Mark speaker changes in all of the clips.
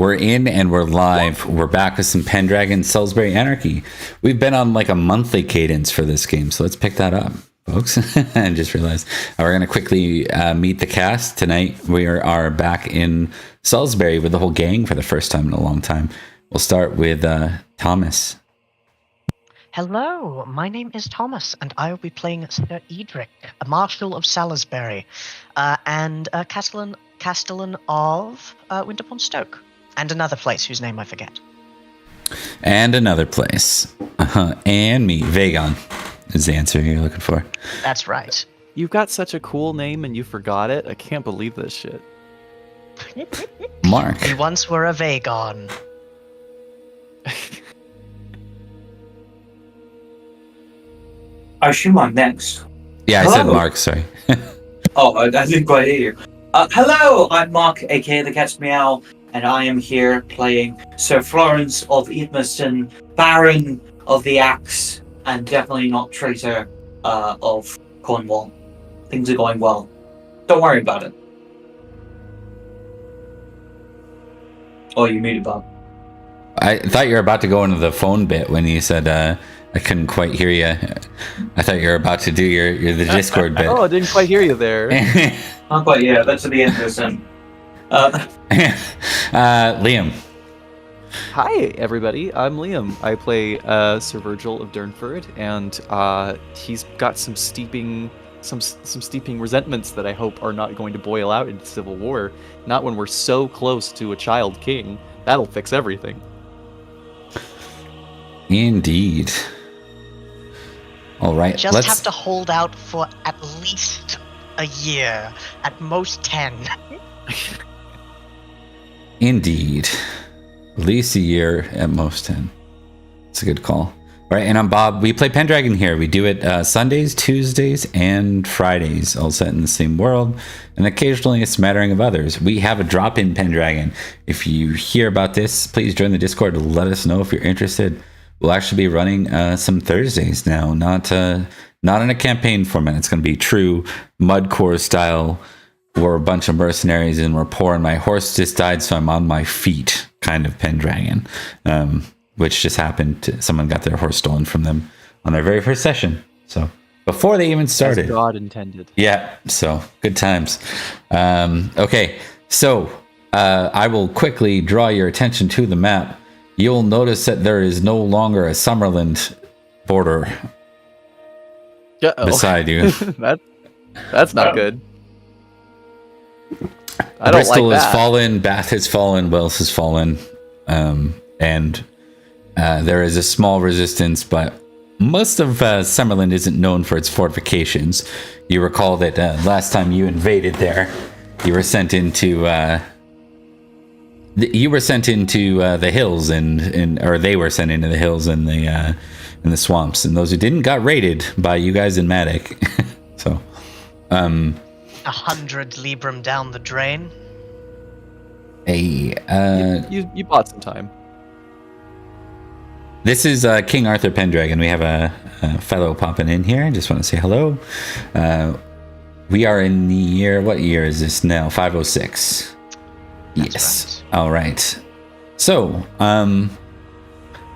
Speaker 1: We're in and we're live. We're back with some Pendragon Salisbury Anarchy. We've been on like a monthly cadence for this game, so let's pick that up, folks. And just realized we're going to quickly meet the cast tonight. We are back in Salisbury with the whole gang for the first time in a long time. We'll start with Thomas.
Speaker 2: Hello, my name is Thomas, and I will be playing Sir Edrich, a Marshal of Salisbury, and a Castellan of Winterbourne, Stoke, and another place whose name I forget.
Speaker 1: And another place. And me, Vagon, is the answer you're looking for.
Speaker 2: That's right.
Speaker 3: You've got such a cool name and you forgot it? I can't believe this shit.
Speaker 1: Mark.
Speaker 2: We once were a Vagon.
Speaker 4: I assume I'm next.
Speaker 1: Yeah, I said Mark, sorry.
Speaker 4: Oh, I didn't quite hear you. Hello, I'm Mark, aka the Cat's Meow, and I am here playing Sir Florence of Idmiston, Baron of the Axe, and definitely not traitor of Cornwall. Things are going well. Don't worry about it. Oh, you muted, Bob.
Speaker 1: I thought you were about to go into the phone bit when you said I couldn't quite hear you. I thought you were about to do the Discord bit.
Speaker 3: Oh, I didn't quite hear you there.
Speaker 4: Not quite yet. That's at the end of this end.
Speaker 1: Liam.
Speaker 3: Hi, everybody. I'm Liam. I play Sir Virgil of Durnford, and he's got some steeping resentments that I hope are not going to boil out into civil war. Not when we're so close to a child king. That'll fix everything.
Speaker 1: Indeed. All right.
Speaker 2: Just have to hold out for at least a year, at most 10.
Speaker 1: Indeed. At least a year, at most 10. It's a good call. All right, and I'm Bob. We play Pendragon here. We do it Sundays, Tuesdays, and Fridays, all set in the same world, and occasionally a smattering of others. We have a drop-in Pendragon. If you hear about this, please join the Discord to let us know if you're interested. We'll actually be running some Thursdays now, not in a campaign format. It's going to be true Mudcore style. We're a bunch of mercenaries and we're poor, and my horse just died, so I'm on my feet kind of Pendragon, which just happened. Someone got their horse stolen from them on their very first session. So before they even started.
Speaker 3: As God intended.
Speaker 1: Yeah, so good times. Okay, so I will quickly draw your attention to the map. You'll notice that there is no longer a Summerland border beside you.
Speaker 3: That's not good. I don't
Speaker 1: Bristol
Speaker 3: like
Speaker 1: has
Speaker 3: that.
Speaker 1: fallen, Bath has fallen, Wells has fallen, and there is a small resistance, but most of Summerland isn't known for its fortifications. You recall that last time you invaded there, you were sent into the hills, or they were sent into the hills and the swamps, and those who didn't got raided by you guys in Madoc. So
Speaker 2: 100 Libram down the drain.
Speaker 1: You
Speaker 3: bought some time.
Speaker 1: This is King Arthur Pendragon. We have a fellow popping in here. I just want to say hello. We are in the year, what year is this now? 506.
Speaker 2: That's
Speaker 1: yes.
Speaker 2: right.
Speaker 1: All right. So,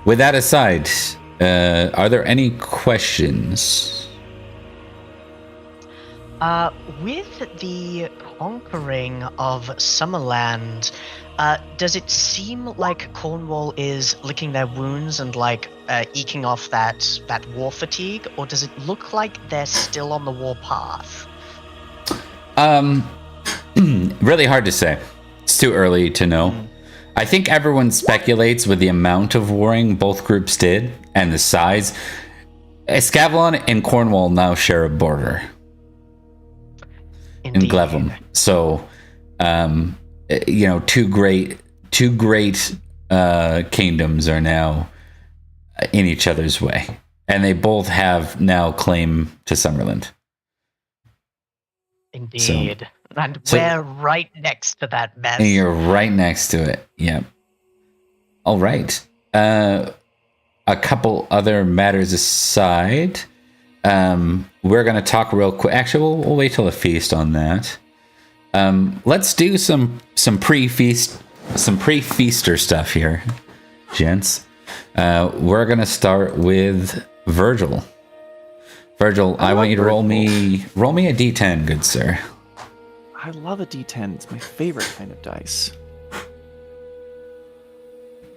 Speaker 1: with that aside, are there any questions?
Speaker 2: With the conquering of Summerland, does it seem like Cornwall is licking their wounds and eking off that war fatigue, or does it look like they're still on the war path?
Speaker 1: Really hard to say. It's too early to know. I think everyone speculates with the amount of warring both groups did and the size. Escavalon and Cornwall now share a border.
Speaker 2: Indeed.
Speaker 1: In Glevum. So, two great kingdoms are now in each other's way, and they both have now claim to Summerland.
Speaker 2: Indeed. And we're right next to that mess.
Speaker 1: And you're right next to it. Yep. All right. A couple other matters aside, we're going to talk real quick. Actually, we'll wait till the feast on that. Let's do some pre-feast some pre-feaster stuff here, gents. We're gonna start with Virgil. Virgil, I want you to roll me a d10, good sir.
Speaker 3: I love a d10. It's my favorite kind of dice.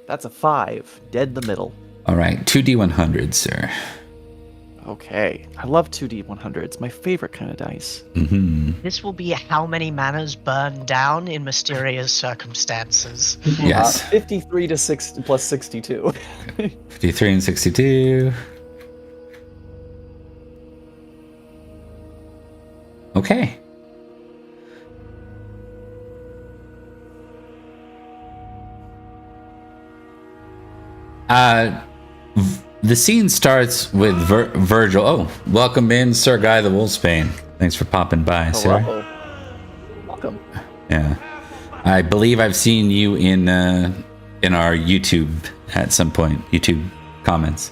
Speaker 3: That's a 5. Dead in the middle.
Speaker 1: All right, 2d100, sir.
Speaker 3: Okay. I love 2d100. It's my favorite kind of dice.
Speaker 1: Mm-hmm.
Speaker 2: This will be how many manors burn down in mysterious circumstances.
Speaker 1: Yes.
Speaker 3: 53 to 6 plus 62.
Speaker 1: 53 and 62. Okay. The scene starts with Virgil. Oh, welcome in, Sir Guy the Wolfsbane. Thanks for popping by, sir.
Speaker 3: Welcome.
Speaker 1: Yeah, I believe I've seen you in our YouTube at some point. YouTube comments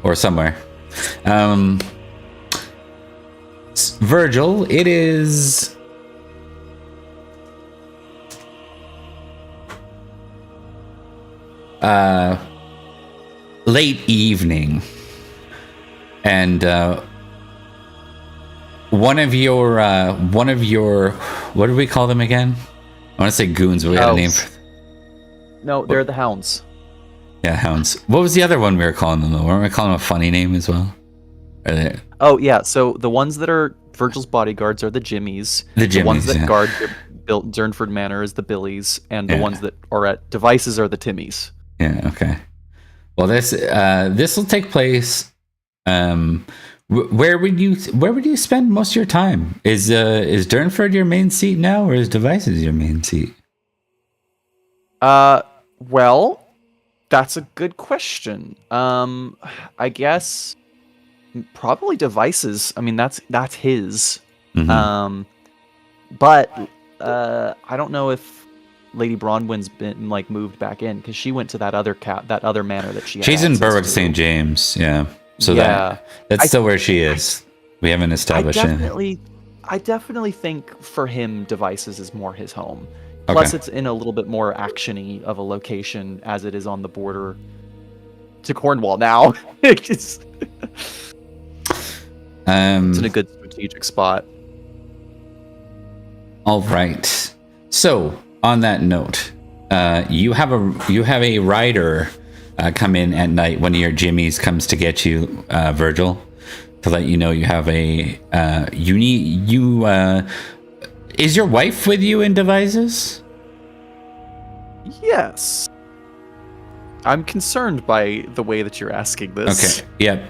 Speaker 1: or somewhere. Virgil, it is late evening, and one of your what do we call them again? I want to say goons, but we had a name for
Speaker 3: No, they're the hounds.
Speaker 1: Yeah, hounds. What was the other one we were calling them though? Weren't we calling them a funny name as well?
Speaker 3: Oh yeah, so the ones that are Virgil's bodyguards are the Jimmies. The ones that guard built Durnford Manor is the Billies, and the ones that are at devices are the Timmies.
Speaker 1: Yeah. Okay. Well, this will take place. Where would you spend most of your time? Is Durnford your main seat now, or is devices your main seat?
Speaker 3: Well, that's a good question. I guess probably devices. I mean, that's his.
Speaker 1: Mm-hmm.
Speaker 3: But I don't know if Lady Bronwyn's been moved back in, because she went to that other manor that she had.
Speaker 1: She's in Berwick St. James. Yeah. So that's still where she is. We haven't established it.
Speaker 3: I definitely think for him, devices is more his home. Plus, it's in a little bit more actiony of a location, as it is on the border to Cornwall now. It's in a good strategic spot.
Speaker 1: All right. So, on that note, you have a rider come in at night. One of your Jimmies comes to get you, Virgil, to let you know you have a is your wife with you in devices?
Speaker 3: Yes. I'm concerned by the way that you're asking this.
Speaker 1: Okay. Yep.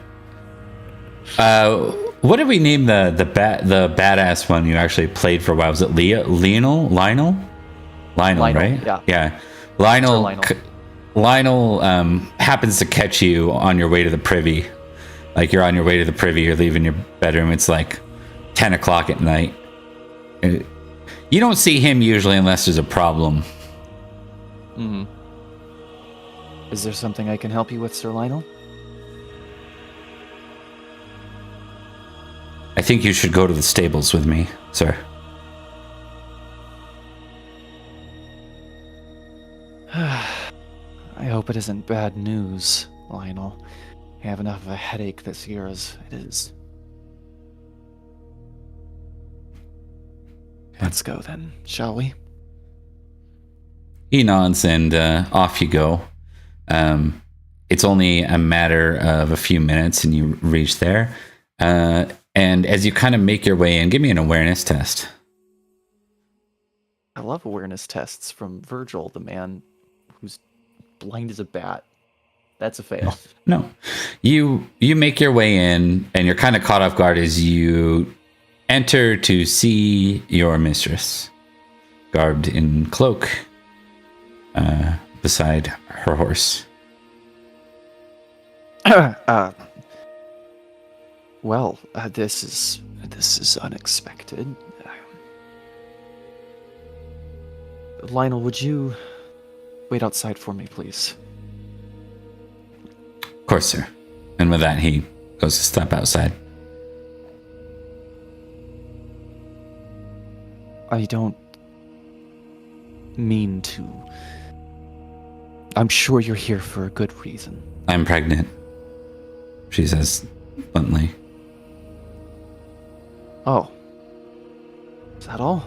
Speaker 1: What did we name the badass one you actually played for a while? Was it Lionel, right? Yeah. Lionel happens to catch you on your way to the privy. Like, you're on your way to the privy, you're leaving your bedroom, it's like 10 o'clock at night. You don't see him usually unless there's a problem.
Speaker 3: Mm-hmm. Is there something I can help you with, Sir Lionel?
Speaker 1: I think you should go to the stables with me, sir.
Speaker 3: I hope it isn't bad news, Lionel. I have enough of a headache this year as it is. Let's go then, shall we?
Speaker 1: He nods and off you go. It's only a matter of a few minutes and you reach there. And as you kind of make your way in, give me an awareness test.
Speaker 3: I love awareness tests from Virgil, the man who's blind as a bat. That's a fail.
Speaker 1: No. You make your way in, and you're kind of caught off guard as you enter to see your mistress, garbed in cloak, beside her horse.
Speaker 3: Well, this is unexpected. Lionel, would you wait outside for me, please?
Speaker 1: Of course, sir. And with that, he goes to step outside.
Speaker 3: I don't mean to. I'm sure you're here for a good reason.
Speaker 1: I'm pregnant, she says bluntly.
Speaker 3: Oh. Is that all?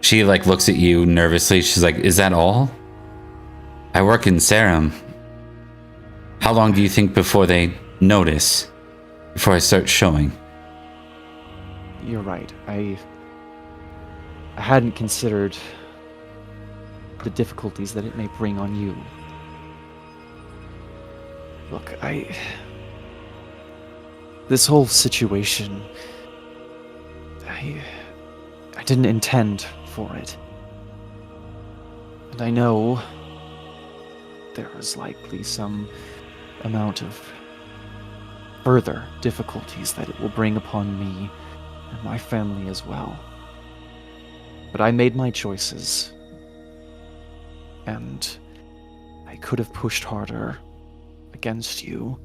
Speaker 1: She like looks at you nervously. She's like, is that all? I work in Sarum. How long do you think before they notice? Before I start showing?
Speaker 3: You're right. I hadn't considered the difficulties that it may bring on you. Look, this whole situation, I didn't intend for it. And I know there is likely some amount of further difficulties that it will bring upon me and my family as well. But I made my choices, and I could have pushed harder against you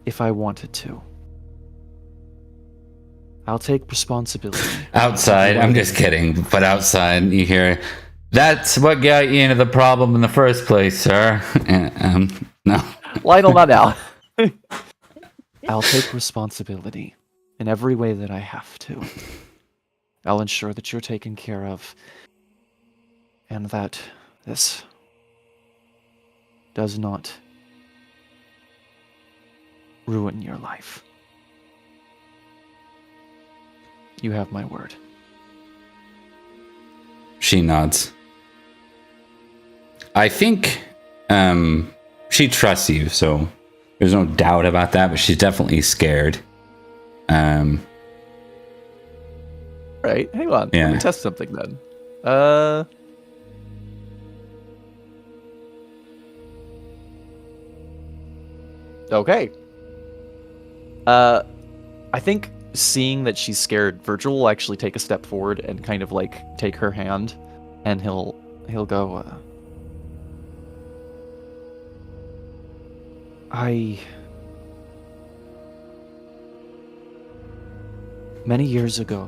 Speaker 3: if I wanted to. I'll take responsibility.
Speaker 1: Outside, I'm just kidding, but outside you hear, that's what got you into the problem in the first place, sir. No.
Speaker 3: Lionel, not now. I'll take responsibility in every way that I have to. I'll ensure that you're taken care of, and that this does not ruin your life. You have my word.
Speaker 1: She nods. I think she trusts you, so there's no doubt about that, but she's definitely scared.
Speaker 3: Right, hang on.
Speaker 1: Yeah.
Speaker 3: Let me test something then. Okay. I think seeing that she's scared, Virgil will actually take a step forward and kind of like take her hand, and he'll go, many years ago,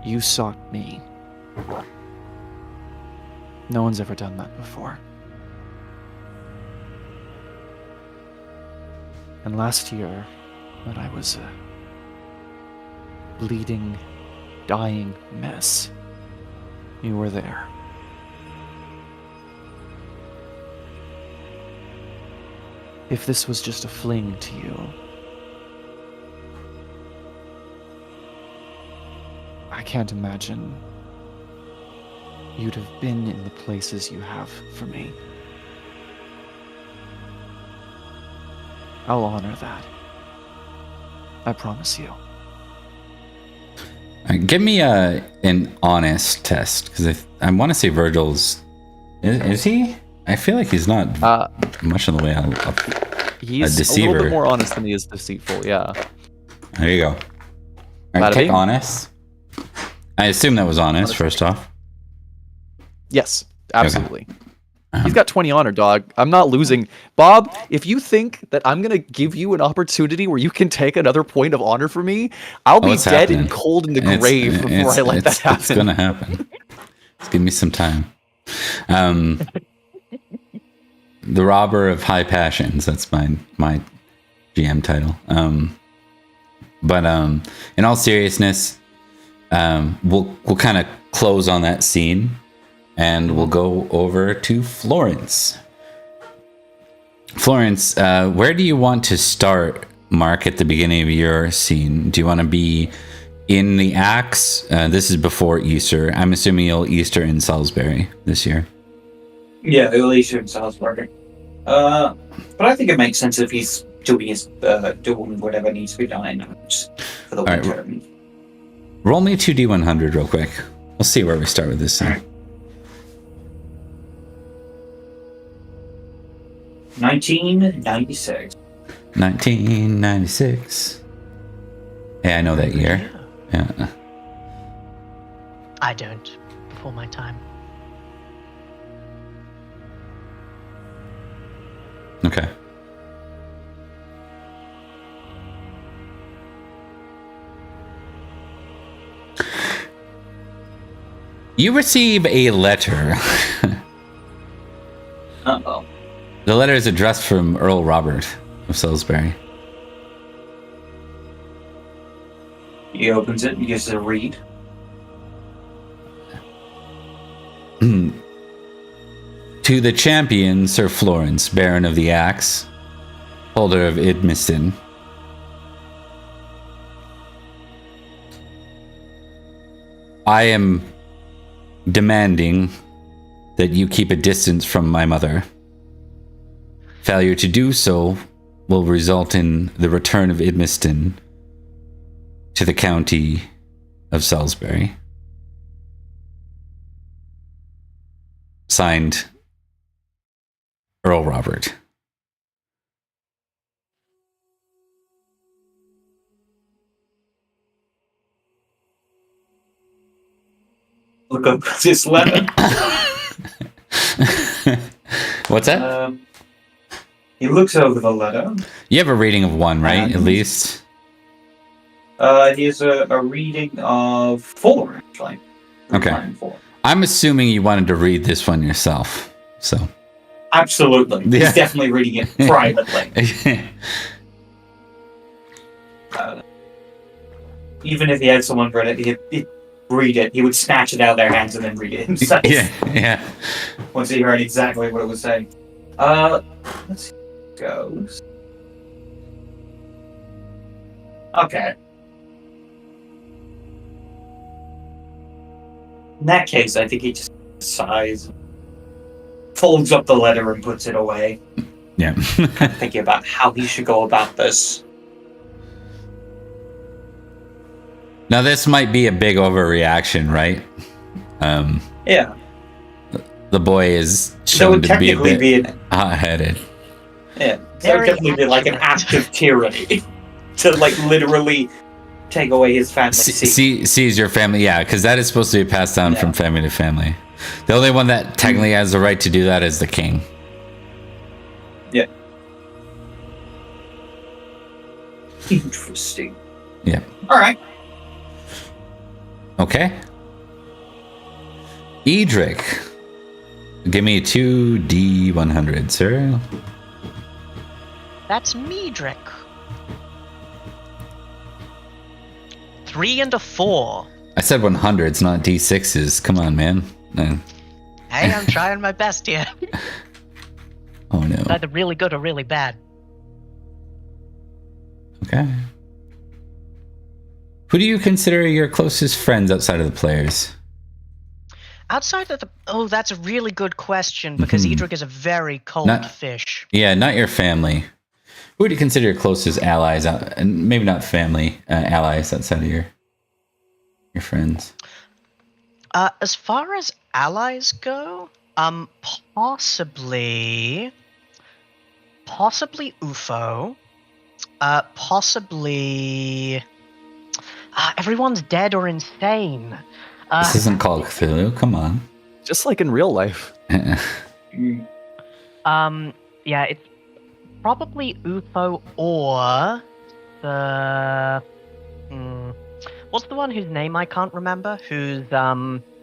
Speaker 3: you sought me. No one's ever done that before. And last year, when I was a bleeding, dying mess, you were there. If this was just a fling to you, I can't imagine you'd have been in the places you have for me. I'll honor that. I promise you.
Speaker 1: Give me an honest test, because I want to say Virgil's... Is he? I feel like he's not much in the way
Speaker 3: he's
Speaker 1: a deceiver.
Speaker 3: A little bit more honest than he is deceitful, yeah.
Speaker 1: There you go. All right, take honest. I assume that was honest, first off.
Speaker 3: Yes, absolutely.
Speaker 1: Okay.
Speaker 3: He's got 20 honor, dog. I'm not losing. Bob, if you think that I'm going to give you an opportunity where you can take another point of honor from me, I'll be dead and cold in the grave before I let that happen.
Speaker 1: It's going to happen. Just give me some time. The Robber of High Passions. That's my GM title. But in all seriousness, we'll kind of close on that scene. And we'll go over to Florence. Florence, where do you want to start, Mark, at the beginning of your scene? Do you want to be in the Axe? This is before Easter. I'm assuming you'll Easter in Salisbury this year.
Speaker 4: Yeah, it'll Easter in Salisbury. But I think it makes sense if he's doing whatever needs to be done for the winter.
Speaker 1: Right, roll me 2d100 real quick. We'll see where we start with this scene.
Speaker 4: Right. 1996.
Speaker 1: 1996. Hey, I know that year. Yeah.
Speaker 2: I don't. Before my time.
Speaker 1: Okay. You receive a letter.
Speaker 4: Uh-oh.
Speaker 1: The letter is addressed from Earl Robert of Salisbury.
Speaker 4: He opens it and gives it a read.
Speaker 1: To the champion, Sir Florence, Baron of the Axe, holder of Idmiston. I am demanding that you keep a distance from my mother. Failure to do so will result in the return of Idmiston to the county of Salisbury. Signed, Earl Robert.
Speaker 4: Look up this letter.
Speaker 1: What's that?
Speaker 4: He looks over the letter.
Speaker 1: You have a rating of 1, right? At least.
Speaker 4: He has a reading of 4, actually.
Speaker 1: Okay.
Speaker 4: 4.
Speaker 1: I'm assuming you wanted to read this one yourself, so.
Speaker 4: Absolutely.
Speaker 1: Yeah.
Speaker 4: He's definitely reading it privately. Even if he had someone read it, he'd read it. He would snatch it out of their hands and then read it himself.
Speaker 1: Yeah.
Speaker 4: Once he heard exactly what it was saying. Let's see how it goes. Okay. In that case, I think he just sighs, folds up the letter and puts it away.
Speaker 1: Yeah.
Speaker 4: Thinking about how he should go about this.
Speaker 1: Now this might be a big overreaction, right?
Speaker 4: Yeah.
Speaker 1: The boy is
Speaker 4: That
Speaker 1: shown
Speaker 4: would
Speaker 1: to be a
Speaker 4: technically
Speaker 1: bit
Speaker 4: be
Speaker 1: hot-headed.
Speaker 4: yeah. That would definitely be like an act of tyranny. To like literally take away his family seat.
Speaker 1: Sees your family, yeah, because that is supposed to be passed down from family to family. The only one that technically has the right to do that is the king.
Speaker 4: Yeah. Interesting.
Speaker 1: Yeah.
Speaker 4: Alright.
Speaker 1: Okay. Edrich. Give me 2d100, sir.
Speaker 2: That's Medric. 3 and a 4.
Speaker 1: I said 100s, not d6s. Come on, man. No.
Speaker 2: Hey, I'm trying my best here.
Speaker 1: Oh, no.
Speaker 2: It's either really good or really bad.
Speaker 1: Okay. Who do you consider your closest friends outside of the players?
Speaker 2: Outside of the... Oh, that's a really good question, because Edrich is a very cold fish.
Speaker 1: Yeah, not your family. Who would you consider your closest allies, and maybe not family, allies outside of your friends?
Speaker 2: As far as allies go, possibly UFO, possibly everyone's dead or insane.
Speaker 1: This isn't called Cthulhu. Come on.
Speaker 3: Just like in real life.
Speaker 2: Yeah, it's probably UFO or the what's the one whose name I can't remember? Who's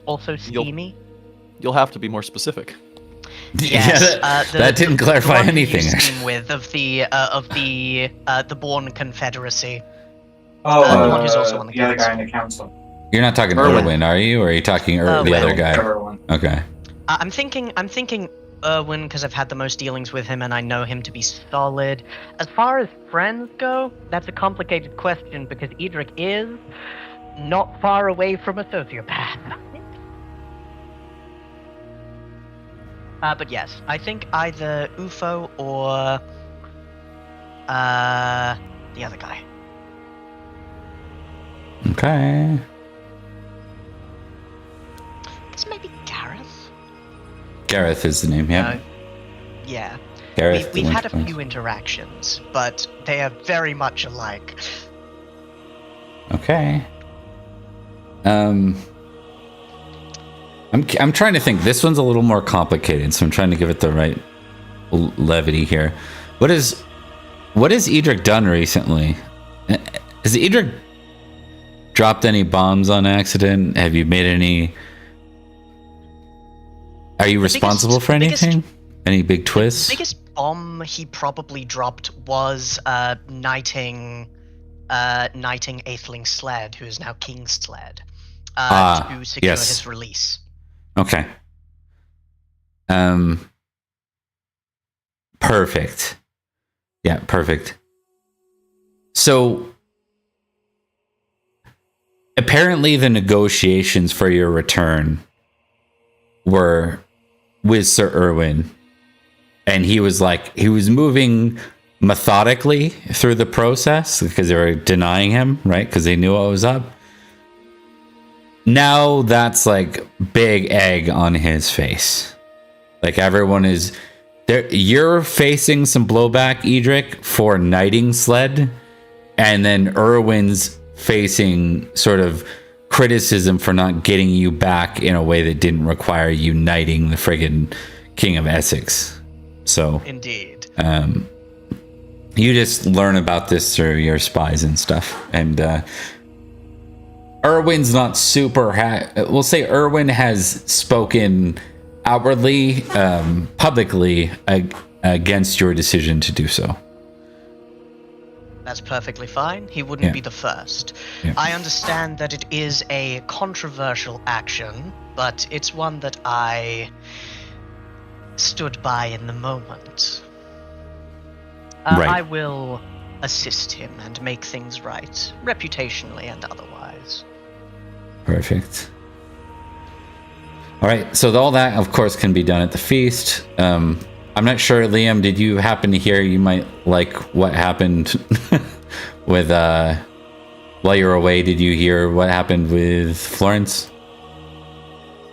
Speaker 2: also steamy?
Speaker 3: You'll have to be more specific.
Speaker 2: Yes,
Speaker 1: that didn't clarify
Speaker 2: the one
Speaker 1: anything.
Speaker 2: You steam with of the Bourne Confederacy.
Speaker 4: Oh,
Speaker 2: the one who's also on
Speaker 4: the other
Speaker 2: council.
Speaker 4: guy in the council.
Speaker 1: You're not talking
Speaker 3: Erwin.
Speaker 1: Erwin, are you? Or are you talking the other guy?
Speaker 4: Everyone.
Speaker 1: Okay.
Speaker 2: I'm thinking Erwin because I've had the most dealings with him and I know him to be solid. As far as friends go, that's a complicated question because Edrich is not far away from a sociopath. But yes, I think either UFO or the other guy.
Speaker 1: Okay.
Speaker 2: It's maybe Gareth.
Speaker 1: Gareth is the name, yeah.
Speaker 2: Yeah.
Speaker 1: Gareth.
Speaker 2: We've had a few interactions, but they are very much alike.
Speaker 1: Okay. I'm trying to think. This one's a little more complicated, so I'm trying to give it the right levity here. What has Edrich done recently? Has Edrich dropped any bombs on accident? Have you made any Are you responsible for anything? Any big twists?
Speaker 2: The biggest bomb he probably dropped was knighting Atheling Sled, who is now King Sled, to secure his release.
Speaker 1: Okay. Perfect. Yeah, perfect. So apparently the negotiations for your return were with Sir Erwin, and he was moving methodically through the process because they were denying him, right? Because they knew what was up. Now that's like big egg on his face. Like everyone is there. You're facing some blowback, Edrich, for knighting Sled, and then Erwin's facing sort of criticism for not getting you back in a way that didn't require you knighting the friggin' King of Essex. So
Speaker 2: indeed,
Speaker 1: you just learn about this through your spies and stuff. And Erwin's not super. We'll say Erwin has spoken outwardly, publicly against your decision to do so.
Speaker 2: That's perfectly fine. He wouldn't be the first. Yeah. I understand that it is a controversial action, but it's one that I stood by in the moment.
Speaker 1: Right.
Speaker 2: I will assist him and make things right, reputationally and otherwise.
Speaker 1: Perfect. All right, so all that, of course, can be done at the feast. I'm not sure, Liam, did you happen to hear, you might like what happened with, while you were away, did you hear what happened with Florence?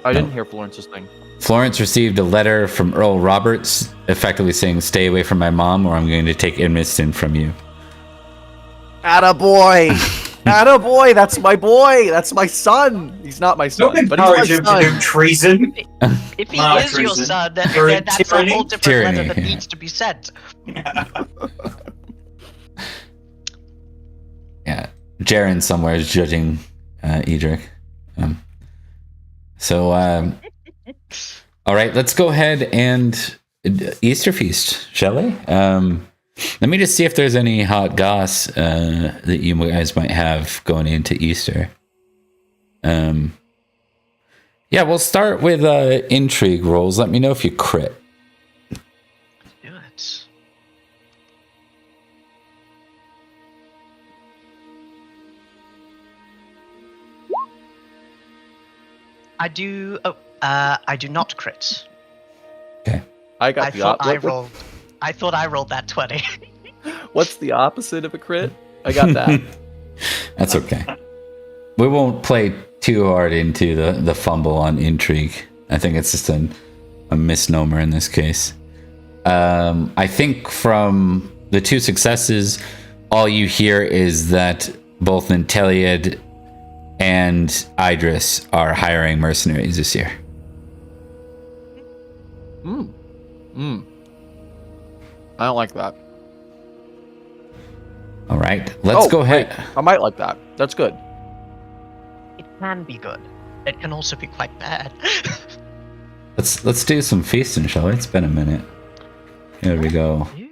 Speaker 3: I didn't hear Florence's thing.
Speaker 1: Florence received a letter from Earl Roberts, effectively saying, stay away from my mom or I'm going to take Idmiston from you.
Speaker 3: Attaboy! Attaboy! That's my boy! That's my son! He's not my son,
Speaker 4: Don't
Speaker 3: but he's
Speaker 4: encourage
Speaker 3: my
Speaker 4: him
Speaker 3: son.
Speaker 4: to do treason.
Speaker 2: If he is your son, then that's a whole different letter that needs to be sent.
Speaker 1: Yeah, Jaren somewhere is judging Edrich. All right, let's go ahead and Easter feast, shall we? Let me just see if there's any hot goss that you guys might have going into Easter. Yeah, we'll start with intrigue rolls. Let me know if you crit.
Speaker 2: Do it. I do. Oh, I do not crit.
Speaker 1: Okay.
Speaker 3: I thought
Speaker 2: I rolled that 20.
Speaker 3: What's the opposite of a crit? I got that.
Speaker 1: That's okay. We won't play too hard into the fumble on intrigue. I think it's just a misnomer in this case. I think from the two successes, all you hear is that both Nanteleod and Idris are hiring mercenaries this year.
Speaker 3: I don't like that.
Speaker 1: All right, let's go ahead.
Speaker 3: Wait, I might like that. That's good.
Speaker 2: It can be good. It can also be quite bad.
Speaker 1: Let's do some feasting, shall we? It's been a minute. Here we go.
Speaker 2: Ew.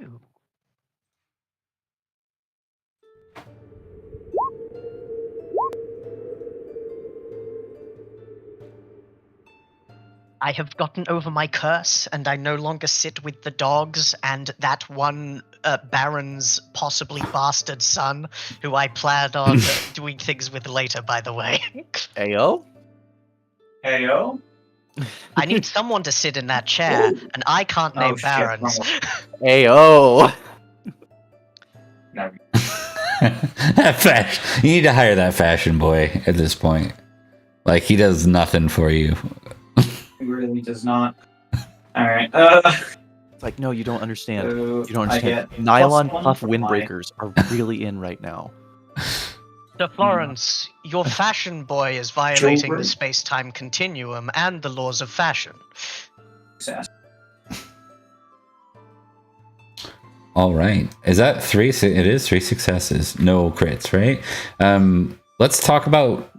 Speaker 2: I have gotten over my curse, and I no longer sit with the dogs and that one Baron's possibly bastard son, who I planned on doing things with later, by the way.
Speaker 3: Ayo?
Speaker 4: Heyo?
Speaker 2: I need someone to sit in that chair, and I can't name Barons.
Speaker 3: Ayo!
Speaker 4: No.
Speaker 1: You need to hire that fashion boy at this point. Like, he does nothing for you.
Speaker 4: He really does not. Alright.
Speaker 3: It's like, no, you don't understand.
Speaker 4: So
Speaker 3: You don't
Speaker 4: I
Speaker 3: understand.
Speaker 4: get
Speaker 3: Nylon
Speaker 4: +1
Speaker 3: puff
Speaker 4: for my-
Speaker 3: windbreakers are really in right now.
Speaker 2: So Florence, your fashion boy is violating
Speaker 4: Jewelry?
Speaker 2: the space-time continuum and the laws of fashion.
Speaker 4: Success.
Speaker 1: All right. Is that three? It is 3 successes. No crits, right? Let's talk about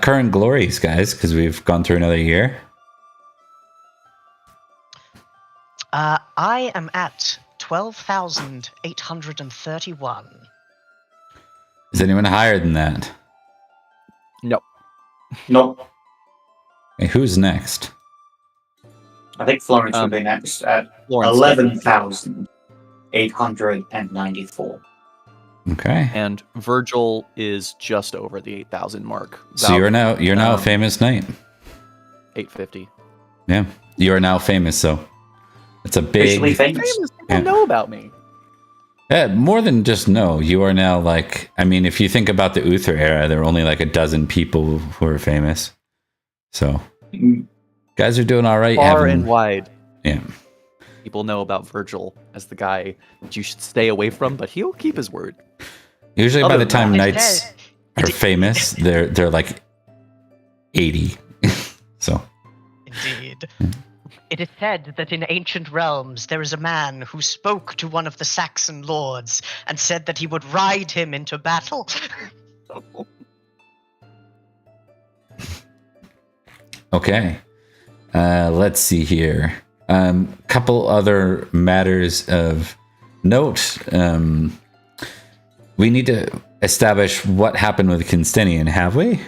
Speaker 1: current glories, guys, because we've gone through another year.
Speaker 2: I am at 12,831.
Speaker 1: Is anyone higher than that?
Speaker 3: No.
Speaker 4: Nope.
Speaker 1: Hey, who's next?
Speaker 4: I think Florence would be next at
Speaker 3: Florence
Speaker 4: 11,894.
Speaker 1: Okay.
Speaker 3: And Virgil is just over the 8,000 mark.
Speaker 1: So you're now a famous knight.
Speaker 3: 850.
Speaker 1: Yeah, you are now famous. So it's a
Speaker 4: Officially
Speaker 1: big.
Speaker 4: famous.
Speaker 3: People know about me.
Speaker 1: Yeah, more than just know. You are now like. I mean, if you think about the Uther era, there were only like a dozen people who were famous. So guys are doing all right.
Speaker 3: Far and wide.
Speaker 1: Yeah.
Speaker 3: People know about Virgil as the guy that you should stay away from, but he'll keep his word.
Speaker 1: Usually, by the time
Speaker 2: It
Speaker 1: knights
Speaker 2: says-
Speaker 1: are famous, they're like 80. So.
Speaker 2: Indeed. It is said that in ancient realms there is a man who spoke to one of the Saxon lords and said that he would ride him into battle.
Speaker 1: Okay. Let's see here. Couple other matters of note. We need to establish what happened with Cynstenian, have we?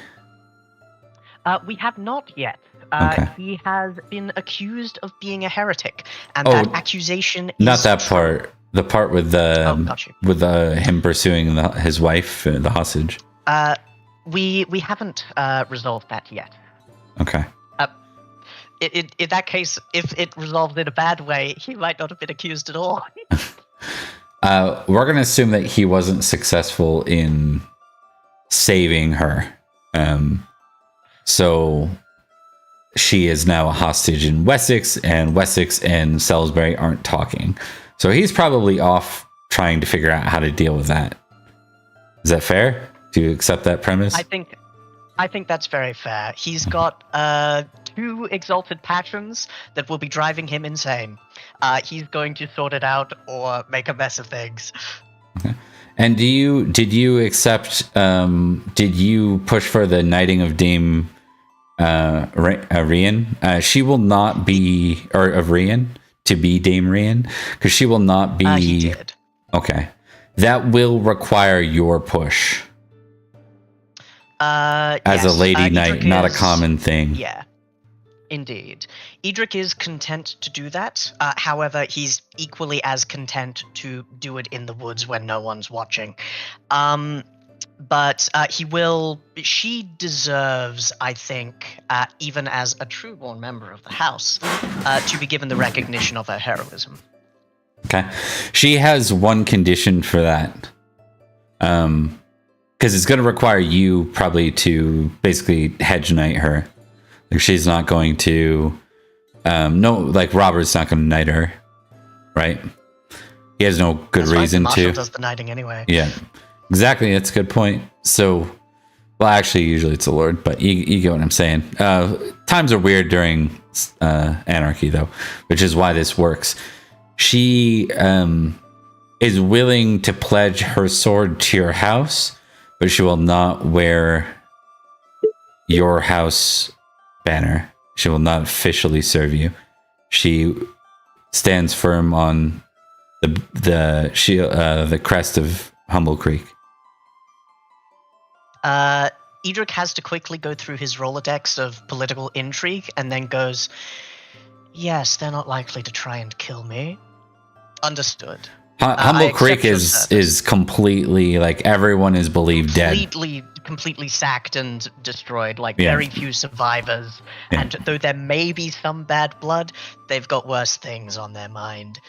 Speaker 2: We have not yet.
Speaker 1: Okay.
Speaker 2: He has been accused of being a heretic, and
Speaker 1: Oh,
Speaker 2: that accusation is
Speaker 1: Not that
Speaker 2: true.
Speaker 1: part. The part with
Speaker 2: got you.
Speaker 1: with him pursuing his wife, the hostage.
Speaker 2: We haven't resolved that yet.
Speaker 1: Okay.
Speaker 2: In that case, if it resolved in a bad way, he might not have been accused at all.
Speaker 1: We're going to assume that he wasn't successful in saving her. So she is now a hostage in Wessex, and Wessex and Salisbury aren't talking. So he's probably off trying to figure out how to deal with that. Is that fair? Do you accept that premise?
Speaker 2: I think that's very fair. He's got 2 exalted passions that will be driving him insane. He's going to sort it out or make a mess of things.
Speaker 1: Okay. And did you accept? Did you push for the knighting of Dame Rian? She will not be, or of Rian to be Dame Rian, because she will not be.
Speaker 2: He did.
Speaker 1: Okay, that will require your push as
Speaker 2: Yes,
Speaker 1: a lady knight,
Speaker 2: Edrich
Speaker 1: not a
Speaker 2: is-
Speaker 1: common thing.
Speaker 2: Yeah, indeed. Edrich is content to do that. However, he's equally as content to do it in the woods when no one's watching. But he will. She deserves, I think, even as a true-born member of the house, to be given the recognition of her heroism.
Speaker 1: Okay, she has one condition for that. Because it's going to require you probably to basically hedge knight her. Like, she's not going to. Like Robert's not going to knight her, right? He has no good
Speaker 2: That's fine,
Speaker 1: reason
Speaker 2: Marshall
Speaker 1: to.
Speaker 2: does the knighting anyway.
Speaker 1: Yeah, exactly. That's a good point. So, well, actually, usually it's a lord, but you get what I'm saying. Times are weird during Anarchy, though, which is why this works. She is willing to pledge her sword to your house, but she will not wear your house banner. She will not officially serve you. She stands firm on the crest of Humble Creek.
Speaker 2: Edrich has to quickly go through his Rolodex of political intrigue and then goes, yes, they're not likely to try and kill me. Understood.
Speaker 1: Humble
Speaker 2: I
Speaker 1: Creek
Speaker 2: accept your
Speaker 1: is
Speaker 2: service.
Speaker 1: completely, like, everyone is believed dead.
Speaker 2: Completely sacked and destroyed. Like,
Speaker 1: Yeah.
Speaker 2: very few survivors.
Speaker 1: Yeah.
Speaker 2: And though there may be some bad blood, they've got worse things on their mind.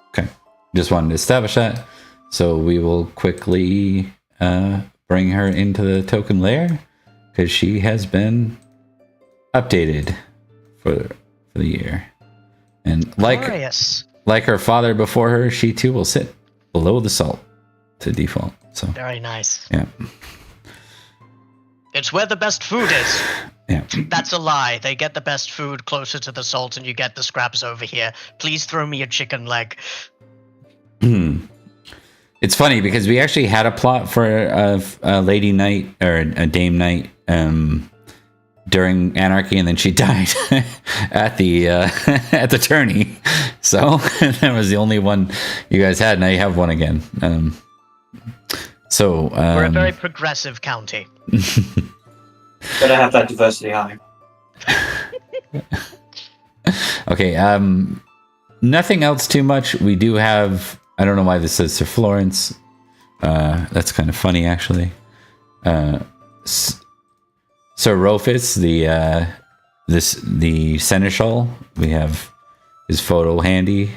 Speaker 1: Okay, just wanted to establish that. So we will quickly bring her into the token layer, because she has been updated for the year. And
Speaker 2: Glorious.
Speaker 1: like her father before her, she too will sit below the salt to default. So
Speaker 2: Very nice.
Speaker 1: yeah,
Speaker 2: It's where the best food is.
Speaker 1: yeah.
Speaker 2: That's a lie. They get the best food closer to the salt and you get the scraps over here. Please throw me a chicken leg.
Speaker 1: It's funny because we actually had a plot for a lady knight or a dame knight during Anarchy, and then she died at the at the tourney. So that was the only one you guys had. Now you have one again.
Speaker 2: We're a very progressive county.
Speaker 4: Gotta have that diversity high.
Speaker 1: Okay. Nothing else too much. We do have. I don't know why this says Sir Florence. That's kind of funny, actually. Sir Rufus, the seneschal. We have his photo handy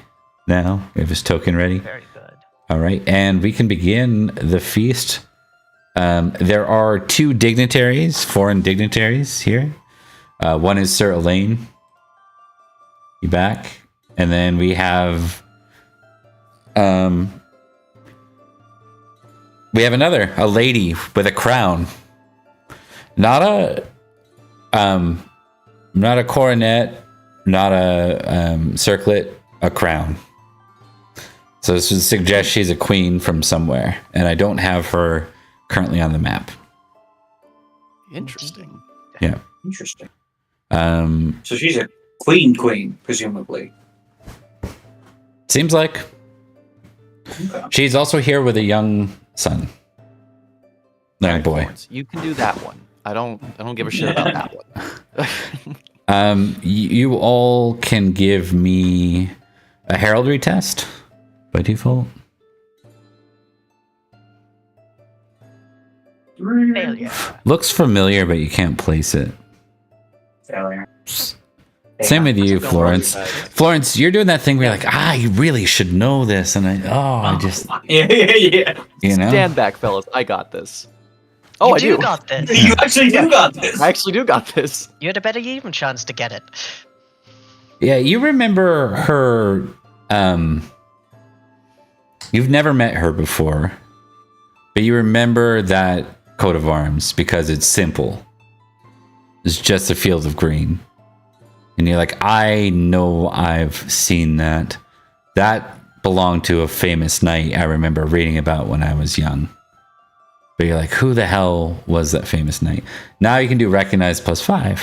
Speaker 1: now. We have his token ready.
Speaker 2: Very good.
Speaker 1: All right, and we can begin the feast. There are two dignitaries, foreign dignitaries here. One is Sir Elaine. You back? And then we have a lady with a crown. Not a coronet, not a circlet, a crown. So this would suggest she's a queen from somewhere, and I don't have her currently on the map.
Speaker 3: Interesting.
Speaker 1: Yeah.
Speaker 4: Interesting. So she's a queen, presumably.
Speaker 1: Seems like.
Speaker 4: Okay.
Speaker 1: She's also here with a young son. Young boy.
Speaker 3: Florence, you can do that one. I don't give a shit about that one.
Speaker 1: You all can give me a heraldry test by default.
Speaker 2: Failure.
Speaker 1: Looks familiar, but you can't place it.
Speaker 4: Failure.
Speaker 1: Same with you,
Speaker 3: Don't
Speaker 1: Florence.
Speaker 3: worry about it.
Speaker 1: Florence, you're doing that thing where you're like, you really should know this, and I just,
Speaker 4: Yeah.
Speaker 1: you know.
Speaker 3: Stand back, fellas. I got this. Oh, I do.
Speaker 2: got this.
Speaker 4: You actually do got this.
Speaker 3: I actually do got this.
Speaker 2: You had a better even chance to get it.
Speaker 1: Yeah, you remember her. You've never met her before, but you remember that coat of arms because it's simple. It's just a field of green. And you're like, I know I've seen that. That belonged to a famous knight I remember reading about when I was young. But you're like, who the hell was that famous knight? Now you can do recognize +5.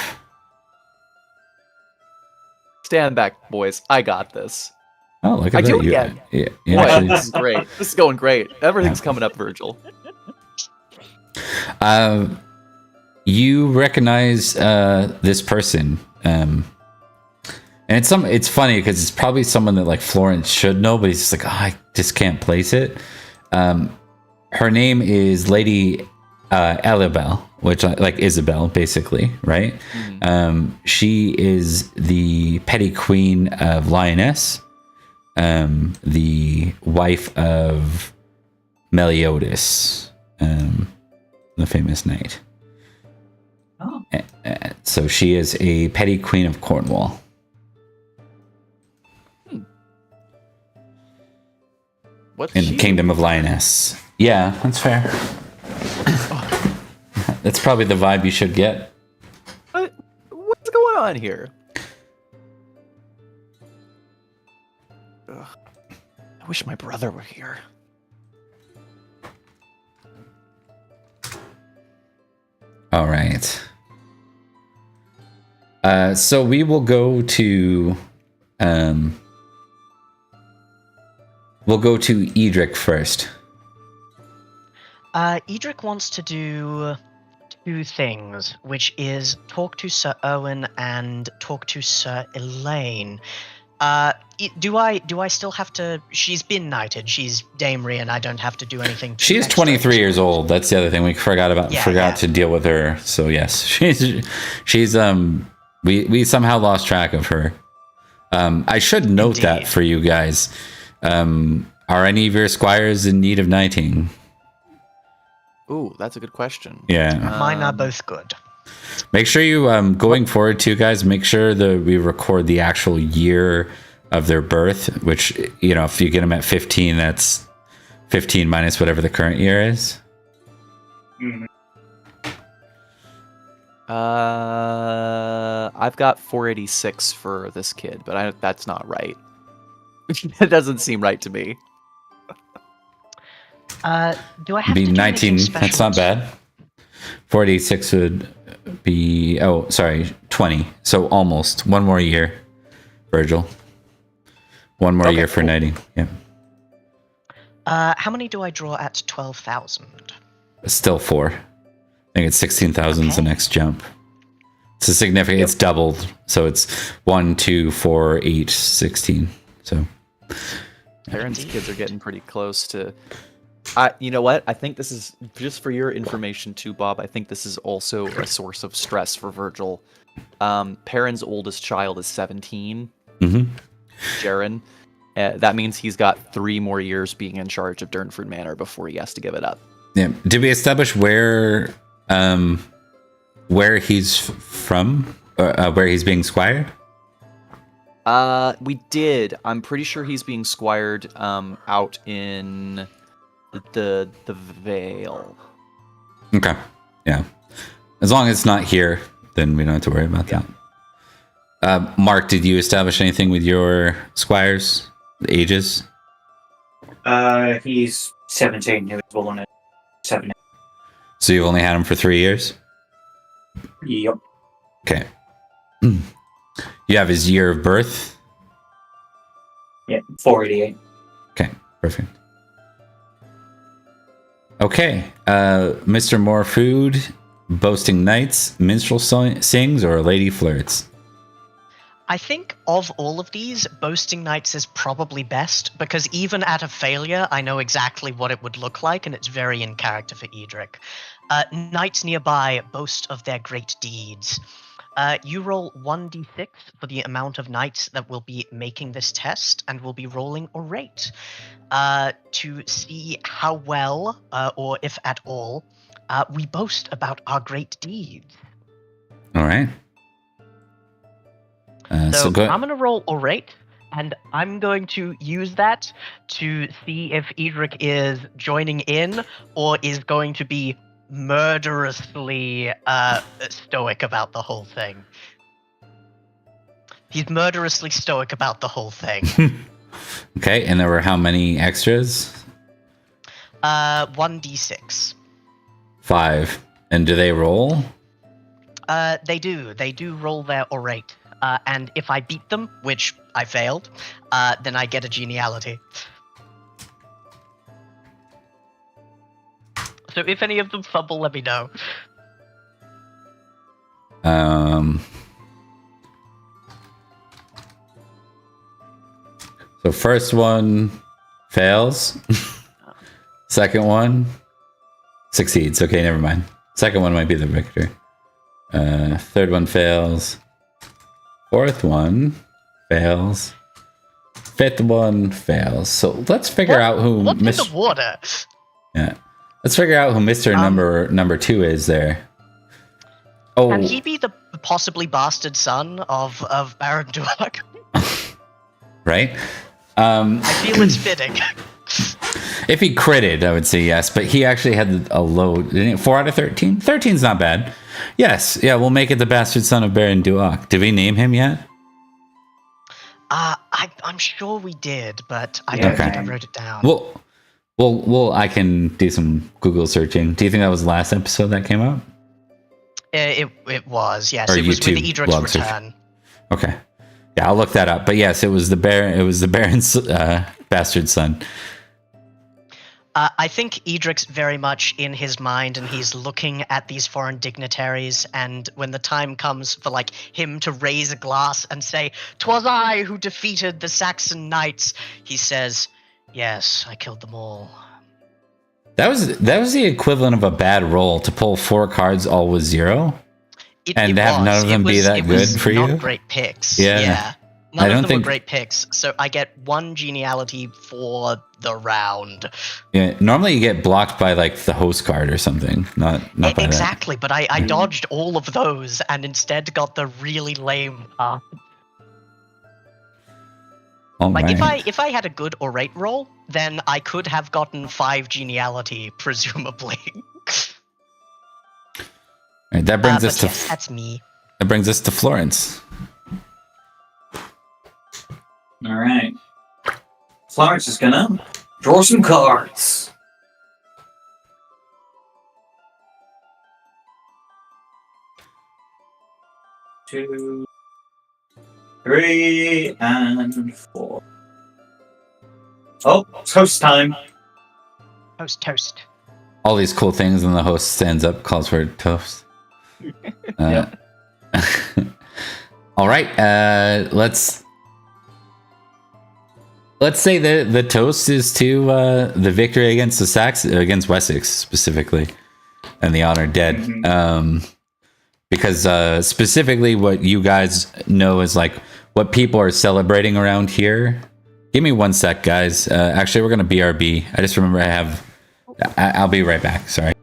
Speaker 3: Stand back, boys. I got this.
Speaker 1: Oh, look at
Speaker 3: I
Speaker 1: that.
Speaker 3: do it
Speaker 1: You-
Speaker 3: again.
Speaker 1: Yeah,
Speaker 3: Boy,
Speaker 1: actually-
Speaker 3: this is great. This is going great. Everything's coming up, Virgil.
Speaker 1: You recognize this person, and it's funny because it's probably someone that like Florence should know, but he's just like, I just can't place it. Her name is Lady Elibel, which like Isabel, basically, right? She is the petty queen of Lioness, the wife of Meliodas, the famous knight.
Speaker 4: Oh.
Speaker 1: So she is a petty queen of Cornwall.
Speaker 3: What's
Speaker 1: In
Speaker 3: she?
Speaker 1: the kingdom of Lioness. Yeah, that's fair. That's probably the vibe you should get.
Speaker 3: What's going on here? Ugh. I wish my brother were here.
Speaker 1: All right. So we will go to Edrich first.
Speaker 2: Edrich wants to do two things, which is talk to Sir Owen and talk to Sir Elaine. Do I still have to? She's been knighted. She's Damery, and I don't have to do anything.
Speaker 1: She is 23 years old. That's the other thing we forgot about.
Speaker 2: Yeah,
Speaker 1: forgot
Speaker 2: yeah.
Speaker 1: to deal with her. So yes, she's we somehow lost track of her. I should note that
Speaker 2: Indeed.
Speaker 1: for you guys. Are any of your squires in need of knighting?
Speaker 3: Ooh, that's a good question.
Speaker 1: Yeah.
Speaker 2: Mine are both good.
Speaker 1: Make sure you going forward too, guys. Make sure that we record the actual year of their birth. Which, you know, if you get them at 15, that's 15 minus whatever the current year is.
Speaker 4: Mhm.
Speaker 3: I've got 486 for this kid, but that's not right. That doesn't seem right to me.
Speaker 2: Do I have
Speaker 1: Be
Speaker 2: to do
Speaker 1: 19.
Speaker 2: anything special?
Speaker 1: That's not bad. 46 would be 20. So almost one more year, Virgil. 1 more
Speaker 3: Okay,
Speaker 1: year for
Speaker 3: cool.
Speaker 1: knighting. Yeah.
Speaker 2: How many do I draw at 12,000?
Speaker 1: Still 4. I think it's 16,000 is the
Speaker 2: Okay.
Speaker 1: next jump. It's a significant. It's doubled, so it's 1, 2, 4, 8, 16. So
Speaker 3: Parents' kids are getting pretty close to. You know what? I think this is just for your information too, Bob. I think this is also a source of stress for Virgil. Perin's oldest child is 17. Jaren. That means he's got 3 more years being in charge of Durnford Manor before he has to give it up.
Speaker 1: yeah, did we establish where he's from, or where he's being squired?
Speaker 3: We did. I'm pretty sure he's being squired out in the Vale.
Speaker 1: Okay. Yeah. As long as it's not here, then we don't have to worry about that. Mark, did you establish anything with your squires? The ages?
Speaker 4: He's 17. He was born at 7.
Speaker 1: So you've only had him for 3 years?
Speaker 4: Yep.
Speaker 1: Okay. You have his year of birth?
Speaker 4: Yeah, 488.
Speaker 1: Okay, perfect. Okay, Mr. More Food, Boasting Knights, Minstrel Sings, or Lady Flirts?
Speaker 2: I think of all of these, Boasting Knights is probably best, because even at a failure, I know exactly what it would look like, and it's very in character for Edrich. Knights nearby boast of their great deeds. You roll 1d6 for the amount of knights that will be making this test, and will be rolling orate to see how well, or if at all, we boast about our great deeds.
Speaker 1: All right.
Speaker 2: So
Speaker 1: go
Speaker 2: I'm going to roll orate, and I'm going to use that to see if Edrich is joining in or is going to be murderously stoic about the whole thing. He's murderously stoic about the whole thing.
Speaker 1: Okay, and there were how many extras?
Speaker 2: 1d6.
Speaker 1: 5. And do they roll?
Speaker 2: They do roll their orate. And if I beat them, which I failed, then I get a geniality. So if any of them fumble, let me know.
Speaker 1: So first one fails. Second one succeeds. Okay, never mind. Second one might be the victor. Third one fails. Fourth one fails. Fifth one fails. So let's figure out who
Speaker 2: What's in the water?
Speaker 1: Yeah. Let's figure out who Mr. number 2 is there. Oh,
Speaker 2: Can he be the possibly bastard son of Baron Duak?
Speaker 1: right?
Speaker 2: I feel it's fitting.
Speaker 1: If he critted, I would say yes, but he actually had a low, didn't he? 4 out of 13? 13's not bad. Yes, yeah, we'll make it the bastard son of Baron Duak. Did we name him yet?
Speaker 2: I'm sure we did, but I don't think I wrote it down.
Speaker 1: Well, I can do some Google searching. Do you think that was the last episode that came out?
Speaker 2: It was, yes.
Speaker 1: Or
Speaker 2: it was
Speaker 1: YouTube
Speaker 2: with Edric's
Speaker 1: blog search.
Speaker 2: return.
Speaker 1: Okay. Yeah, I'll look that up. But yes, it was the Baron's bastard son.
Speaker 2: I think Edric's very much in his mind, and he's looking at these foreign dignitaries, and when the time comes for him to raise a glass and say, "'Twas I who defeated the Saxon knights," he says, "Yes, I killed them all."
Speaker 1: That was the equivalent of a bad roll to pull 4 cards all with 0. And to have none of them be that good for you?
Speaker 2: Not great picks.
Speaker 1: Yeah.
Speaker 2: Yeah. None
Speaker 1: I
Speaker 2: of
Speaker 1: don't
Speaker 2: them
Speaker 1: think
Speaker 2: were great picks, so I get 1 geniality for the round.
Speaker 1: Yeah, normally you get blocked by the host card or something, not by
Speaker 2: exactly, but I dodged all of those and instead got the really lame card. If I had a good orate roll, then I could have gotten 5 geniality, presumably.
Speaker 1: Right, that brings us to
Speaker 2: yes, that's me.
Speaker 1: That brings us to Florence.
Speaker 4: All right. Florence is gonna draw some cards. Two, 3, and 4. Oh, toast time.
Speaker 2: Toast.
Speaker 1: All these cool things, and the host stands up, calls for toast.
Speaker 4: Yep.
Speaker 1: All right, let's say the toast is to the victory against the against Wessex specifically, and the honored dead. Because specifically, what you guys know is like what people are celebrating around here. Give me 1 sec, guys. Actually, we're gonna BRB. I just remember I'll be right back. Sorry.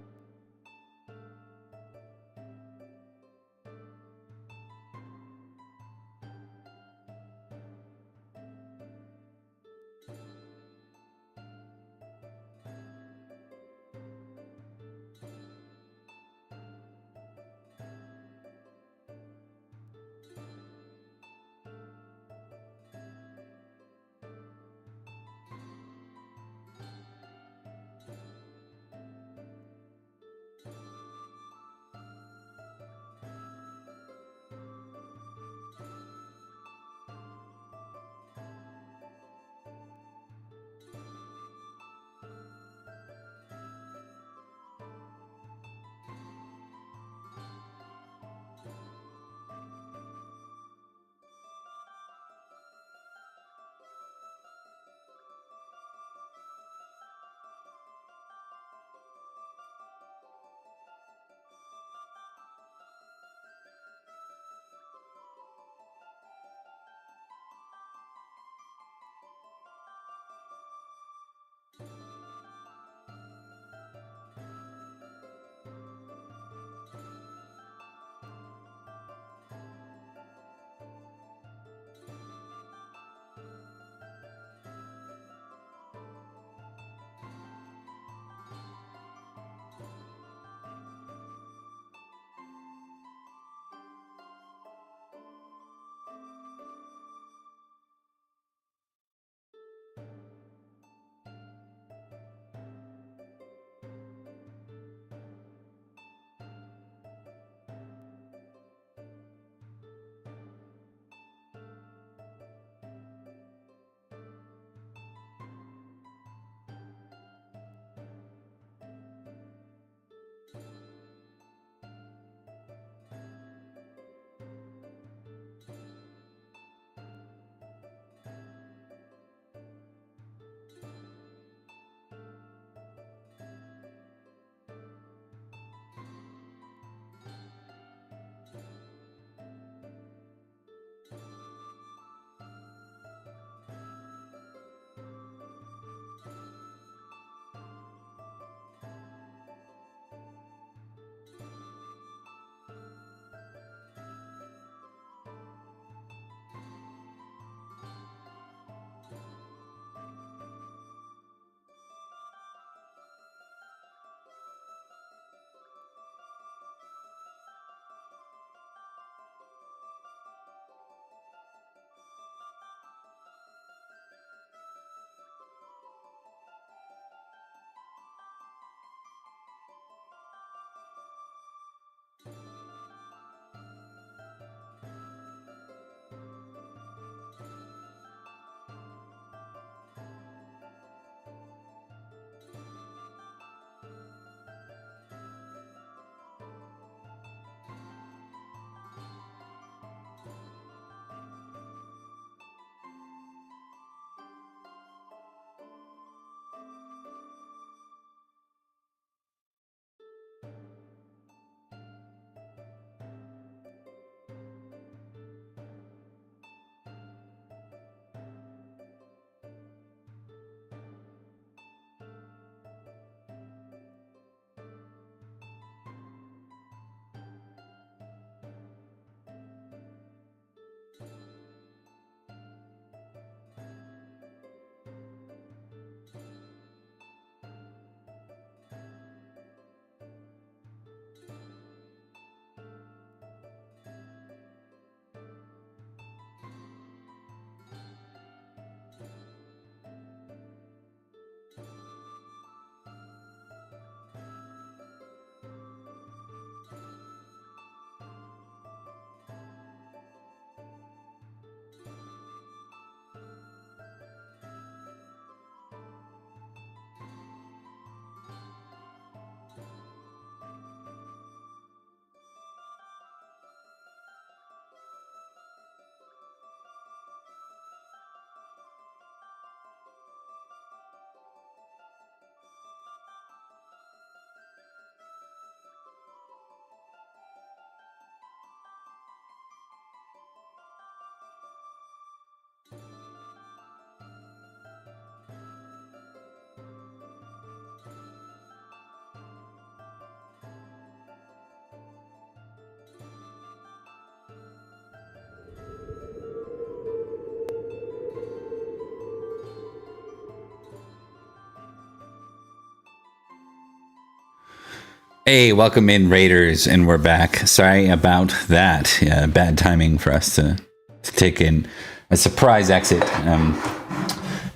Speaker 1: Hey, welcome in, Raiders, and we're back. Sorry about that. Yeah, bad timing for us to take in a surprise exit.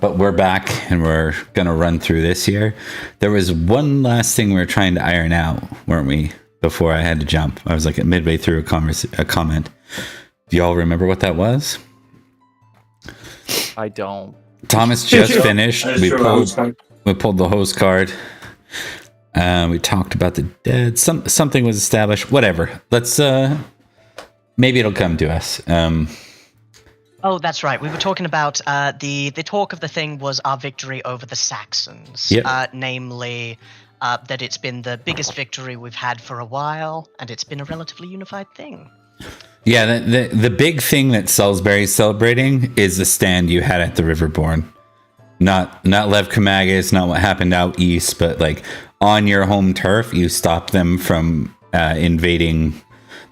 Speaker 1: But we're back, and we're going to run through this here. There was one last thing we were trying to iron out, weren't we, before I had to jump? I was like midway through a comment. Do y'all remember what that was?
Speaker 3: I don't.
Speaker 1: Thomas just finished. We pulled the host card. We talked about the dead. Something was established. Whatever. Let's. Maybe it'll come to us.
Speaker 2: Oh, that's right. We were talking about the talk of the thing was our victory over the Saxons.
Speaker 1: Yep.
Speaker 2: Namely, that it's been the biggest victory we've had for a while, and it's been a relatively unified thing.
Speaker 1: Yeah, the big thing that Salisbury's celebrating is the stand you had at the Riverbourne. Not Lev Kamagas, not what happened out east, but like on your home turf, you stopped them from invading.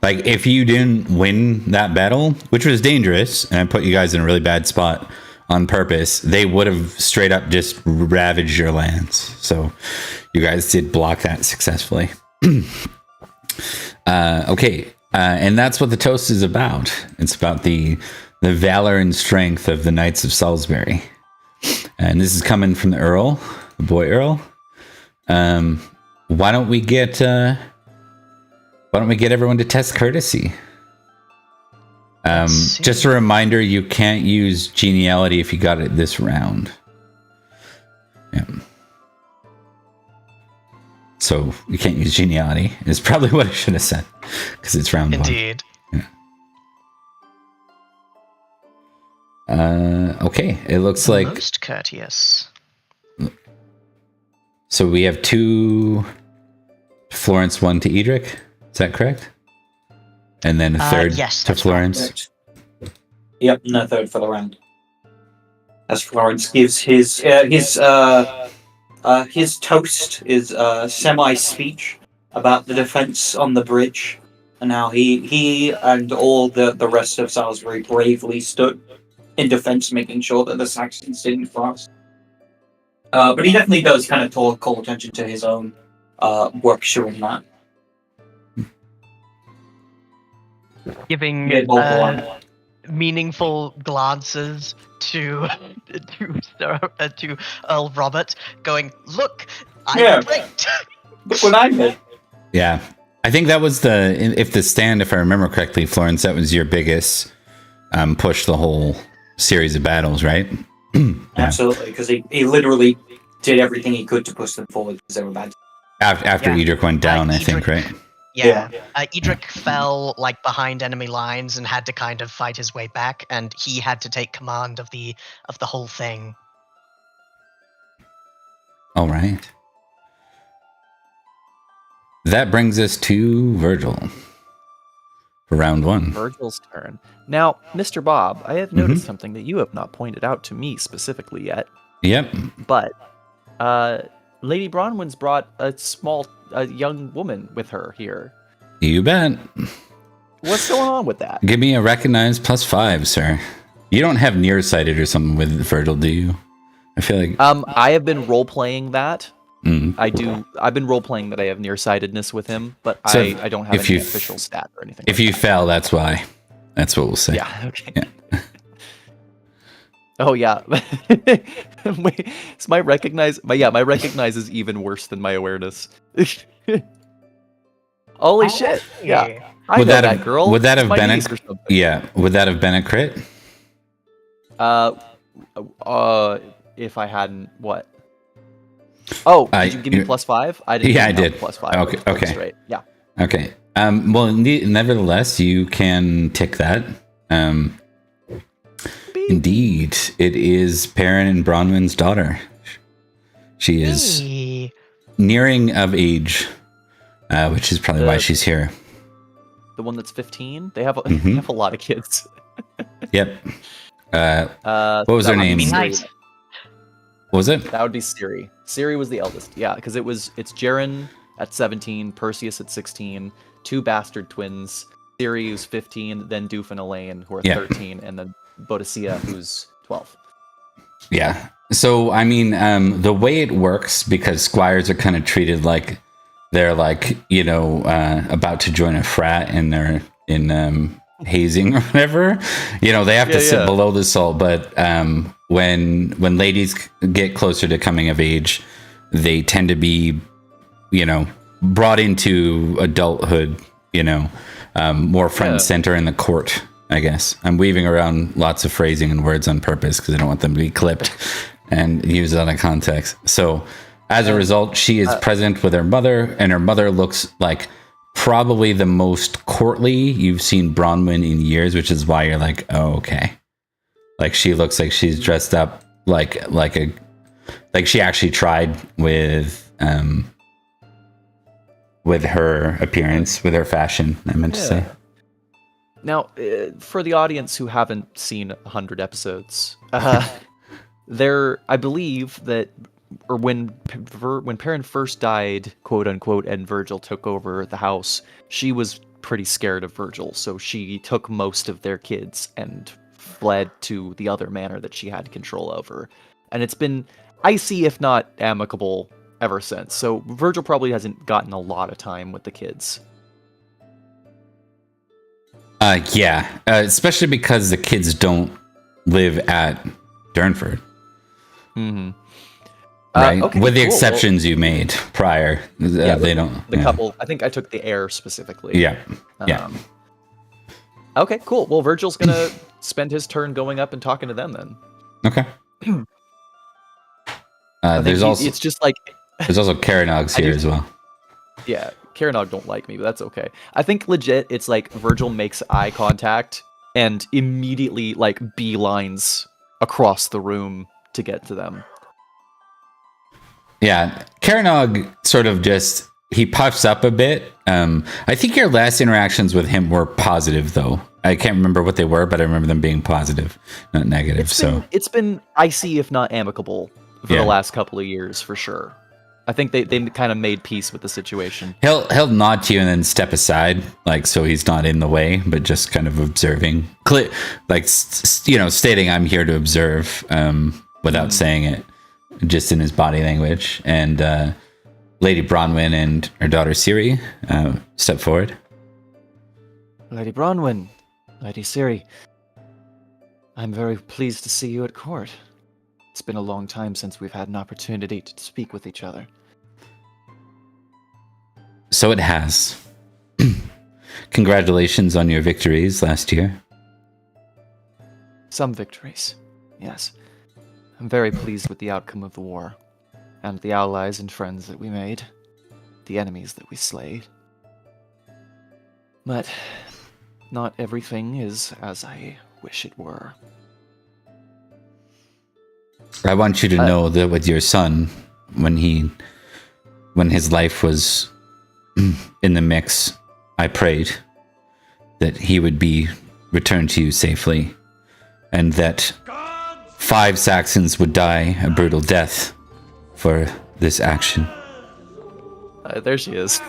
Speaker 1: Like if you didn't win that battle, which was dangerous, and I put you guys in a really bad spot on purpose, they would have straight up just ravaged your lands. So you guys did block that successfully. Okay. And that's what the toast is about. It's about the valor and strength of the Knights of Salisbury. And this is coming from the Earl, the boy Earl. Why don't we get everyone to test courtesy? Just a reminder, you can't use geniality if you got it this round. Yeah. So you can't use geniality is probably what I should have said, because it's round
Speaker 2: Indeed.
Speaker 1: one. Yeah. Okay, it looks like
Speaker 2: Most courteous.
Speaker 1: So we have 2 Florence, 1 to Edrich. Is that correct? And then a third
Speaker 2: yes,
Speaker 1: to Florence.
Speaker 4: Correct. Yep, no third for the round. As Florence gives his toast is a semi-speech about the defense on the bridge and how he and all the rest of Salisbury bravely stood in defense, making sure that the Saxons didn't cross. But he definitely does kind of call attention to his own work showing that.
Speaker 2: Giving meaningful glances to Earl Robert, going, "Look, I'm great."
Speaker 4: Look what I did.
Speaker 1: Yeah. I think that was if I remember correctly, Florence, that was your biggest push the whole series of battles, right? Yeah.
Speaker 4: Absolutely, because he literally did everything he could to push them forward because they were bad.
Speaker 1: After Edrich went down, I think, right?
Speaker 2: Yeah. Edrich fell behind enemy lines and had to kind of fight his way back, and he had to take command of the whole thing.
Speaker 1: All right. That brings us to Virgil for round 1.
Speaker 3: Virgil's turn. Now, Mr. Bob, I have noticed something that you have not pointed out to me specifically yet.
Speaker 1: Yep.
Speaker 3: But Lady Bronwyn's brought a young woman with her here.
Speaker 1: You bet.
Speaker 3: What's going on with that?
Speaker 1: Give me a recognized +5, sir. You don't have nearsighted or something with Virgil, do you? I feel like
Speaker 3: I have been role playing that. I've been role playing that I have nearsightedness with him, but
Speaker 1: So
Speaker 3: I don't have any official stat or anything.
Speaker 1: If you fail, that's why. That's what we'll say.
Speaker 3: Yeah. Okay.
Speaker 1: Yeah.
Speaker 3: Oh yeah. Wait, is my recognize is even worse than my awareness. Holy shit! Yeah, I know that girl.
Speaker 1: Would that have
Speaker 3: My
Speaker 1: been
Speaker 3: niece or something.
Speaker 1: Would that have been a crit?
Speaker 3: If I hadn't what? Oh, did you give me +5? I didn't.
Speaker 1: Yeah, I did.
Speaker 3: +5.
Speaker 1: Okay.
Speaker 3: Straight. Yeah.
Speaker 1: Okay. Well, nevertheless, you can tick that. Indeed, it is Perin and Bronwyn's daughter. She is nearing of age, which is probably why she's here.
Speaker 3: The one that's 15. They have they have a lot of kids.
Speaker 1: Yep. What was her name?
Speaker 2: Nice.
Speaker 1: What was it?
Speaker 3: That would be Ciri. Ciri was the eldest. Yeah, because it's Jaren at 17, Perseus at 16, 2 bastard twins, Ciri who's 15, then Doof and Elaine who are 13, and then Boadicea who's 12.
Speaker 1: Yeah. So I mean, the way it works, because squires are kind of treated like they're like, about to join a frat and they're in hazing or whatever. They have to sit below the salt. But when ladies get closer to coming of age, they tend to be, brought into adulthood, more front and center in the court, I guess. I'm weaving around lots of phrasing and words on purpose because I don't want them to be clipped and used out of context. So as a result, she is present with her mother, and her mother looks like probably the most courtly you've seen Bronwyn in years, which is why you're like, oh, okay. Like she looks like she's dressed up like she actually tried with her appearance, with her fashion, I meant to say.
Speaker 3: Now, for the audience who haven't seen 100 episodes, I believe that, or when Perin first died, quote unquote, and Virgil took over the house, she was pretty scared of Virgil, so she took most of their kids and fled to the other manor that she had control over. And it's been icy, if not amicable, ever since. So Virgil probably hasn't gotten a lot of time with the kids.
Speaker 1: Especially because the kids don't live at Durnford.
Speaker 3: Mm-hmm.
Speaker 1: Right?
Speaker 3: Okay,
Speaker 1: with the
Speaker 3: cool.
Speaker 1: exceptions you made prior. They don't.
Speaker 3: The couple, I think I took the heir specifically.
Speaker 1: Yeah.
Speaker 3: Okay, cool. Well, Virgil's gonna spend his turn going up and talking to them then.
Speaker 1: Okay. There's also Karanog's here as well.
Speaker 3: Yeah, Karanog don't like me, but that's okay. I think legit, it's like Virgil makes eye contact and immediately like beelines across the room to get to them.
Speaker 1: Yeah, Karanog sort of he puffs up a bit. I think your last interactions with him were positive, though. I can't remember what they were, but I remember them being positive, not negative.
Speaker 3: It's been icy, if not amicable, for the last couple of years, for sure. I think they kind of made peace with the situation.
Speaker 1: He'll nod to you and then step aside, like so he's not in the way, but just kind of observing, stating I'm here to observe, without saying it, just in his body language. And Lady Bronwyn and her daughter Ciri step forward.
Speaker 5: Lady Bronwyn, Lady Ciri, I'm very pleased to see you at court. It's been a long time since we've had an opportunity to speak with each other.
Speaker 1: So it has. Congratulations on your victories last year.
Speaker 5: Some victories, yes. I'm very pleased with the outcome of the war, and the allies and friends that we made, the enemies that we slayed. But not everything is as I wish it were.
Speaker 1: I want you to know that with your son, when his life was in the mix, I prayed that he would be returned to you safely, and that 5 Saxons would die a brutal death for this action.
Speaker 3: There she is.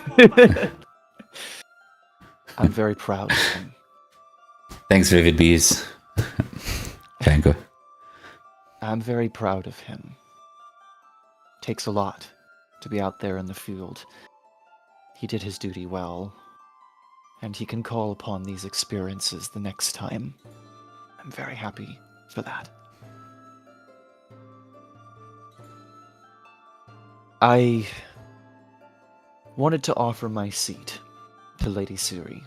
Speaker 5: I'm very proud of him.
Speaker 1: Thanks, Vivid Bees. Vango.
Speaker 5: I'm very proud of him. Takes a lot to be out there in the field. He did his duty well, and he can call upon these experiences the next time. I'm very happy for that. I wanted to offer my seat to Lady Ciri.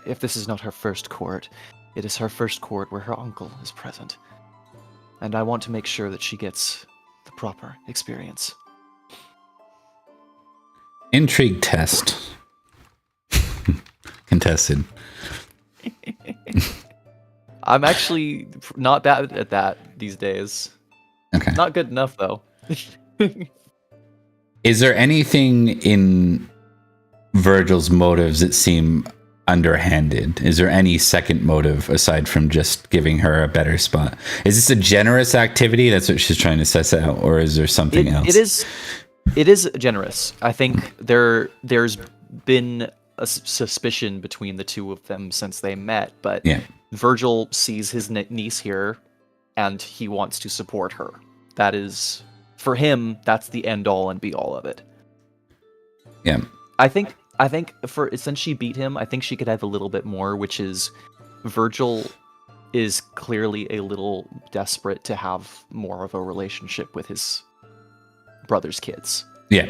Speaker 5: If this is not her first court, it is her first court where her uncle is present. And I want to make sure that she gets the proper experience.
Speaker 1: Intrigue test. Contested.
Speaker 3: I'm actually not bad at that these days.
Speaker 1: Okay.
Speaker 3: Not good enough, though.
Speaker 1: Is there anything in Virgil's motives that seem underhanded? Is there any second motive aside from just giving her a better spot? Is this a generous activity? That's what she's trying to suss out, or is there something else?
Speaker 3: It is generous. I think there's been a suspicion between the two of them since they met, but Virgil sees his niece here, and he wants to support her. That is, for him, that's the end all and be all of it.
Speaker 1: Yeah.
Speaker 3: I think since she beat him, I think she could have a little bit more, which is Virgil is clearly a little desperate to have more of a relationship with his brother's kids.
Speaker 1: Yeah.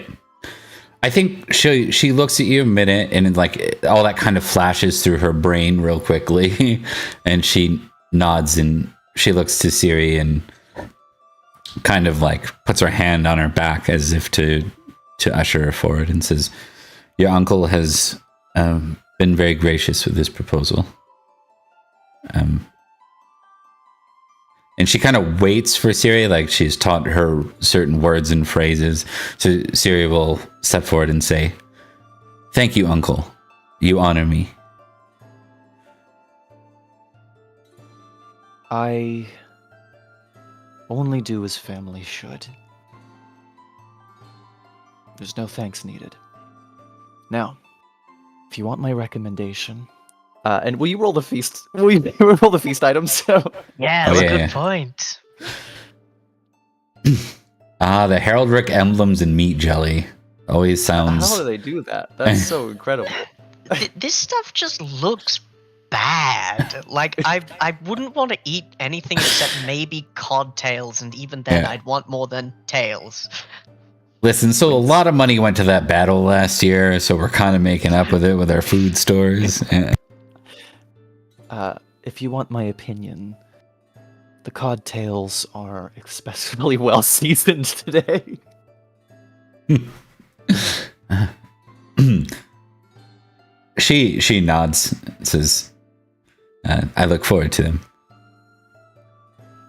Speaker 1: I think she looks at you a minute and like all that kind of flashes through her brain real quickly and she nods and she looks to Ciri and kind of like puts her hand on her back as if to usher her forward and says, your uncle has been very gracious with this proposal. And she kind of waits for Ciri, like she's taught her certain words and phrases. So Ciri will step forward and say, thank you, uncle. You honor me.
Speaker 5: I only do as family should. There's no thanks needed. Now, if you want my recommendation...
Speaker 3: and will you roll the feast? Will you roll the feast items?
Speaker 2: Yeah,
Speaker 1: Oh,
Speaker 2: that's
Speaker 1: yeah,
Speaker 2: a good
Speaker 1: yeah.
Speaker 2: point.
Speaker 1: The heraldric emblems and meat jelly. Always sounds...
Speaker 3: How do they do that? That's so incredible.
Speaker 2: This stuff just looks bad. Like, I wouldn't want to eat anything except maybe cod tails, and even then,
Speaker 1: Yeah.
Speaker 2: I'd want more than tails.
Speaker 1: Listen, so a lot of money went to that battle last year, so we're kind of making up with it with our food stores.
Speaker 5: If you want my opinion, the cod tails are especially well seasoned today.
Speaker 1: She nods, says, I look forward to them.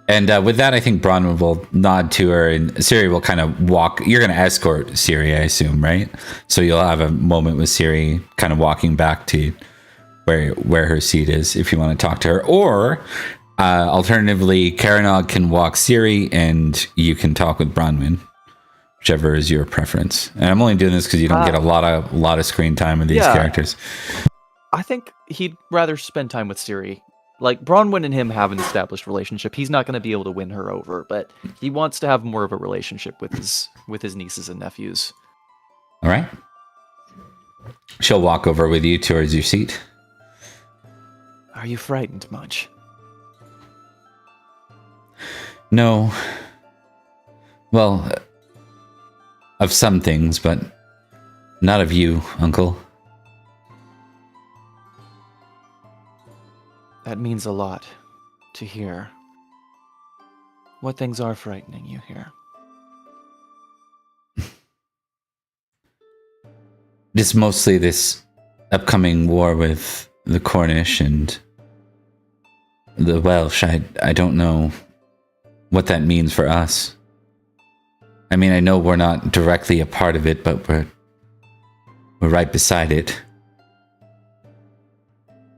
Speaker 1: And with that, I think Bronwyn will nod to her, and Ciri will kind of walk. You're going to escort Ciri, I assume, right? So you'll have a moment with Ciri kind of walking back to where her seat is if you want to talk to her. Or alternatively, Caranog can walk Ciri, and you can talk with Bronwyn, whichever is your preference. And I'm only doing this because you don't get a lot of screen time with these characters.
Speaker 3: I think he'd rather spend time with Ciri. Like, Bronwyn and him have an established relationship. He's not going to be able to win her over, but he wants to have more of a relationship with his nieces and nephews.
Speaker 1: All right. She'll walk over with you towards your seat.
Speaker 5: Are you frightened much?
Speaker 1: No. Well, of some things, but not of you, Uncle.
Speaker 5: That means a lot to hear. What things are frightening you here?
Speaker 1: Just mostly this upcoming war with the Cornish and the Welsh. I don't know what that means for us. I mean, I know we're not directly a part of it, but we're right beside it.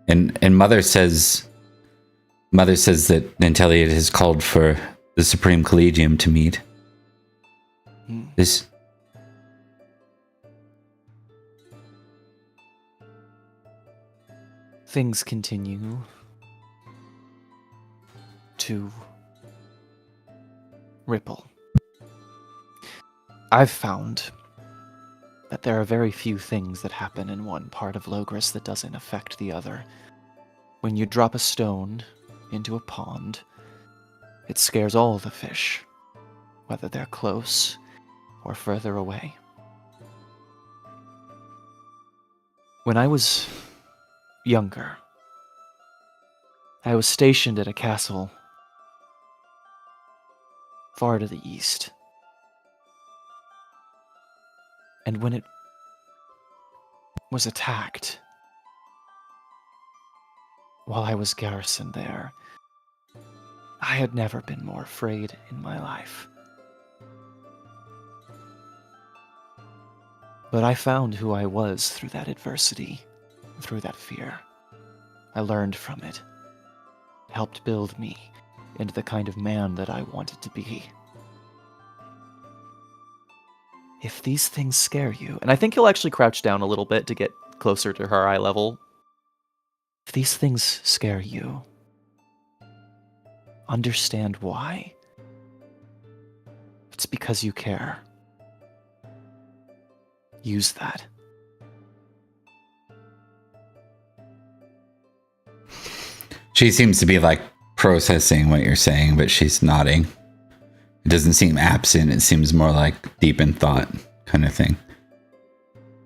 Speaker 1: And Mother says that Nanteleod has called for the Supreme Collegium to meet. This...
Speaker 5: Things continue to ripple. I've found that there are very few things that happen in one part of Logris that doesn't affect the other. When you drop a stone into a pond, it scares all the fish, whether they're close or further away. When I was younger, I was stationed at a castle far to the east. And when it was attacked, while I was garrisoned there, I had never been more afraid in my life. But I found who I was through that adversity, through that fear. I learned from it. It helped build me into the kind of man that I wanted to be. If these things scare you, and I think he'll actually crouch down a little bit to get closer to her eye level. If these things scare you, understand why. It's because you care. Use that.
Speaker 1: She seems to be like processing what you're saying, but she's nodding. It doesn't seem absent. It seems more like deep in thought kind of thing.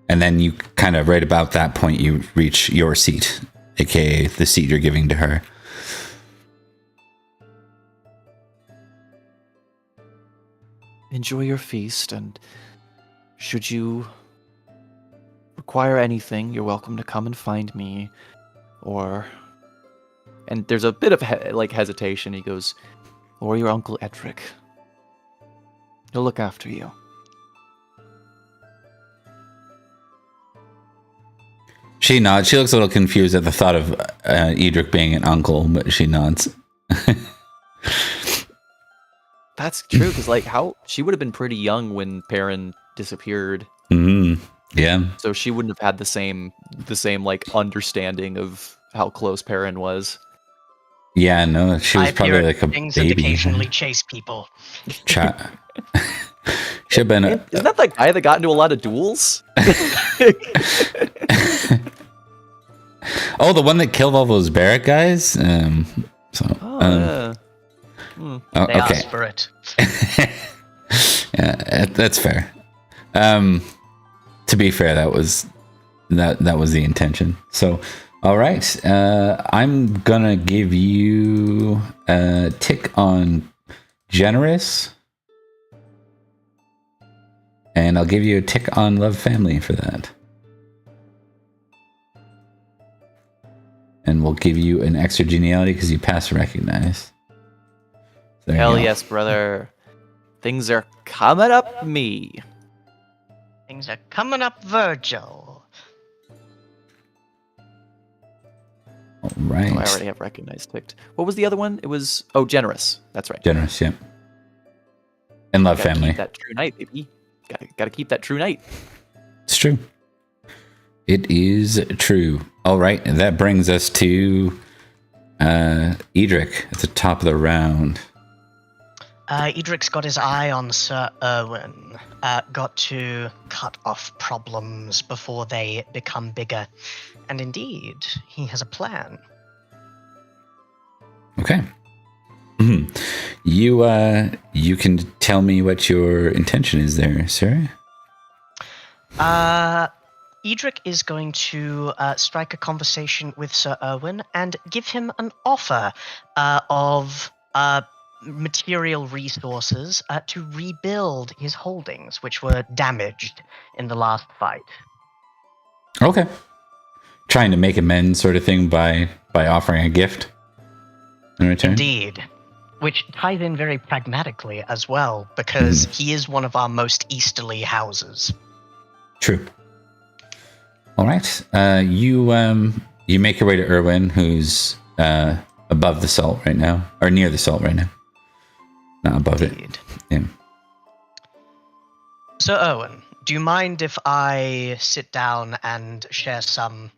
Speaker 1: And then you kind of right about that point, you reach your seat, aka the seat you're giving to her.
Speaker 5: Enjoy your feast, and should you require anything, you're welcome to come and find me, and there's a bit of hesitation. He goes, or your uncle Edrich. He'll look after you.
Speaker 1: She nods. She looks a little confused at the thought of Edrich being an uncle, but she nods.
Speaker 5: That's true, because how she would have been pretty young when Perin disappeared.
Speaker 1: Mm-hmm. Yeah.
Speaker 5: So she wouldn't have had the same understanding of how close Perin was.
Speaker 1: Yeah, no, she was probably like a
Speaker 2: things
Speaker 1: baby.
Speaker 2: And occasionally chase people.
Speaker 1: Should have been.
Speaker 5: Isn't that the guy that got into a lot of duels?
Speaker 1: Oh, the one that killed all those barrack guys.
Speaker 5: Yeah.
Speaker 1: Oh,
Speaker 2: They
Speaker 1: okay.
Speaker 2: asked for it.
Speaker 1: Yeah, that's fair. To be fair, that was the intention. So, all right, I'm gonna give you a tick on generous, and I'll give you a tick on love family for that, and we'll give you an extra geniality because you pass recognize. There you
Speaker 5: Hell
Speaker 1: go.
Speaker 5: yes, brother. Things are coming up me.
Speaker 2: Things are coming up, Virgil.
Speaker 1: All right.
Speaker 5: Oh, I already have recognized ticked. What was the other one? It was generous. That's right.
Speaker 1: Generous, yeah. And love
Speaker 5: Gotta
Speaker 1: family.
Speaker 5: keep that true knight, baby. Gotta keep that true knight.
Speaker 1: It's true. It is true. All right, and that brings us to Edrich at the top of the round.
Speaker 2: Edric's got his eye on Sir Erwin. Got to cut off problems before they become bigger. And indeed, he has a plan.
Speaker 1: Okay. Mhm. You can tell me what your intention is there, sir.
Speaker 2: Edric is going to strike a conversation with Sir Erwin and give him an offer of material resources to rebuild his holdings, which were damaged in the last fight.
Speaker 1: Okay. Trying to make amends sort of thing by offering a gift in return?
Speaker 2: Indeed. Which ties in very pragmatically as well, because he is one of our most easterly houses.
Speaker 1: True. All right. You make your way to Erwin, who's above the salt right now, or near the salt right now. Not above
Speaker 2: Indeed.
Speaker 1: it. Yeah.
Speaker 2: Sir Erwin, do you mind if I sit down and share some...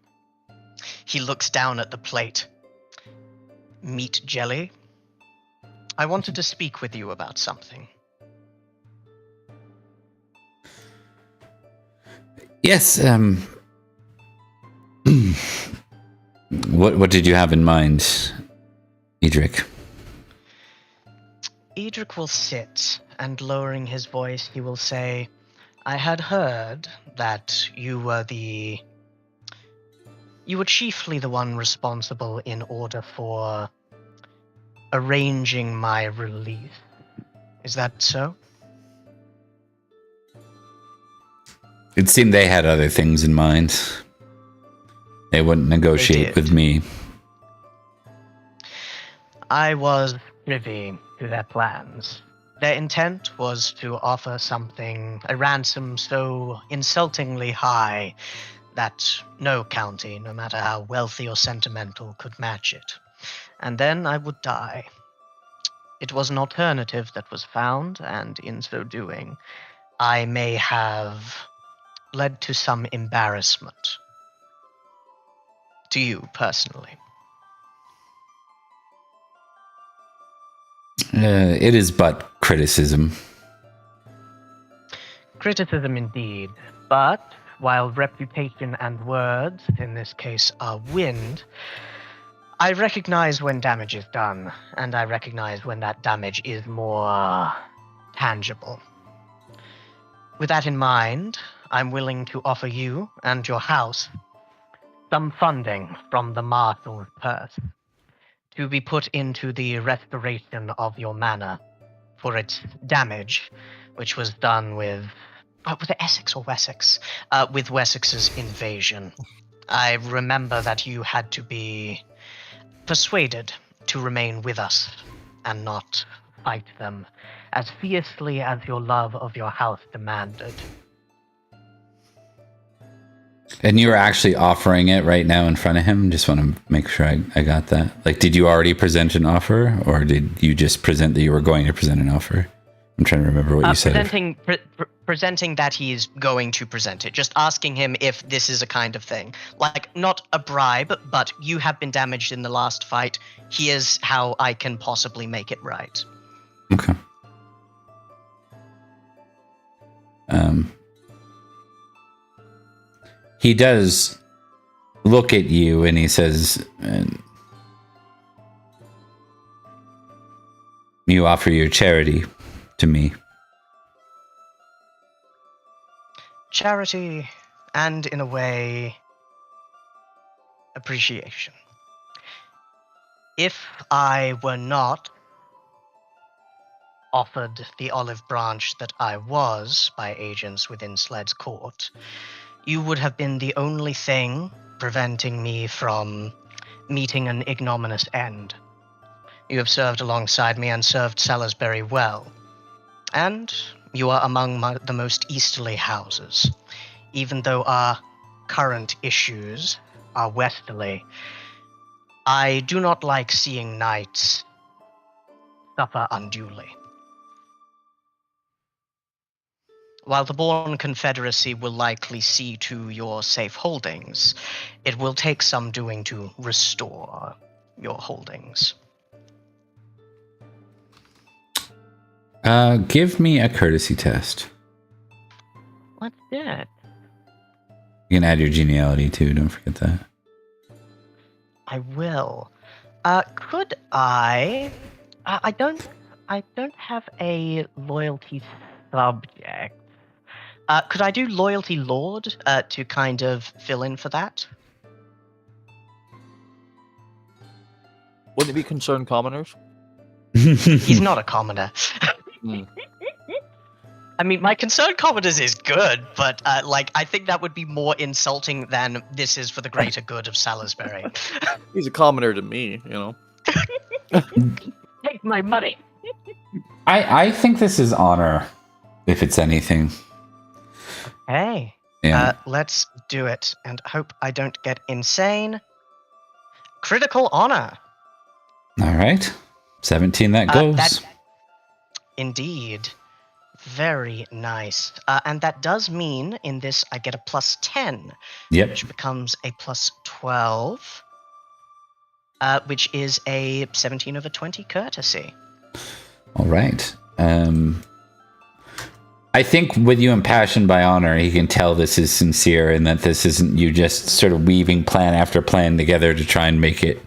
Speaker 2: He looks down at the plate. Meat jelly? I wanted to speak with you about something.
Speaker 1: Yes. What did you have in mind, Edrich?
Speaker 2: Edric will sit, and lowering his voice, he will say, I had heard that you were chiefly the one responsible in order for arranging my release. Is that so?
Speaker 1: It seemed they had other things in mind. They wouldn't negotiate with me.
Speaker 2: I was privy to their plans. Their intent was to offer a ransom so insultingly high that no county, no matter how wealthy or sentimental, could match it. And then I would die. It was an alternative that was found, and in so doing, I may have led to some embarrassment. To you, personally.
Speaker 1: It is but criticism.
Speaker 2: Criticism indeed, but while reputation and words, in this case, are wind, I recognize when damage is done, and I recognize when that damage is more tangible. With that in mind, I'm willing to offer you and your house some funding from the marshal's purse to be put into the restoration of your manor for its damage, which was done with... was it Essex or Wessex? With Wessex's invasion. I remember that you had to be persuaded to remain with us and not fight them as fiercely as your love of your house demanded.
Speaker 1: And you were actually offering it right now in front of him? Just want to make sure I got that. Like, did you already present an offer, or did you just present that you were going to present an offer? I'm trying to remember what you said.
Speaker 2: Presenting that he is going to present it. Just asking him if this is a kind of thing. Like, not a bribe, but you have been damaged in the last fight. Here's how I can possibly make it right.
Speaker 1: Okay. He does look at you and he says, you offer your charity to me.
Speaker 2: Charity, and in a way, appreciation. If I were not offered the olive branch that I was by agents within Sled's court, you would have been the only thing preventing me from meeting an ignominious end. You have served alongside me and served Salisbury well. And you are among the most easterly houses. Even though our current issues are westerly, I do not like seeing knights suffer unduly. While the Born Confederacy will likely see to your safe holdings, it will take some doing to restore your holdings.
Speaker 1: Give me a courtesy test.
Speaker 2: What's that?
Speaker 1: You can add your geniality too, don't forget that.
Speaker 2: I will. Could I don't have a loyalty subject. Could I do Loyalty Lord to kind of fill in for that?
Speaker 3: Wouldn't it be Concerned Commoners?
Speaker 2: He's not a commoner.
Speaker 3: Hmm.
Speaker 2: I mean, my Concerned Commoners is good, but I think that would be more insulting than this is for the greater good of Salisbury.
Speaker 3: He's a commoner to me, you know.
Speaker 2: Take my money.
Speaker 1: I think this is honor, if it's anything.
Speaker 2: Hey,
Speaker 1: Yeah.
Speaker 2: let's do it, and hope I don't get insane. Critical honor.
Speaker 1: All right. 17 that goes.
Speaker 2: Indeed. Very nice. And that does mean, in this, I get a plus 10.
Speaker 1: Yep.
Speaker 2: Which becomes a plus 12. Which is a 17 over 20 courtesy.
Speaker 1: All right. I think with you impassioned by honor, he can tell this is sincere and that this isn't you just sort of weaving plan after plan together to try and make it,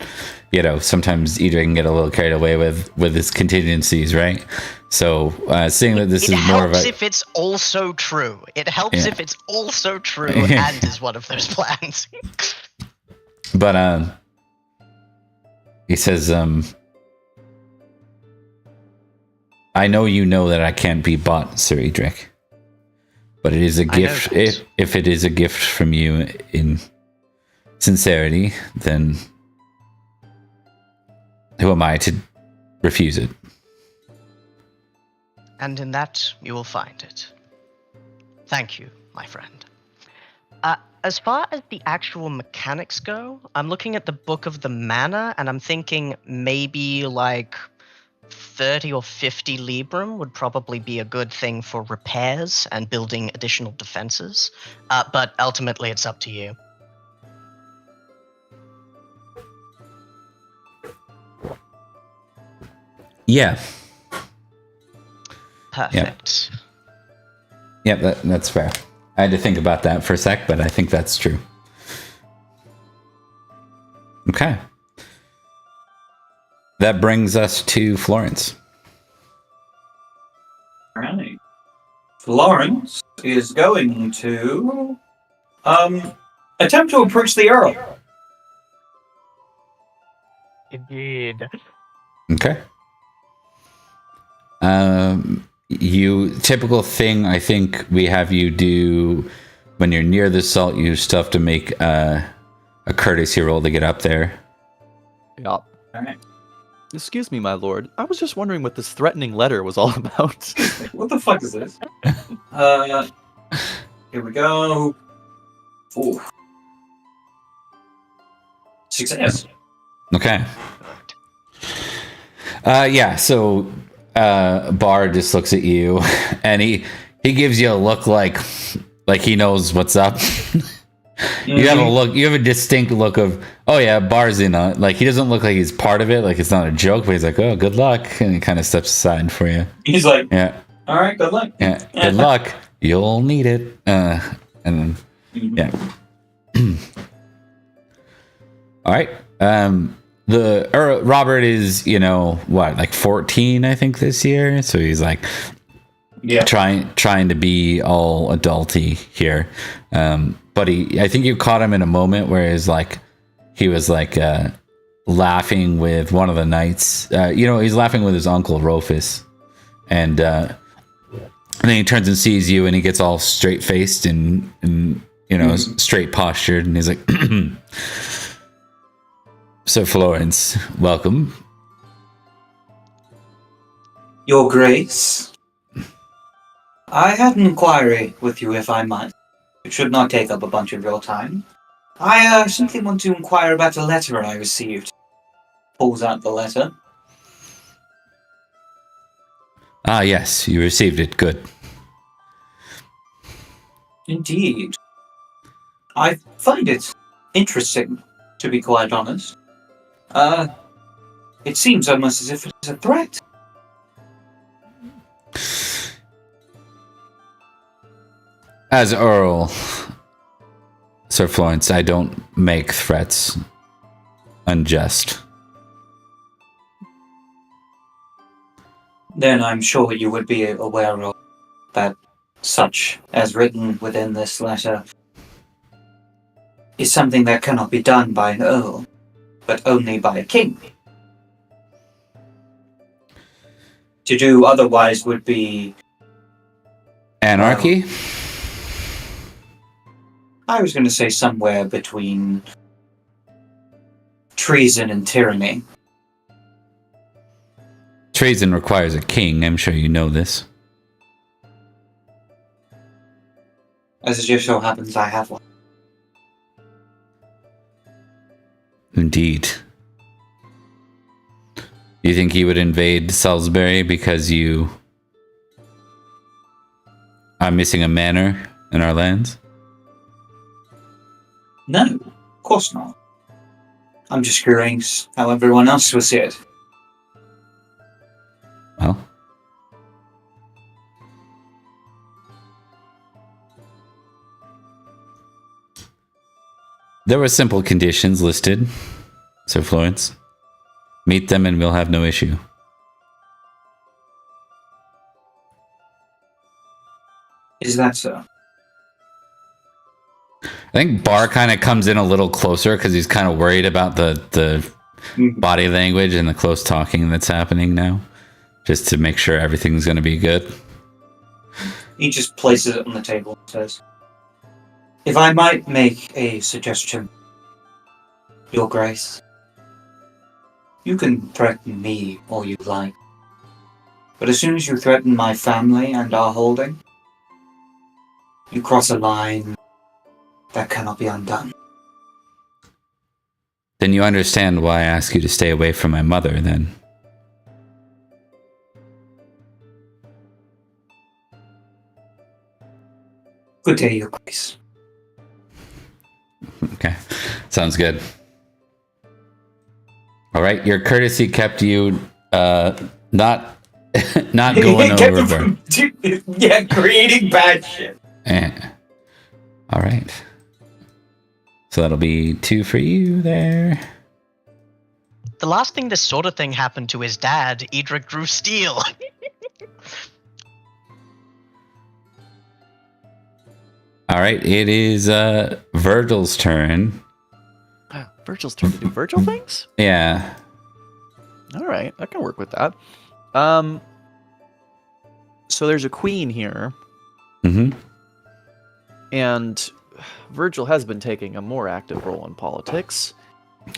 Speaker 1: sometimes Edrich can get a little carried away with his contingencies, right? So seeing that this is more of a...
Speaker 2: It helps if it's also true. It helps if it's also true and is one of those plans.
Speaker 1: But he says, I know you know that I can't be bought, Sir Edrich. But it is a gift. If it is a gift from you in sincerity, then who am I to refuse it?
Speaker 2: And in that, you will find it. Thank you, my friend. As far as the actual mechanics go, I'm looking at the Book of the Manor, and I'm thinking maybe 30 or 50 Librum would probably be a good thing for repairs and building additional defenses. But ultimately, it's up to you.
Speaker 1: Yeah.
Speaker 2: Perfect.
Speaker 1: Yeah, that's fair. I had to think about that for a sec, but I think that's true. Okay. that brings us to Florence.
Speaker 4: Alright. Florence is going to attempt to approach the Earl.
Speaker 2: Indeed.
Speaker 1: Okay. You typical thing I think we have you do when you're near the salt. You still have to make a courtesy roll to get up there.
Speaker 3: Yup.
Speaker 4: Alright.
Speaker 3: Excuse me, my lord. I was just wondering what this threatening letter was all about.
Speaker 4: What the fuck is this? Here we go. Ooh. Success.
Speaker 1: Okay. Yeah. So Bar just looks at you, and he gives you a look like he knows what's up. You have a look. You have a distinct look of, oh yeah, Bar's in on it. Like, he doesn't look like he's part of it. Like, it's not a joke, but he's like, oh, good luck, and he kind of steps aside for you.
Speaker 4: He's like,
Speaker 1: Yeah.
Speaker 4: all right, good luck.
Speaker 1: Yeah. Good luck. You'll need it. And then, yeah. All right. Robert is, what, like 14, I think, this year. So he's like,
Speaker 4: Yeah.
Speaker 1: trying to be all adulty here. But I think you caught him in a moment where he was laughing with one of the knights. He's laughing with his uncle Rufus, and then he turns and sees you, and he gets all straight faced and straight postured, and he's like, "So Florence, welcome."
Speaker 4: Your Grace, I had an inquiry with you, if I might. It should not take up a bunch of your time. I simply want to inquire about a letter I received. Pulls out the letter.
Speaker 1: Ah, yes, you received it. Good.
Speaker 4: Indeed. I find it interesting, to be quite honest. It seems almost as if it is a threat.
Speaker 1: As Earl, Sir Florence, I don't make threats unjust.
Speaker 4: Then I'm sure you would be aware of that such as written within this letter is something that cannot be done by an earl, but only by a king. To do otherwise would be...
Speaker 1: Anarchy?
Speaker 4: I was going to say somewhere between treason and tyranny.
Speaker 1: Treason requires a king. I'm sure you know this.
Speaker 4: As it just so happens, I have one.
Speaker 1: Indeed. You think you would invade Salisbury because you are missing a manor in our lands?
Speaker 4: No, of course not. I'm just curious how everyone else will see it.
Speaker 1: Well, there were simple conditions listed, Sir Florence. Meet them and we'll have no issue.
Speaker 4: Is that so?
Speaker 1: I think Bar kind of comes in a little closer because he's kind of worried about the body language and the close talking that's happening now, just to make sure everything's going to be good.
Speaker 4: He just places it on the table and says, if I might make a suggestion, Your Grace, you can threaten me all you like, but as soon as you threaten my family and our holding, you cross a line that cannot be undone.
Speaker 1: Then you understand why I ask you to stay away from my mother, then.
Speaker 4: Good day, Your Grace.
Speaker 1: Okay, sounds good. All right, your courtesy kept you not going overboard.
Speaker 4: Yeah, creating bad shit.
Speaker 1: All right. So that'll be 2 for you there.
Speaker 2: the last thing this sort of thing happened to his dad, Edrich grew steel.
Speaker 1: All right, it is Virgil's turn.
Speaker 3: Virgil's turn to do Virgil things?
Speaker 1: Yeah.
Speaker 3: All right, I can work with that. So there's a queen here,
Speaker 1: Mm-hmm.
Speaker 3: and Virgil has been taking a more active role in politics,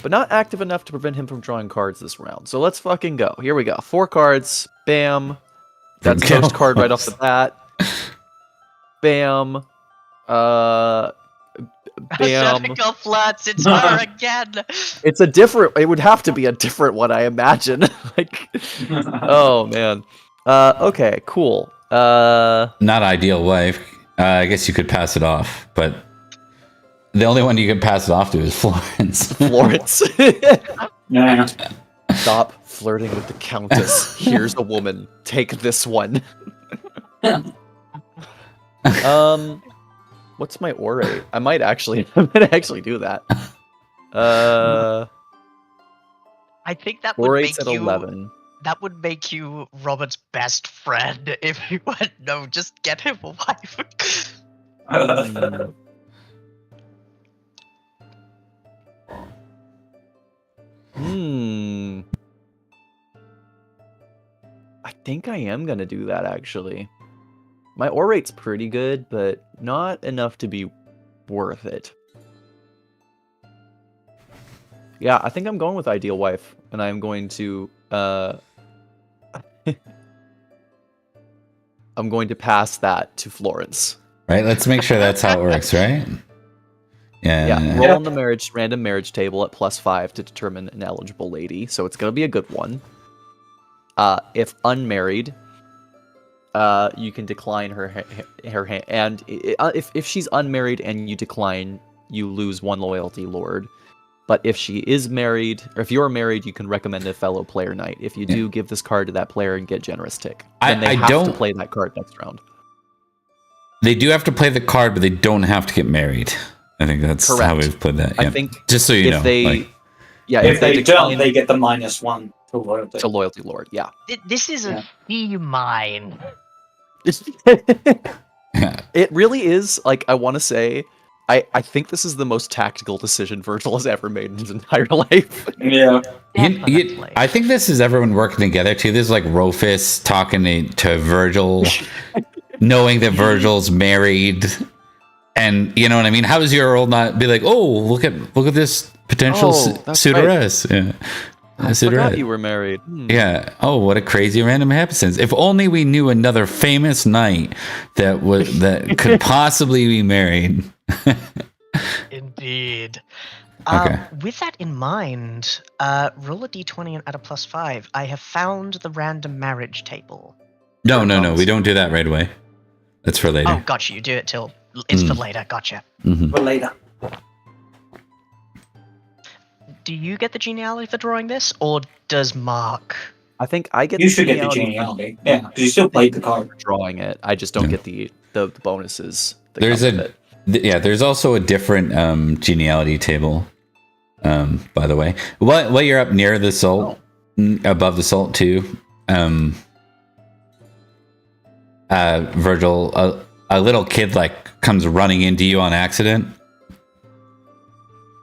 Speaker 3: but not active enough to prevent him from drawing cards this round. So let's fucking go. Here we go. 4 cards. Bam. That's the first card right off the bat. Bam. Bam.
Speaker 2: Go flats, it's her again.
Speaker 3: It's a different. It would have to be a different one, I imagine. Like, oh man. Okay, cool.
Speaker 1: Not ideal wife. I guess you could pass it off, but the only one you could pass it off to is Florence.
Speaker 3: Florence.
Speaker 4: Yeah.
Speaker 3: Stop flirting with the Countess. Here's a woman. Take this one. What's my orate? I might actually do that.
Speaker 2: I think that would
Speaker 3: Orate's
Speaker 2: make
Speaker 3: at
Speaker 2: you
Speaker 3: 11.
Speaker 2: that would make you Robert's best friend if you went, no, just get him a wife.
Speaker 3: I think I am gonna do that actually. My orate's pretty good, but not enough to be worth it. Yeah, I think I'm going with ideal wife, and I'm going to I'm going to pass that to Florence.
Speaker 1: Right? Let's make sure that's how it works, right? Yeah.
Speaker 3: Roll on the random marriage table at +5 to determine an eligible lady, so it's gonna be a good one. If unmarried, you can decline her hand, and if she's unmarried and you decline, you lose 1 loyalty lord. But if she is married, or if you're married, you can recommend a fellow player knight. If you do, give this card to that player and get generous tick. And they have to play that card next round.
Speaker 1: They do have to play the card, but they don't have to get married. I think that's
Speaker 3: Correct.
Speaker 1: how we've played that. Yeah.
Speaker 3: I think
Speaker 1: just so you know.
Speaker 4: If they don't, they get the -1 to loyalty.
Speaker 3: To loyalty lord, yeah.
Speaker 2: This is a fee mine.
Speaker 3: It really is, like, I want to say, I think this is the most tactical decision Virgil has ever made in his entire life.
Speaker 4: Yeah.
Speaker 1: I think this is everyone working together too. This is like Rufus talking to Virgil, knowing that Virgil's married, and you know what I mean. How does your role not be like, oh, look at this potential suitoress? Right. Yeah,
Speaker 3: I forgot you were married.
Speaker 1: Yeah. Oh, what a crazy random happenstance! If only we knew another famous knight that could possibly be married.
Speaker 2: Indeed.
Speaker 1: Okay.
Speaker 2: With that in mind, roll a d20 and add a +5. I have found the random marriage table.
Speaker 1: No. We don't do that right away. That's for later.
Speaker 2: Oh, gotcha. You do it till it's for later. Gotcha.
Speaker 1: Mm-hmm.
Speaker 4: For later.
Speaker 2: Do you get the genealogy for drawing this, or does Mark?
Speaker 3: I think I get.
Speaker 4: You should get the genealogy. Yeah, because you still played the card.
Speaker 3: Drawing it, I just don't get the bonuses.
Speaker 1: There's also a different genealogy table. By the way, while you're up near the salt, above the salt too, Virgil, a little kid like comes running into you on accident.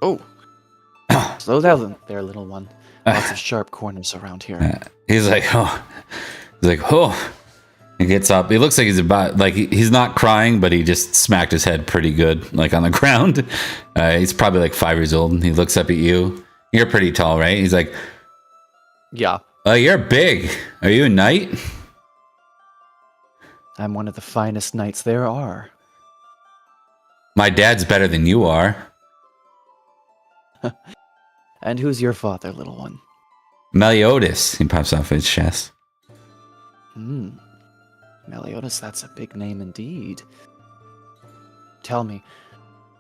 Speaker 3: Oh, slow down there, little one. Lots of sharp corners around here.
Speaker 1: He's like, oh. He gets up. He looks like he's about, like, he's not crying, but he just smacked his head pretty good, like on the ground. He's probably like 5 years old. And he looks up at you. You're pretty tall, right? He's like,
Speaker 3: yeah.
Speaker 1: You're big. Are you a knight?
Speaker 5: I'm one of the finest knights there are.
Speaker 1: My dad's better than you are.
Speaker 5: And who's your father, little one?
Speaker 1: Meliodas. He pops off his chest.
Speaker 5: Meliodas, that's a big name indeed. Tell me,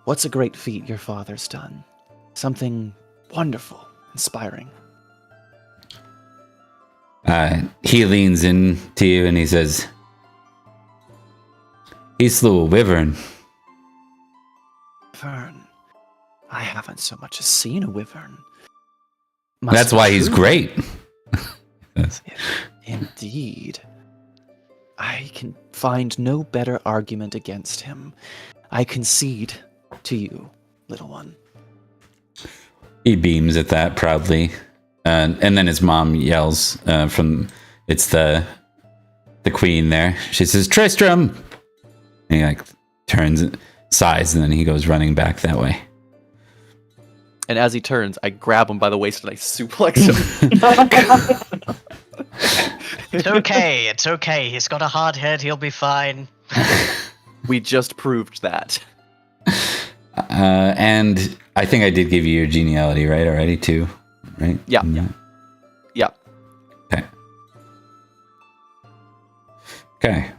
Speaker 5: what's a great feat your father's done? Something wonderful, inspiring.
Speaker 1: He leans in to you and he says, he slew a wyvern.
Speaker 5: Wyvern? I haven't so much as seen a wyvern. Must
Speaker 1: That's
Speaker 5: be
Speaker 1: why he's
Speaker 5: true.
Speaker 1: great. Yes.
Speaker 5: Indeed. I can find no better argument against him. I concede to you, little one.
Speaker 1: He beams at that proudly. And then his mom yells from, it's the queen there. She says, Tristram! And he like turns, sighs, and then he goes running back that way.
Speaker 3: And as he turns, I grab him by the waist and I suplex him.
Speaker 2: It's okay. It's okay. He's got a hard head. He'll be fine.
Speaker 3: We just proved that.
Speaker 1: And I think I did give you your geniality, right? Already, too, right?
Speaker 3: Yeah. Yeah.
Speaker 1: Okay. Okay.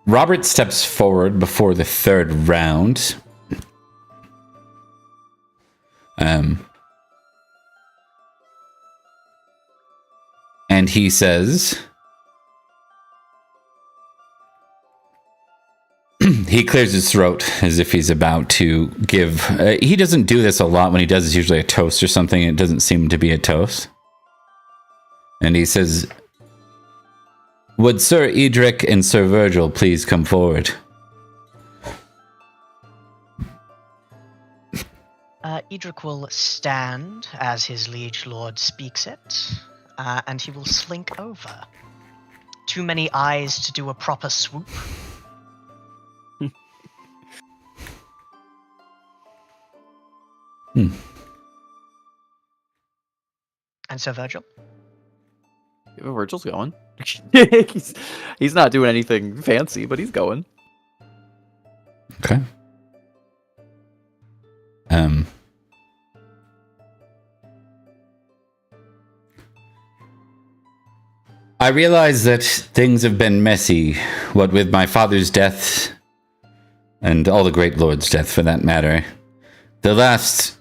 Speaker 1: Robert steps forward before the third round. And he says, he clears his throat as if he's about to give. He doesn't do this a lot. When he does, it's usually a toast or something. It doesn't seem to be a toast. And he says, would Sir Edrich and Sir Virgil please come forward?
Speaker 2: Edrich will stand as his liege lord speaks it, and he will slink over. Too many eyes to do a proper swoop. And Sir Virgil?
Speaker 3: Virgil's going. he's not doing anything fancy, but he's going.
Speaker 1: Okay. I realize that things have been messy, what with my father's death, and all the great lords' death for that matter. The last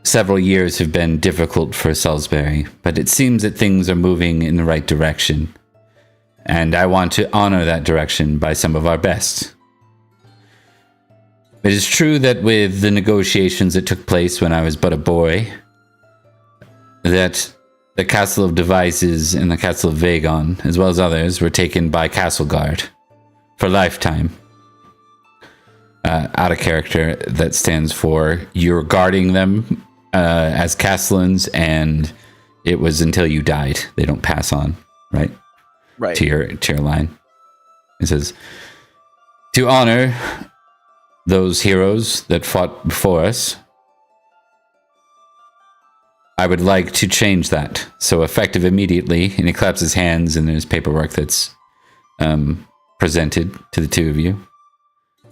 Speaker 1: several years have been difficult for Salisbury, but it seems that things are moving in the right direction, and I want to honor that direction by some of our best. It is true that with the negotiations that took place when I was but a boy, that the Castle of Devices and the Castle of Vagon, as well as others, were taken by Castle Guard for lifetime. Out of character, that stands for you're guarding them as Castellans, and it was until you died. They don't pass on, right?
Speaker 3: Right.
Speaker 1: To your line. It says, to honor those heroes that fought before us, I would like to change that. So effective immediately, and he claps his hands, and there's paperwork that's presented to the two of you.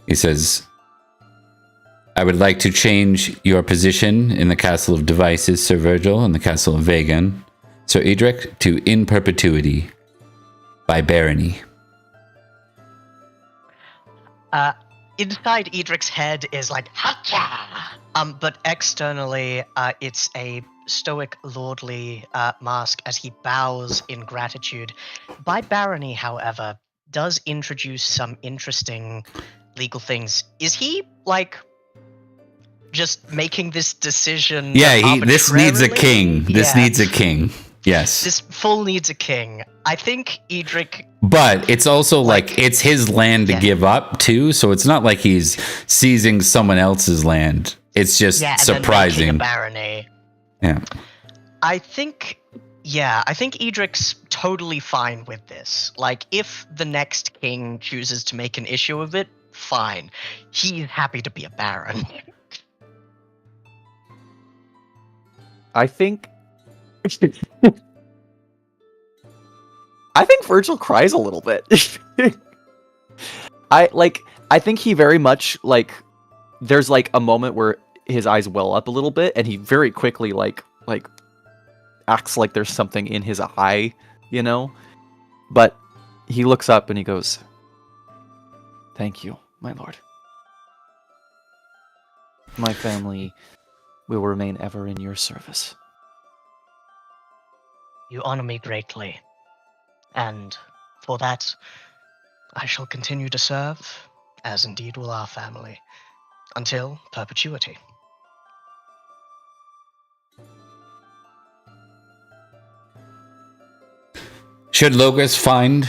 Speaker 1: He says, I would like to change your position in the Castle of Devices, Sir Virgil, and the Castle of Vagon, Sir Edrich, to in perpetuity by barony.
Speaker 2: Inside Edric's head is like, hacha! But externally, it's a stoic, lordly mask as he bows in gratitude. By barony, however, does introduce some interesting legal things. Is he, like, just making this decision?
Speaker 1: Yeah, this needs a
Speaker 2: arbitrarily?
Speaker 1: king. This
Speaker 2: Yeah.
Speaker 1: needs a king. Yes.
Speaker 2: This full needs a king. I think Edrich.
Speaker 1: But it's also like it's his land to
Speaker 2: Yeah.
Speaker 1: give up too, so it's not like he's seizing someone else's land. It's just
Speaker 2: Yeah, and then making
Speaker 1: surprising.
Speaker 2: a barony.
Speaker 1: Yeah.
Speaker 2: I think Edric's totally fine with this. Like, if the next king chooses to make an issue of it, fine. He's happy to be a baron.
Speaker 3: I think Virgil cries a little bit. I think he very much, like, there's like a moment where his eyes well up a little bit, and he very quickly like acts like there's something in his eye, you know? But he looks up and he goes, "Thank you, my lord. My family will remain ever in your service."
Speaker 2: You honor me greatly. And for that, I shall continue to serve as indeed will our family, until perpetuity.
Speaker 1: Should Logos find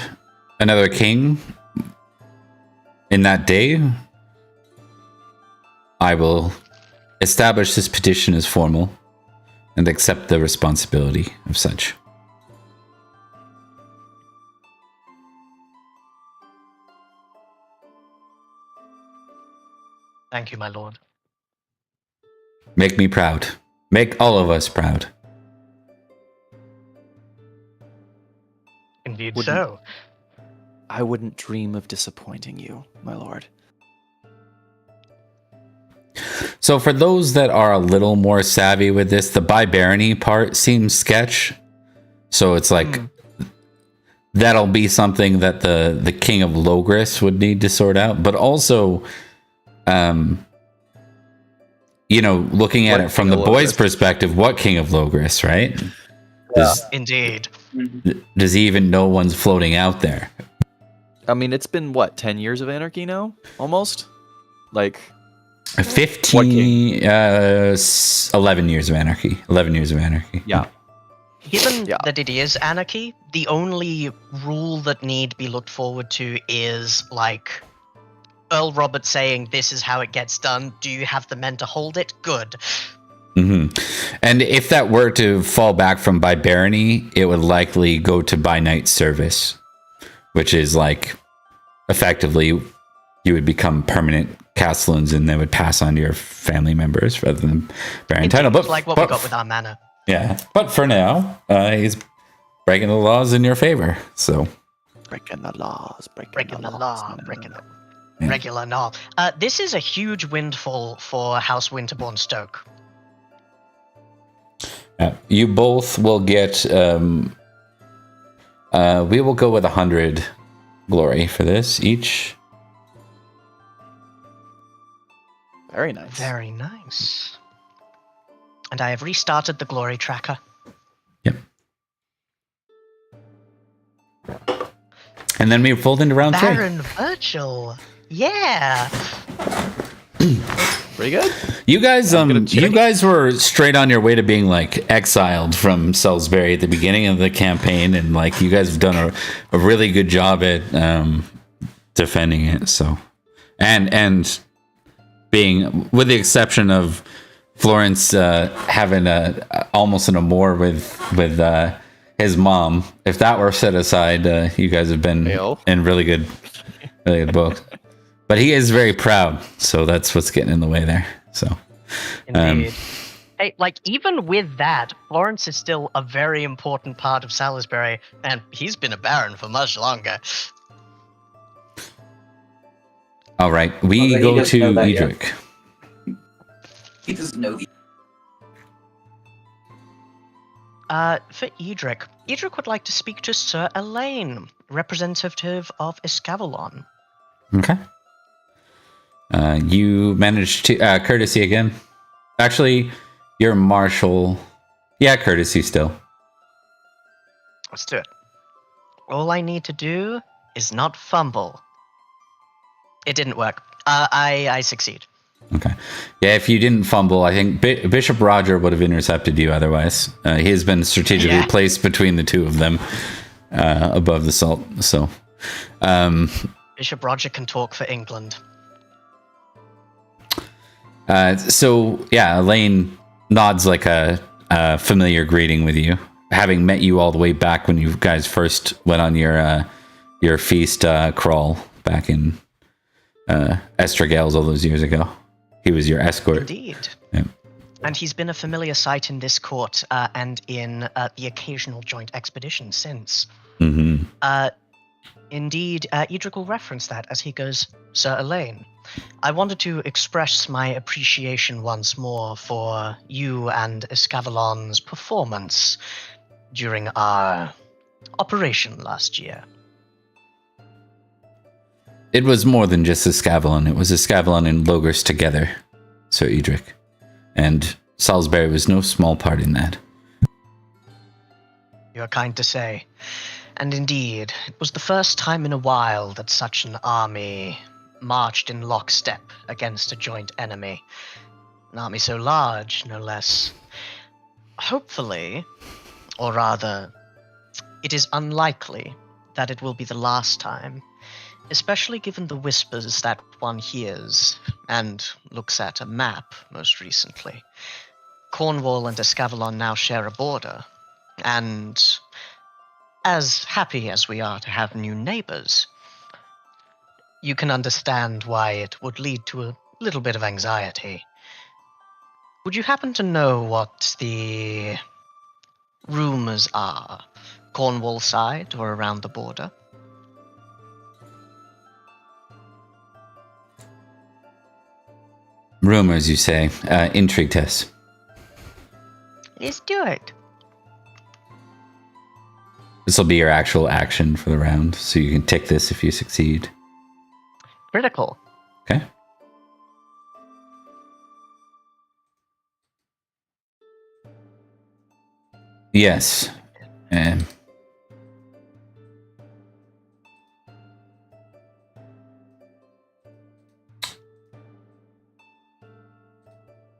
Speaker 1: another king in that day, I will establish this petition as formal and accept the responsibility of such.
Speaker 2: Thank you, my lord.
Speaker 1: Make me proud. Make all of us proud.
Speaker 2: Indeed
Speaker 5: Wouldn't-
Speaker 2: so.
Speaker 5: I wouldn't dream of disappointing you, my lord.
Speaker 1: So for those that are a little more savvy with this, the by barony part seems sketch. So it's like that'll be something that the king of Logris would need to sort out. But also, you know, looking at
Speaker 5: What
Speaker 1: it from
Speaker 5: king
Speaker 1: the
Speaker 5: of
Speaker 1: boys'
Speaker 5: Logris?
Speaker 1: perspective, what king of Logris, right?
Speaker 2: Indeed.
Speaker 1: Does he even know one's floating out there?
Speaker 5: I mean, it's been, what, 10 years of anarchy now? Almost? Like,
Speaker 1: 15, 11 years of anarchy. 11 years of anarchy.
Speaker 5: yeah.
Speaker 2: Given
Speaker 5: Yeah.
Speaker 2: that it is anarchy, the only rule that need be looked forward to is, like, Earl Robert saying, this is how it gets done. Do you have the men to hold it? Good.
Speaker 1: Hmm. And if that were to fall back from by barony, it would likely go to by knight service, which is like effectively you would become permanent castellans and they would pass on to your family members rather than baron title. But
Speaker 2: like what we got with our manor.
Speaker 1: yeah, but for now, he's breaking the laws in your favor. So
Speaker 5: Breaking the laws,
Speaker 2: Breaking the law, breaking the
Speaker 1: Yeah.
Speaker 2: regular law. This is a huge windfall for House Winterbourne Stoke.
Speaker 1: you both will get. We will go with 100 glory for this each.
Speaker 5: Very nice.
Speaker 2: Very nice. And I have restarted the glory tracker.
Speaker 1: Yep. And then we fold into round 3.
Speaker 2: Baron Virgil. Yeah.
Speaker 5: Pretty good.
Speaker 1: You guys,
Speaker 5: gonna check.
Speaker 1: you guys were straight on your way to being like exiled from Salisbury at the beginning of the campaign, and like you guys have done a really good job at defending it. So, and being, with the exception of Florence having almost an amour with his mom, if that were set aside, you guys have been
Speaker 5: Ayo.
Speaker 1: in really good books. But he is very proud, so that's what's getting in the way there. So,
Speaker 2: Indeed. Hey, like, even with that, Florence is still a very important part of Salisbury, and he's been a baron for much longer.
Speaker 1: all right, we
Speaker 4: Although he
Speaker 1: go
Speaker 4: doesn't
Speaker 1: to
Speaker 4: know that yet.
Speaker 1: Edrich.
Speaker 4: He doesn't know the.
Speaker 2: For Edrich would like to speak to Sir Elaine, representative of Escavalon.
Speaker 1: Okay. You managed to courtesy again. Actually, you're marshal. Yeah, courtesy still.
Speaker 2: Let's do it. All I need to do is not fumble. It didn't work. I succeed.
Speaker 1: Okay. Yeah, if you didn't fumble, I think Bishop Roger would have intercepted you otherwise. He has been strategically
Speaker 2: Yeah.
Speaker 1: placed between the two of them above the salt. So,
Speaker 2: Bishop Roger can talk for England.
Speaker 1: Elaine nods like a familiar greeting with you, having met you all the way back when you guys first went on your feast crawl back in Estragales all those years ago. He was your escort.
Speaker 2: Indeed.
Speaker 1: Yeah.
Speaker 2: And he's been a familiar sight in this court and in the occasional joint expedition since.
Speaker 1: Mm-hmm.
Speaker 2: Indeed, Edrich will reference that as he goes, Sir Elaine, I wanted to express my appreciation once more for you and Escavalon's performance during our operation last year.
Speaker 1: It was more than just Escavalon. It was Escavalon and Logos together, Sir Edrich. And Salisbury was no small part in that.
Speaker 2: You're kind to say. And indeed, it was the first time in a while that such an army marched in lockstep against a joint enemy. An army so large, no less. Hopefully, or rather, it is unlikely that it will be the last time, especially given the whispers that one hears and looks at a map most recently. Cornwall and Escavalon now share a border, and as happy as we are to have new neighbors, you can understand why it would lead to a little bit of anxiety. Would you happen to know what the rumors are, Cornwall side or around the border?
Speaker 1: Rumors, you say? Intrigue test.
Speaker 2: Let's do it.
Speaker 1: This will be your actual action for the round, so you can tick this if you succeed.
Speaker 2: Critical.
Speaker 1: Okay. Yes.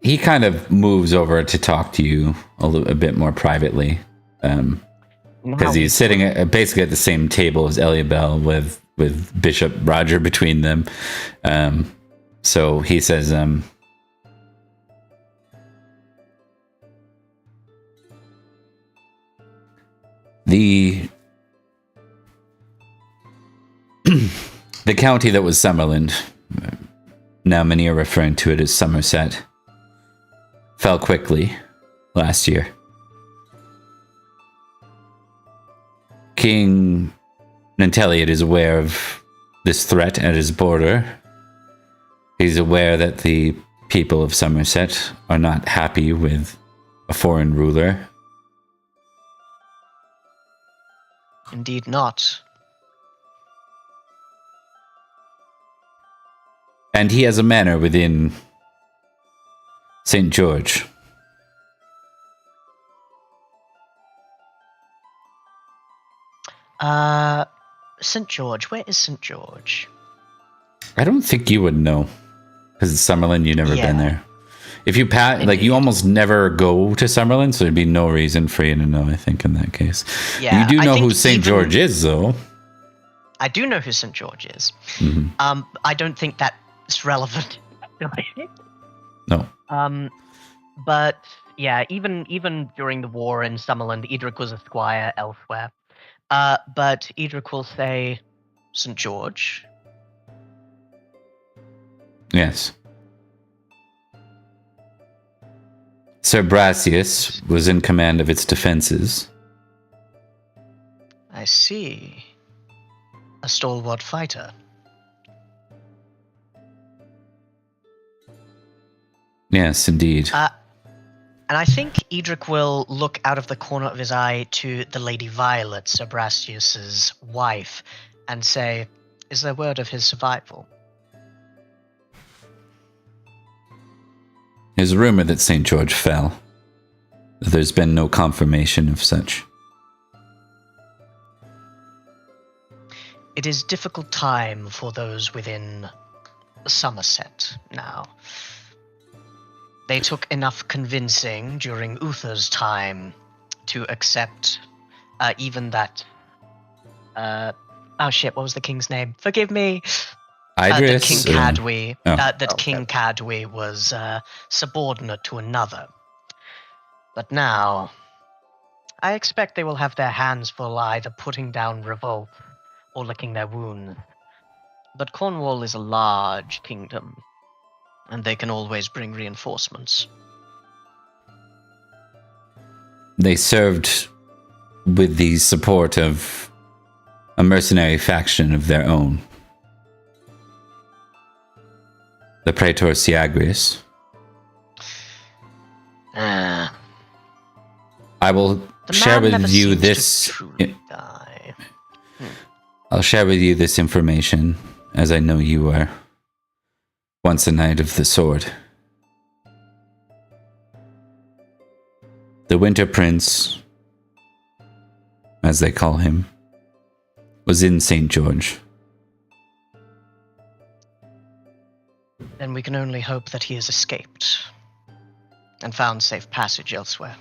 Speaker 1: He kind of moves over to talk to you a bit more privately, because he's sitting basically at the same table as Eliabel with Bishop Roger between them. So he says, the county that was Summerland, now many are referring to it as Somerset, fell quickly last year. King Nanteleod is aware of this threat at his border. He's aware that the people of Somerset are not happy with a foreign ruler.
Speaker 2: Indeed not.
Speaker 1: And he has a manor within St. George.
Speaker 2: St. George. Where is St. George?
Speaker 1: I don't think you would know, because it's Summerlin. You've never been there. If you you almost never go to Summerlin, so there'd be no reason for you to know. I think in that case, you do know who St. George is, though.
Speaker 2: I do know who St. George is.
Speaker 1: Mm-hmm.
Speaker 2: I don't think that's relevant.
Speaker 1: No.
Speaker 2: But yeah, even during the war in Summerland, Edrich was a squire elsewhere. But Edrich will say St. George.
Speaker 1: Yes. Sir Brassius was in command of its defenses.
Speaker 2: I see. A stalwart fighter.
Speaker 1: Yes, indeed.
Speaker 2: And I think Edrich will look out of the corner of his eye to the Lady Violet, Sir Brassius's wife, and say, is there word of his survival?
Speaker 1: There's a rumor that St. George fell. There's been no confirmation of such.
Speaker 2: It is difficult time for those within Somerset now. They took enough convincing during Uther's time to accept even that... what was the king's name? Forgive me! That King Cadwy, King Cadwy was subordinate to another. But now, I expect they will have their hands full either putting down revolt or licking their wounds. But Cornwall is a large kingdom, and they can always bring reinforcements.
Speaker 1: They served with the support of a mercenary faction of their own. The Praetor Siagrius. I will share with you this. I'll share with you this information, as I know you were once a knight of the sword. The Winter Prince, as they call him, was in St. George.
Speaker 2: we can only hope that he has escaped and found safe passage elsewhere.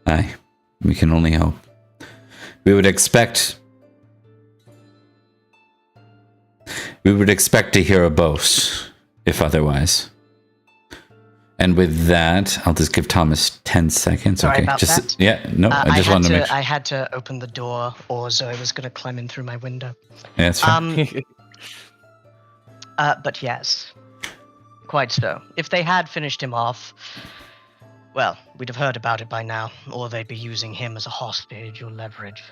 Speaker 1: Aye, we can only hope. We would expect to hear a boast, if otherwise. And with that, I'll just give Thomas 10 seconds.
Speaker 2: Sorry
Speaker 1: okay,
Speaker 2: about
Speaker 1: just
Speaker 2: that.
Speaker 1: yeah, no, I just wanted to make sure.
Speaker 2: I had to open the door, or Zoe was going to climb in through my window.
Speaker 1: Yeah, that's fine.
Speaker 2: But yes, quite so. If they had finished him off, well, we'd have heard about it by now, or they'd be using him as a hostage or leverage.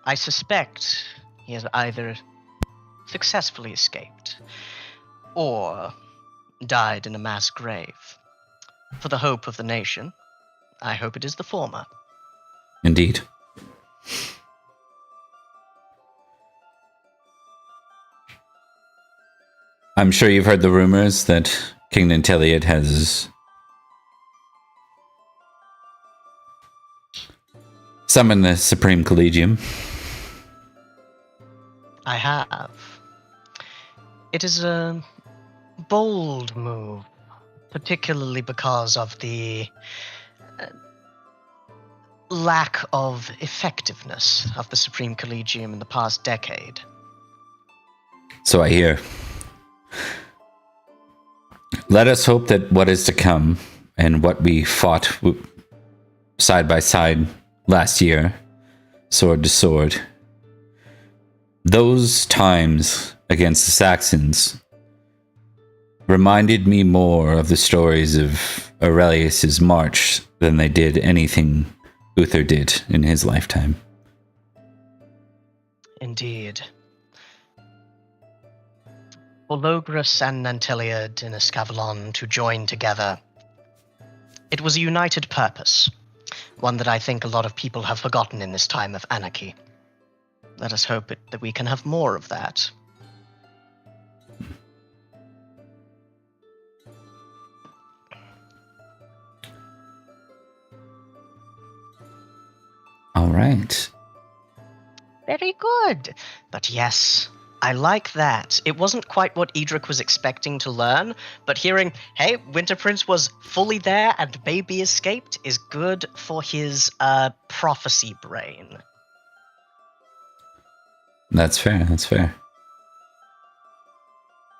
Speaker 2: I suspect he has either successfully escaped, or died in a mass grave. For the hope of the nation, I hope it is the former.
Speaker 1: Indeed. I'm sure you've heard the rumors that King Nanteleod has summoned the Supreme Collegium.
Speaker 2: I have. It is a bold move, particularly because of the lack of effectiveness of the Supreme Collegium in the past decade.
Speaker 1: So I hear. Let us hope that what is to come and what we fought side by side last year, sword to sword, those times against the Saxons reminded me more of the stories of Aurelius's march than they did anything Uther did in his lifetime.
Speaker 2: Indeed. For Logris and Nanteleod in Escavalon to join together, it was a united purpose, one that I think a lot of people have forgotten in this time of anarchy. Let us hope that we can have more of that.
Speaker 1: All right.
Speaker 2: Very good. But yes, I like that. It wasn't quite what Edrich was expecting to learn, but hearing, hey, Winter Prince was fully there and maybe escaped is good for his prophecy brain.
Speaker 1: That's fair, that's fair.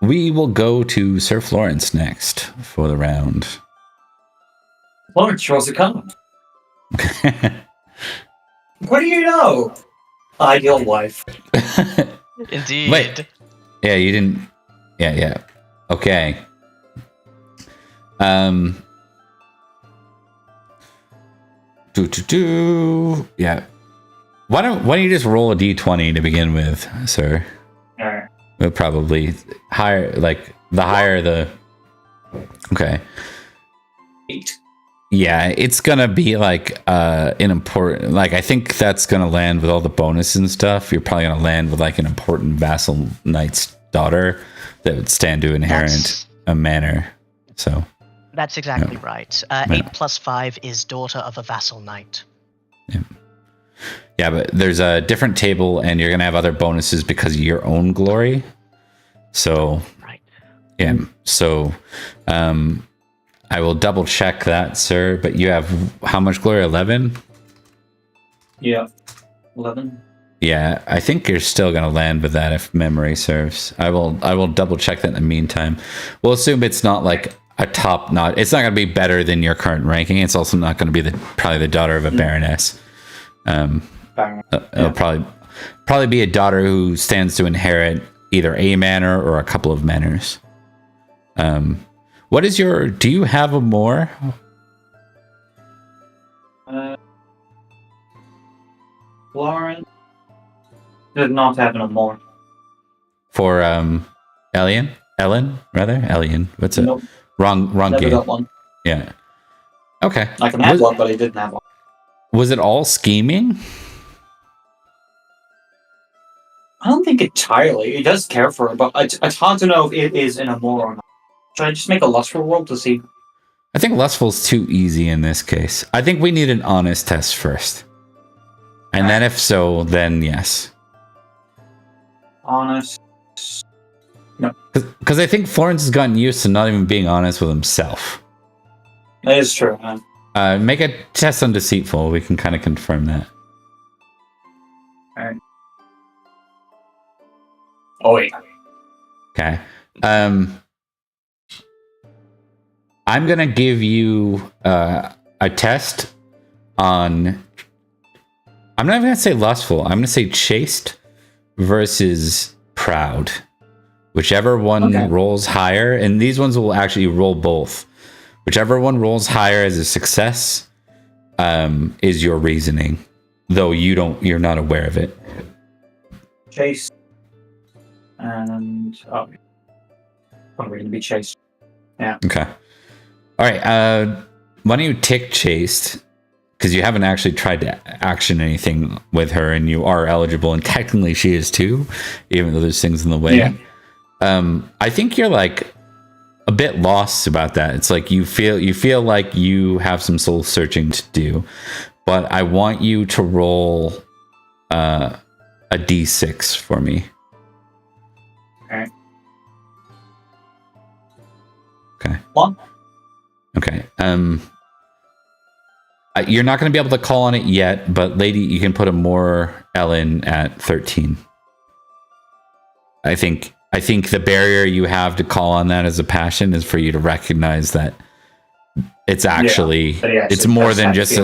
Speaker 1: We will go to Sir Florence next for the round.
Speaker 4: Florence, how's it coming? What do you know? Ideal wife.
Speaker 2: Indeed.
Speaker 1: Wait. Yeah, you didn't. Yeah. Okay. Yeah. Why don't you just roll a d20 to begin with, sir?
Speaker 4: Alright.
Speaker 1: We'll probably higher, like the higher the. Okay.
Speaker 4: 8.
Speaker 1: Yeah, it's gonna be like an important. Like I think that's gonna land with all the bonuses and stuff. You're probably gonna land with like an important vassal knight's daughter that would stand to inherit a manor. So.
Speaker 2: That's exactly right. 8 plus 5 is daughter of a vassal knight.
Speaker 1: Yeah, but there's a different table, and you're gonna have other bonuses because of your own glory. So.
Speaker 2: Right.
Speaker 1: Yeah. So. I will double check that, sir. But you have how much glory? 11?
Speaker 4: Yeah. 11.
Speaker 1: Yeah, I think you're still going to land with that if memory serves. I will double check that in the meantime. We'll assume it's not like a top notch. It's not going to be better than your current ranking. It's also not going to be probably the daughter of a baroness. It'll probably be a daughter who stands to inherit either a manor or a couple of manors. What is your... Do you have a more?
Speaker 4: Florence does not have no more.
Speaker 1: For Ellen, rather? Elian. What's it?
Speaker 4: Nope.
Speaker 1: Wrong
Speaker 4: Never
Speaker 1: game.
Speaker 4: got one.
Speaker 1: Yeah. Okay.
Speaker 4: I can have one, but I didn't have one.
Speaker 1: Was it all scheming?
Speaker 4: I don't think entirely. It does care for it, but it's hard to know if it is in a more or not. Should I just make a lustful roll to see?
Speaker 1: I think lustful's too easy in this case. I think we need an honest test first. And then if so, then yes.
Speaker 4: Honest.
Speaker 1: Because I think Florence has gotten used to not even being honest with himself.
Speaker 4: That is true.
Speaker 1: Make a test on deceitful. We can kind of confirm that.
Speaker 4: All right. Oh yeah.
Speaker 1: Okay. I'm gonna give you a test on. I'm not even gonna say lustful. I'm gonna say chaste versus proud. Whichever one rolls higher, and these ones will actually roll both. Whichever one rolls higher as a success, is your reasoning, though you're not aware of it.
Speaker 4: Chase. And probably gonna be chased. Yeah.
Speaker 1: Okay. All right. Why don't you tick chaste? Because you haven't actually tried to action anything with her, and you are eligible, and technically she is too, even though there's things in the way.
Speaker 4: Yeah.
Speaker 1: I think you're like a bit lost about that. It's like you feel like you have some soul searching to do, but I want you to roll a d6 for me.
Speaker 4: Okay.
Speaker 1: Okay.
Speaker 4: One.
Speaker 1: Okay. You're not going to be able to call on it yet, but lady, you can put a more Ellen at 13. I think the barrier you have to call on that as a passion is for you to recognize that it's actually it's more than just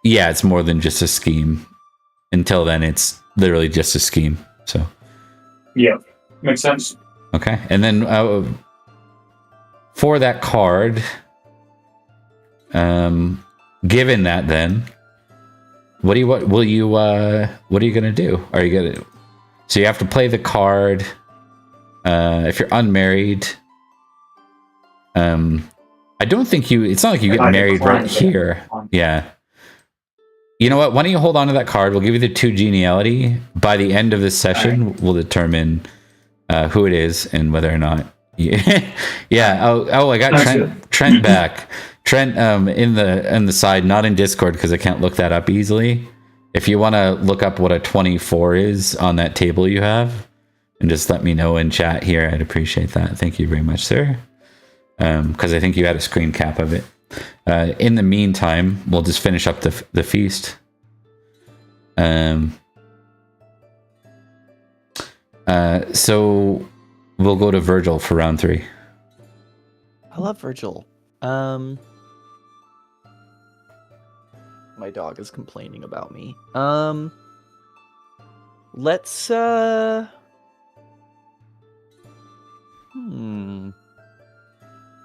Speaker 1: it's more than just a scheme. Until then, it's literally just a scheme. So
Speaker 4: yeah, makes sense.
Speaker 1: Okay, and then for that card, given that, then what are you gonna do? Are you gonna? So you have to play the card. If you're unmarried, I don't think it's not like you get married right here. Yeah. You know what? Why don't you hold on to that card? We'll give you the 2 geniality. By the end of this session, we'll determine who it is and whether or not. Yeah. Oh, I got Trent back. Trent, in the side, not in Discord because I can't look that up easily. If you want to look up what a 24 is on that table you have, and just let me know in chat here, I'd appreciate that. Thank you very much, sir. Because I think you had a screen cap of it. In the meantime, we'll just finish up the feast. So we'll go to Virgil for round 3.
Speaker 3: I love Virgil. My dog is complaining about me. Let's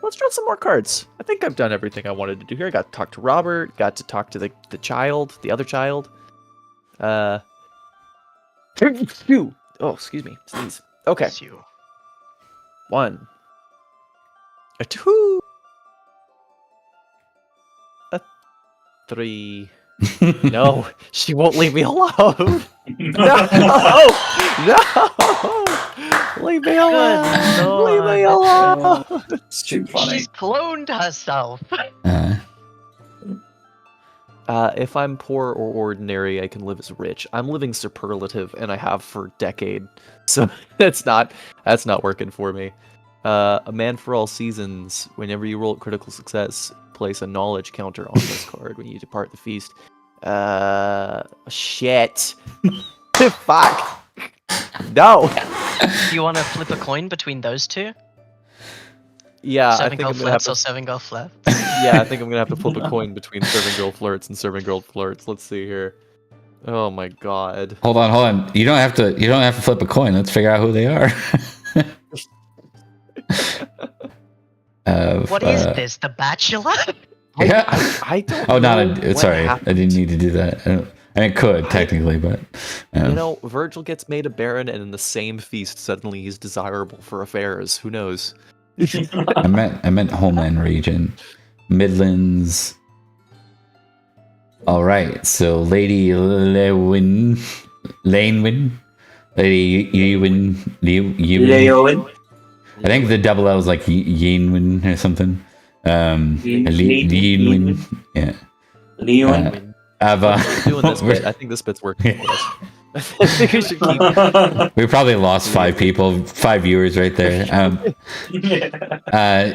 Speaker 3: Let's draw some more cards. I think I've done everything I wanted to do here. I got to talk to Robert, got to talk to the other child. Oh, excuse me. Sneeze. Okay.
Speaker 2: Bless you.
Speaker 3: 1, a 2, a 3. No, she won't leave me alone. No, leave me alone. Leave me alone.
Speaker 4: It's too funny.
Speaker 2: She's cloned herself.
Speaker 3: If I'm poor or ordinary, I can live as rich. I'm living superlative, and I have for a decade, so that's not working for me. A man for all seasons. Whenever you roll critical success, place a knowledge counter on this card when you depart the feast. Shit. Fuck. No.
Speaker 2: Do you want to flip a coin between those two?
Speaker 3: Yeah, I
Speaker 2: Serving
Speaker 3: think
Speaker 2: girl
Speaker 3: I'm gonna have
Speaker 2: flirts or
Speaker 3: to.
Speaker 2: serving girl flirt?
Speaker 3: Yeah, I think I'm gonna have to flip a coin between serving girl flirts and serving girl flirts. Let's see here. Oh my god.
Speaker 1: Hold on. You don't have to flip a coin. Let's figure out who they are.
Speaker 2: What is this? The Bachelor?
Speaker 1: Yeah.
Speaker 3: I don't.
Speaker 1: Oh,
Speaker 3: know
Speaker 1: sorry.
Speaker 3: happened.
Speaker 1: I didn't need to do that. I mean, it could technically, but
Speaker 3: You know, Virgil gets made a baron, and in the same feast, suddenly he's desirable for affairs. Who knows?
Speaker 1: I meant homeland region, Midlands. All right, so Lady Lanewin, Lady Ewin. I think the double L is like Yinwin or something. Yinwin. Yeah.
Speaker 4: Leon.
Speaker 1: Ava.
Speaker 3: We're doing this bit. I think this bit's working for us. I think we should keep.
Speaker 1: We probably lost 5 people, 5 viewers right there.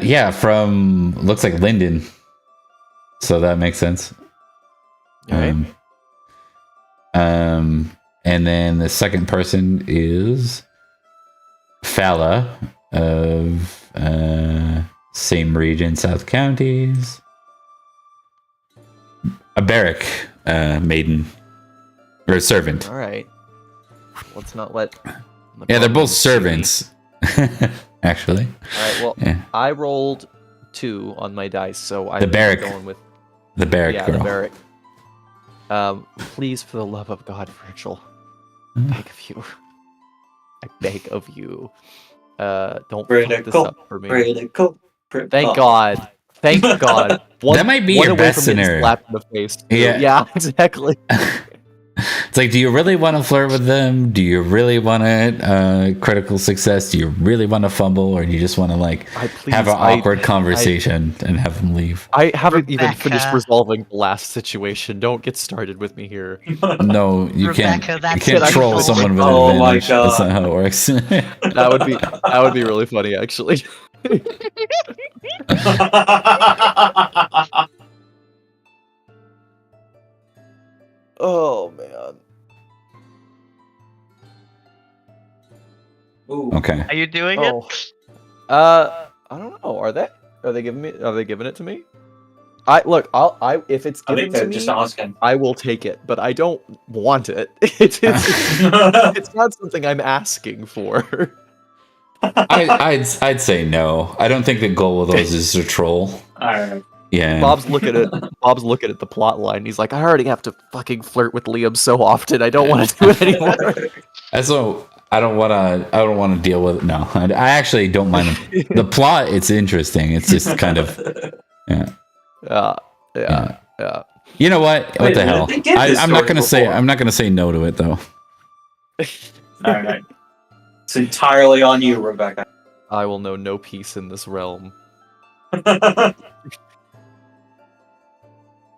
Speaker 1: Yeah, from looks like Linden, so that makes sense.
Speaker 3: Alright.
Speaker 1: And then the second person is Fala of same region, South Counties. A barrack maiden or servant.
Speaker 3: All right. Let's not let.
Speaker 1: Yeah, they're both servants. Actually.
Speaker 3: All right. Well,
Speaker 1: Yeah.
Speaker 3: I rolled 2 on my dice, so I'm
Speaker 1: The barrack.
Speaker 3: going with
Speaker 1: The barrack
Speaker 3: yeah,
Speaker 1: girl.
Speaker 3: the barrack. Please, for the love of God, Virgil, I beg of you. I beg of you. Don't fuck this
Speaker 4: Critical.
Speaker 3: up for me.
Speaker 4: Critical.
Speaker 3: Thank God. Thank God.
Speaker 1: That might be
Speaker 3: one
Speaker 1: your
Speaker 3: away
Speaker 1: best
Speaker 3: from getting
Speaker 1: scenario.
Speaker 3: slapped in the face. too.
Speaker 1: Yeah.
Speaker 3: Yeah, exactly.
Speaker 1: It's like, do you really want to flirt with them? Do you really want a critical success? Do you really want to fumble, or do you just want to like have an awkward conversation and have them leave?
Speaker 3: I haven't even finished
Speaker 2: Rebecca.
Speaker 3: resolving the last situation. Don't get started with me here.
Speaker 1: No, you
Speaker 2: Rebecca,
Speaker 1: can't. You
Speaker 2: that's
Speaker 1: can't
Speaker 3: it.
Speaker 1: troll someone with
Speaker 4: Oh my
Speaker 1: advantage. That's not
Speaker 4: God.
Speaker 1: how it works.
Speaker 3: That would be really funny, actually. Oh man.
Speaker 4: Ooh.
Speaker 1: Okay.
Speaker 2: Are you doing
Speaker 3: Oh.
Speaker 2: it?
Speaker 3: I don't know. Are they giving it to me? If it's
Speaker 4: I
Speaker 3: given
Speaker 4: think they're
Speaker 3: to me,
Speaker 4: just asking.
Speaker 3: I will take it, but I don't want it. It's not something I'm asking for.
Speaker 1: I'd say no. I don't think the goal of those is to troll.
Speaker 4: Alright.
Speaker 1: Yeah.
Speaker 3: Bob's looking at the plot line. He's like, I already have to fucking flirt with Liam so often. I don't want to do it anymore.
Speaker 1: So I don't want to deal with it. No, I actually don't mind the plot. It's interesting. It's just kind of yeah.
Speaker 3: Yeah.
Speaker 1: You know what? What
Speaker 4: Wait,
Speaker 1: the hell?
Speaker 4: they did this
Speaker 1: I'm not
Speaker 4: story
Speaker 1: gonna say.
Speaker 4: before.
Speaker 1: I'm not gonna say no to it though.
Speaker 4: Alright. It's entirely on you, Rebecca.
Speaker 3: I will know no peace in this realm.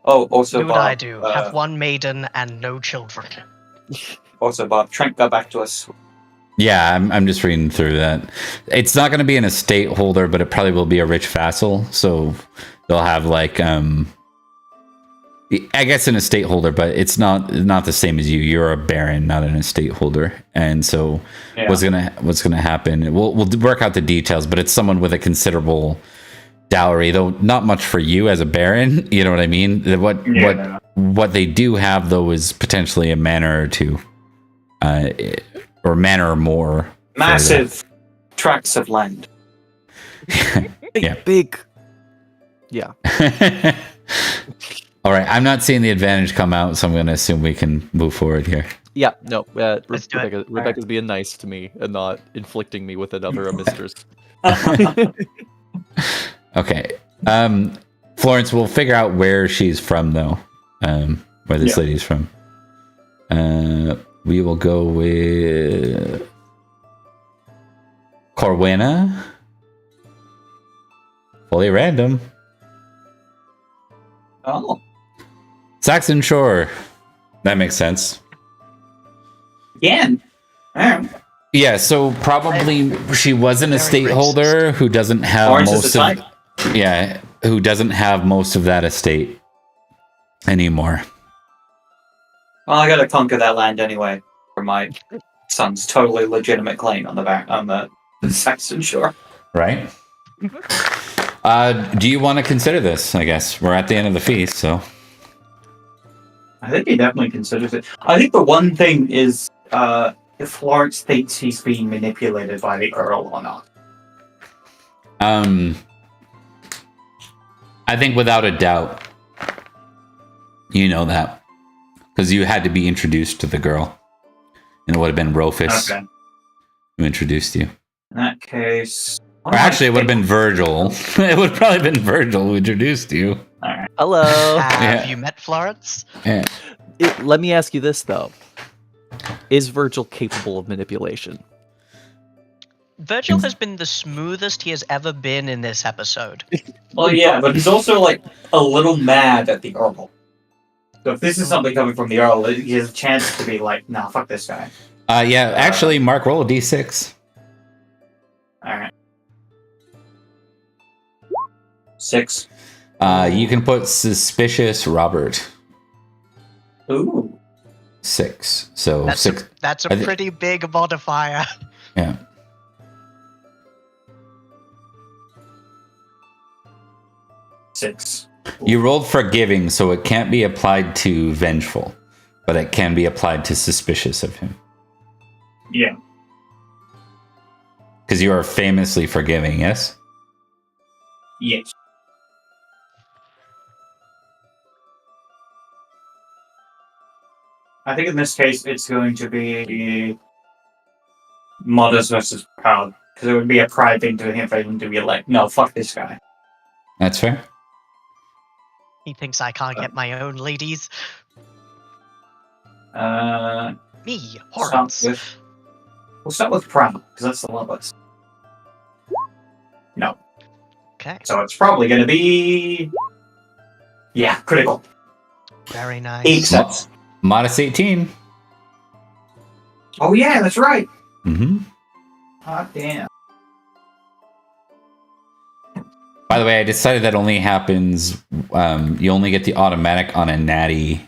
Speaker 4: Oh, also,
Speaker 2: Do what
Speaker 4: Bob.
Speaker 2: I do. Have one maiden and no children.
Speaker 4: Also, Bob, Trent got back to us.
Speaker 1: Yeah, I'm just reading through that. It's not going to be an estate holder, but it probably will be a rich vassal. So they'll have like I guess an estate holder, but it's not the same as you. You're a baron, not an estate holder. And so
Speaker 4: Yeah.
Speaker 1: what's gonna happen? We'll work out the details, but it's someone with a considerable dowry, though not much for you as a baron. You know what I mean? What they do have though is potentially a manor or two, or manor or more. for
Speaker 4: Massive tracts of land.
Speaker 1: Yeah.
Speaker 3: Big. Yeah.
Speaker 1: that. All right, I'm not seeing the advantage come out, so I'm going to assume we can move forward here.
Speaker 3: Yeah. No.
Speaker 2: Let's do it.
Speaker 3: Rebecca's being nice to me and not inflicting me with another mistress.
Speaker 1: Okay. Florence, we'll figure out where she's from, though. Where this lady's from. We will go with Corwina. Fully random.
Speaker 4: Oh.
Speaker 1: Saxon Shore. That makes sense.
Speaker 4: Again. Oh.
Speaker 1: Yeah, so probably she was an
Speaker 2: Very
Speaker 1: estate
Speaker 2: racist.
Speaker 1: holder who doesn't have
Speaker 4: Orange is
Speaker 1: most
Speaker 4: the
Speaker 1: of
Speaker 4: type.
Speaker 1: yeah, who doesn't have most of that estate anymore.
Speaker 4: Well, I gotta conquer that land anyway for my son's totally legitimate claim on the Saxon shore.
Speaker 1: Right? Do you want to consider this? I guess we're at the end of the feast, so
Speaker 4: I think he definitely considers it. I think the one thing is if Florence thinks he's being manipulated by the Earl or not.
Speaker 1: I think without a doubt, you know that because you had to be introduced to the girl, and it would have been Rufus
Speaker 4: Okay.
Speaker 1: who introduced you.
Speaker 4: In that case.
Speaker 1: Or actually, it would have been Virgil. It would probably been Virgil who introduced you.
Speaker 4: Alright.
Speaker 3: Hello.
Speaker 2: Have
Speaker 1: Yeah.
Speaker 2: you met Florence?
Speaker 1: Yeah.
Speaker 3: Let me ask you this though: is Virgil capable of manipulation?
Speaker 2: Virgil has been the smoothest he has ever been in this episode.
Speaker 4: Well, yeah, but he's also like a little mad at the Earl. So if this is something coming from the Earl, he has a chance to be like, nah, fuck this guy.
Speaker 1: Yeah, actually, Mark, roll a d6.
Speaker 4: Alright. 6.
Speaker 1: You can put suspicious Robert.
Speaker 4: Ooh.
Speaker 1: 6. So
Speaker 2: That's
Speaker 1: 6.
Speaker 2: That's a pretty big modifier.
Speaker 1: Yeah.
Speaker 4: Six.
Speaker 1: You rolled forgiving, so it can't be applied to vengeful, but it can be applied to suspicious of him.
Speaker 4: Yeah.
Speaker 1: Because you are famously forgiving, yes?
Speaker 4: Yes. I think in this case it's going to be modest versus proud, because it would be a pride thing to him for him to be like, no, fuck this guy.
Speaker 1: That's fair.
Speaker 2: He thinks I can't get my own ladies. Me, Horrence.
Speaker 4: We'll start with proud, because that's the lowest. No.
Speaker 2: Okay,
Speaker 4: So it's probably going to be... Yeah, critical.
Speaker 2: very nice.
Speaker 4: 8 sets.
Speaker 1: Modest 18.
Speaker 4: Oh yeah, that's right.
Speaker 1: Mm-hmm.
Speaker 4: Hot damn.
Speaker 1: By the way, I decided that only happens, you only get the automatic on a natty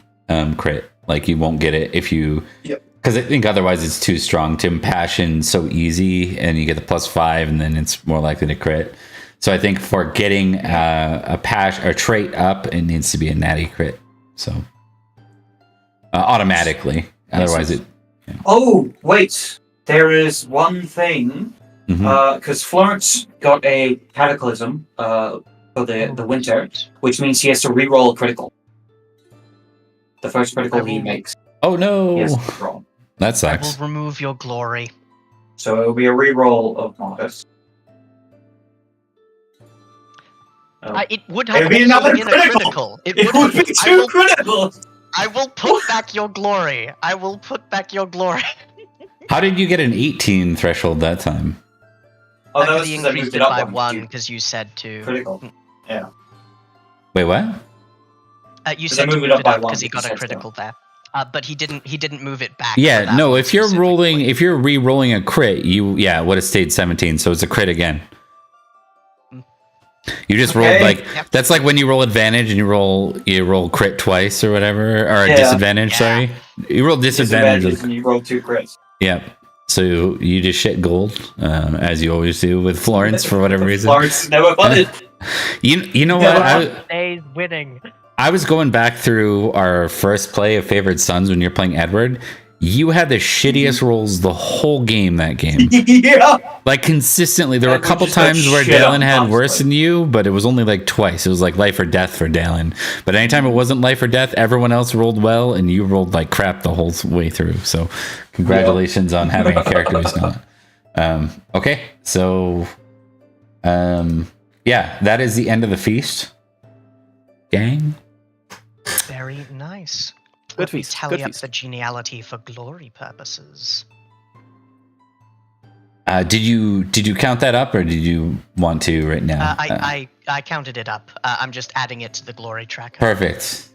Speaker 1: crit. Like, you won't get it if you...
Speaker 4: Yep.
Speaker 1: Because I think otherwise it's too strong to impassion so easy, and you get the +5, and then it's more likely to crit. So I think for getting a trait up, it needs to be a natty crit. So automatically, otherwise it. Yeah.
Speaker 4: Oh wait, there is one thing. Because Florence got a cataclysm for the winter, which means he has to re-roll a critical. The first critical he makes.
Speaker 1: Oh no!
Speaker 4: He has to roll.
Speaker 1: That
Speaker 2: I
Speaker 1: sucks.
Speaker 2: will remove your glory.
Speaker 4: So it will be a re-roll of modest.
Speaker 2: It would have
Speaker 4: be
Speaker 2: also
Speaker 4: another
Speaker 2: been a
Speaker 4: critical.
Speaker 2: It
Speaker 4: It
Speaker 2: would
Speaker 4: would be two criticals.
Speaker 2: I will put back your glory. I will put back your glory.
Speaker 1: How did you get an 18 threshold that time?
Speaker 4: Oh, that
Speaker 2: Because
Speaker 4: was
Speaker 2: he
Speaker 4: because I
Speaker 2: increased
Speaker 4: moved
Speaker 2: it
Speaker 4: it up
Speaker 2: by
Speaker 4: one.
Speaker 2: one because you said to.
Speaker 4: Critical. Yeah.
Speaker 1: Wait, what?
Speaker 2: You
Speaker 4: Because I
Speaker 2: said to
Speaker 4: moved
Speaker 2: move
Speaker 4: it up
Speaker 2: it
Speaker 4: by
Speaker 2: up
Speaker 4: one
Speaker 2: because he got a
Speaker 4: because that's
Speaker 2: critical there. But he didn't move it back. for
Speaker 1: Yeah,
Speaker 2: that
Speaker 1: no.
Speaker 2: one
Speaker 1: If you're
Speaker 2: specifically.
Speaker 1: if you're re-rolling a crit, it would have stayed 17. So it's a crit again. You just rolled like
Speaker 2: Yep.
Speaker 1: that's like when you roll advantage and you roll crit twice or whatever, or a
Speaker 4: Yeah.
Speaker 1: disadvantage.
Speaker 2: Yeah.
Speaker 1: Sorry, you roll disadvantage.
Speaker 4: Disadvantages and you roll 2 crits.
Speaker 1: Yeah. So you just shit gold, as you always do with Florence for whatever reason.
Speaker 4: Florence is never funded.
Speaker 1: You know
Speaker 4: Yeah,
Speaker 1: what?
Speaker 2: Stays winning.
Speaker 1: I was going back through our first play of Favored Sons when you're playing Edward. You had the shittiest rolls the whole game that game.
Speaker 4: Yeah.
Speaker 1: Like consistently. There were a
Speaker 4: Edward
Speaker 1: couple
Speaker 4: just got
Speaker 1: times where
Speaker 4: shit on
Speaker 1: Dalen had worse
Speaker 4: constantly.
Speaker 1: than you, but it was only like twice. It was like life or death for Dalen. But anytime it wasn't life or death, everyone else rolled well, and you rolled like crap the whole way through. So congratulations on having a character who's not. Okay, so yeah, that is the end of the feast. Gang.
Speaker 2: Very nice.
Speaker 3: Good
Speaker 2: Let me
Speaker 3: feast,
Speaker 2: tally
Speaker 3: good
Speaker 2: up
Speaker 3: feast.
Speaker 2: the genealogy for glory purposes.
Speaker 1: Did you count that up, or did you want to right now?
Speaker 2: I counted it up. I'm just adding it to the glory tracker.
Speaker 1: Perfect.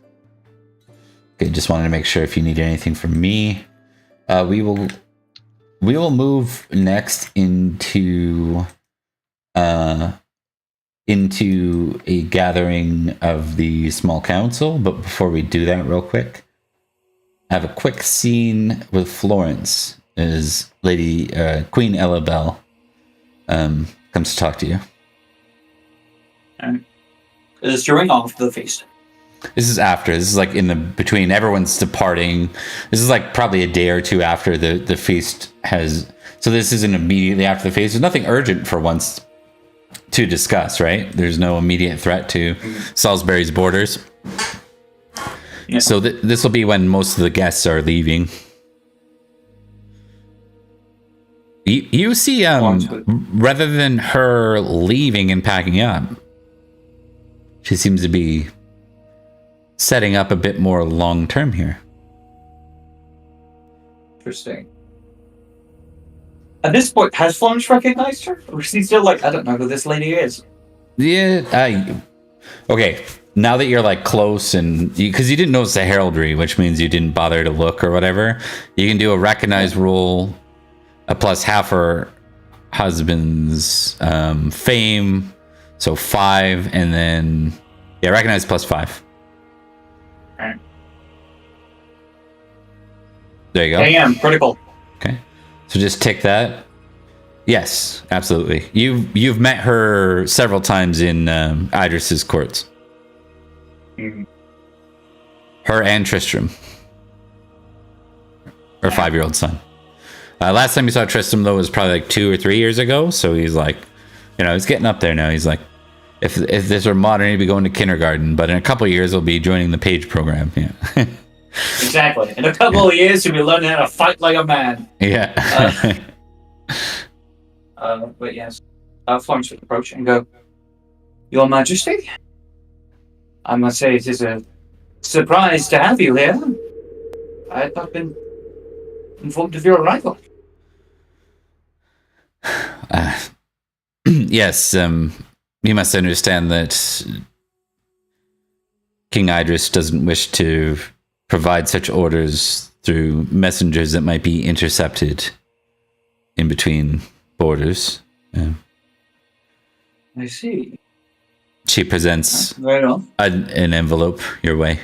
Speaker 1: Okay, just wanted to make sure if you need anything from me. We will move next into a gathering of the small council, but before we do that real quick, I have a quick scene with Florence as Lady Queen Elabelle comes to talk to you.
Speaker 4: Is this during or after the feast?
Speaker 1: This is after. This is like in the between. Everyone's departing. This is like probably a day or two after the feast has. So this isn't immediately after the feast. There's nothing urgent for once to discuss, right? There's no immediate threat to Salisbury's borders.
Speaker 4: Yeah.
Speaker 1: So this will be when most of the guests are leaving. You see, rather than her leaving and packing up, she seems to be setting up a bit more long term here.
Speaker 4: Interesting. At this point, has Florence recognized her? Or is she still like, I don't know who this lady is?
Speaker 1: Yeah. Okay. now that you're like close and because you didn't notice the heraldry, which means you didn't bother to look or whatever, you can do a recognize roll, a plus half her husband's fame, so 5, and then recognize plus 5.
Speaker 4: Alright.
Speaker 1: There you go.
Speaker 4: Damn, critical.
Speaker 1: Okay, so just tick that. Yes, absolutely. You've met her several times in Idris's courts.
Speaker 4: Mm.
Speaker 1: Her and Tristram, her 5-year-old son. Last time you saw Tristram though was probably like 2 or 3 years ago. So he's like, he's getting up there now. He's like, if this were modern, he'd be going to kindergarten. But in a couple of years, he'll be joining the page program. Yeah.
Speaker 4: Exactly. In a couple of years, you'll be learning how to fight like a man.
Speaker 1: Yeah.
Speaker 4: But yes, Florence would approach and go, Your Majesty, I must say it is a surprise to have you here. I had not been informed of your arrival.
Speaker 1: Yes, you must understand that King Idris doesn't wish to provide such orders through messengers that might be intercepted in between borders.
Speaker 4: I see.
Speaker 1: She presents
Speaker 4: Right on.
Speaker 1: an envelope your way.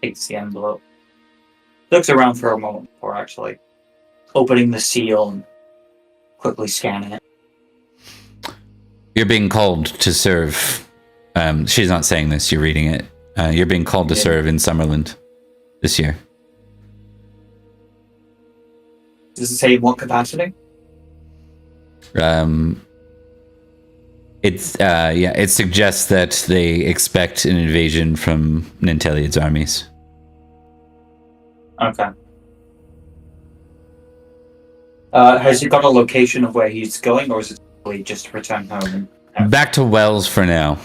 Speaker 4: Takes the envelope. Looks around for a moment before actually opening the seal and quickly scanning it.
Speaker 1: You're being called to serve. She's not saying this, you're reading it. You're being called to serve in Summerland this year.
Speaker 4: Does it say in what capacity?
Speaker 1: It suggests that they expect an invasion from Nanteleod's armies.
Speaker 4: Okay. Has he got a location of where he's going, or is it really just to return home?
Speaker 1: Back to Wells for now.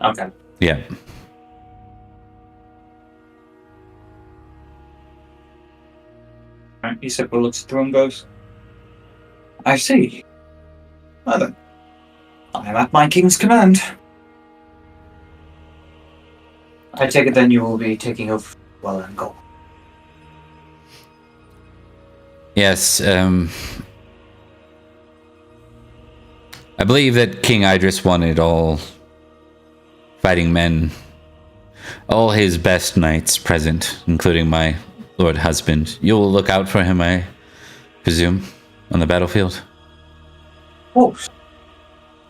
Speaker 4: Okay.
Speaker 1: Yeah.
Speaker 4: Right, he simply looks through and goes, I see. Well then, I am at my king's command. I take it then you will be taking over well and go.
Speaker 1: Yes, I believe that King Idris wanted all fighting men, all his best knights present, including my lord husband. You will look out for him, I presume, on the battlefield?
Speaker 4: Of course.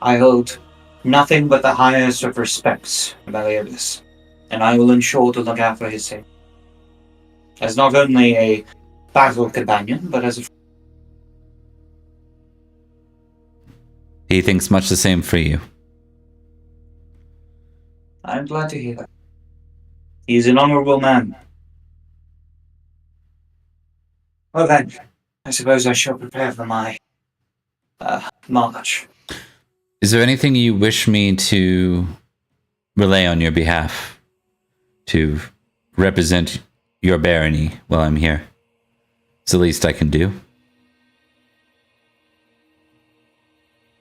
Speaker 4: I hold nothing but the highest of respects for Meliodas, and I will ensure to look out for his safety. As not only a battle companion, but as a friend.
Speaker 1: He thinks much the same for you.
Speaker 4: I'm glad to hear that. He is an honorable man. Well then, I suppose I shall prepare for my march.
Speaker 1: Is there anything you wish me to relay on your behalf to represent your barony while I'm here? It's the least I can do.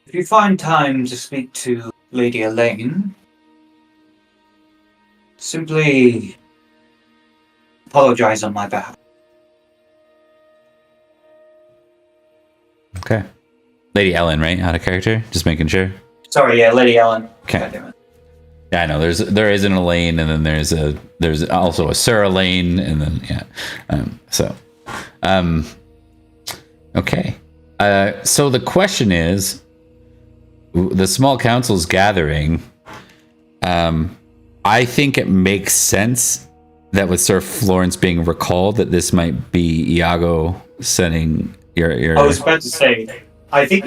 Speaker 4: If you find time to speak to Lady Elaine, simply apologize on my behalf.
Speaker 1: Okay. Lady Ellen, right? Out of character? Just making sure.
Speaker 4: Sorry, yeah, Lady Ellen.
Speaker 1: Okay.
Speaker 4: God damn it.
Speaker 1: Yeah, I know. There is an Elaine, and then there's also a Sir Elaine, and then okay. So the question is, the small council's gathering. I think it makes sense that with Sir Florence being recalled, that this might be Iago sending your.
Speaker 4: I was about to say, I think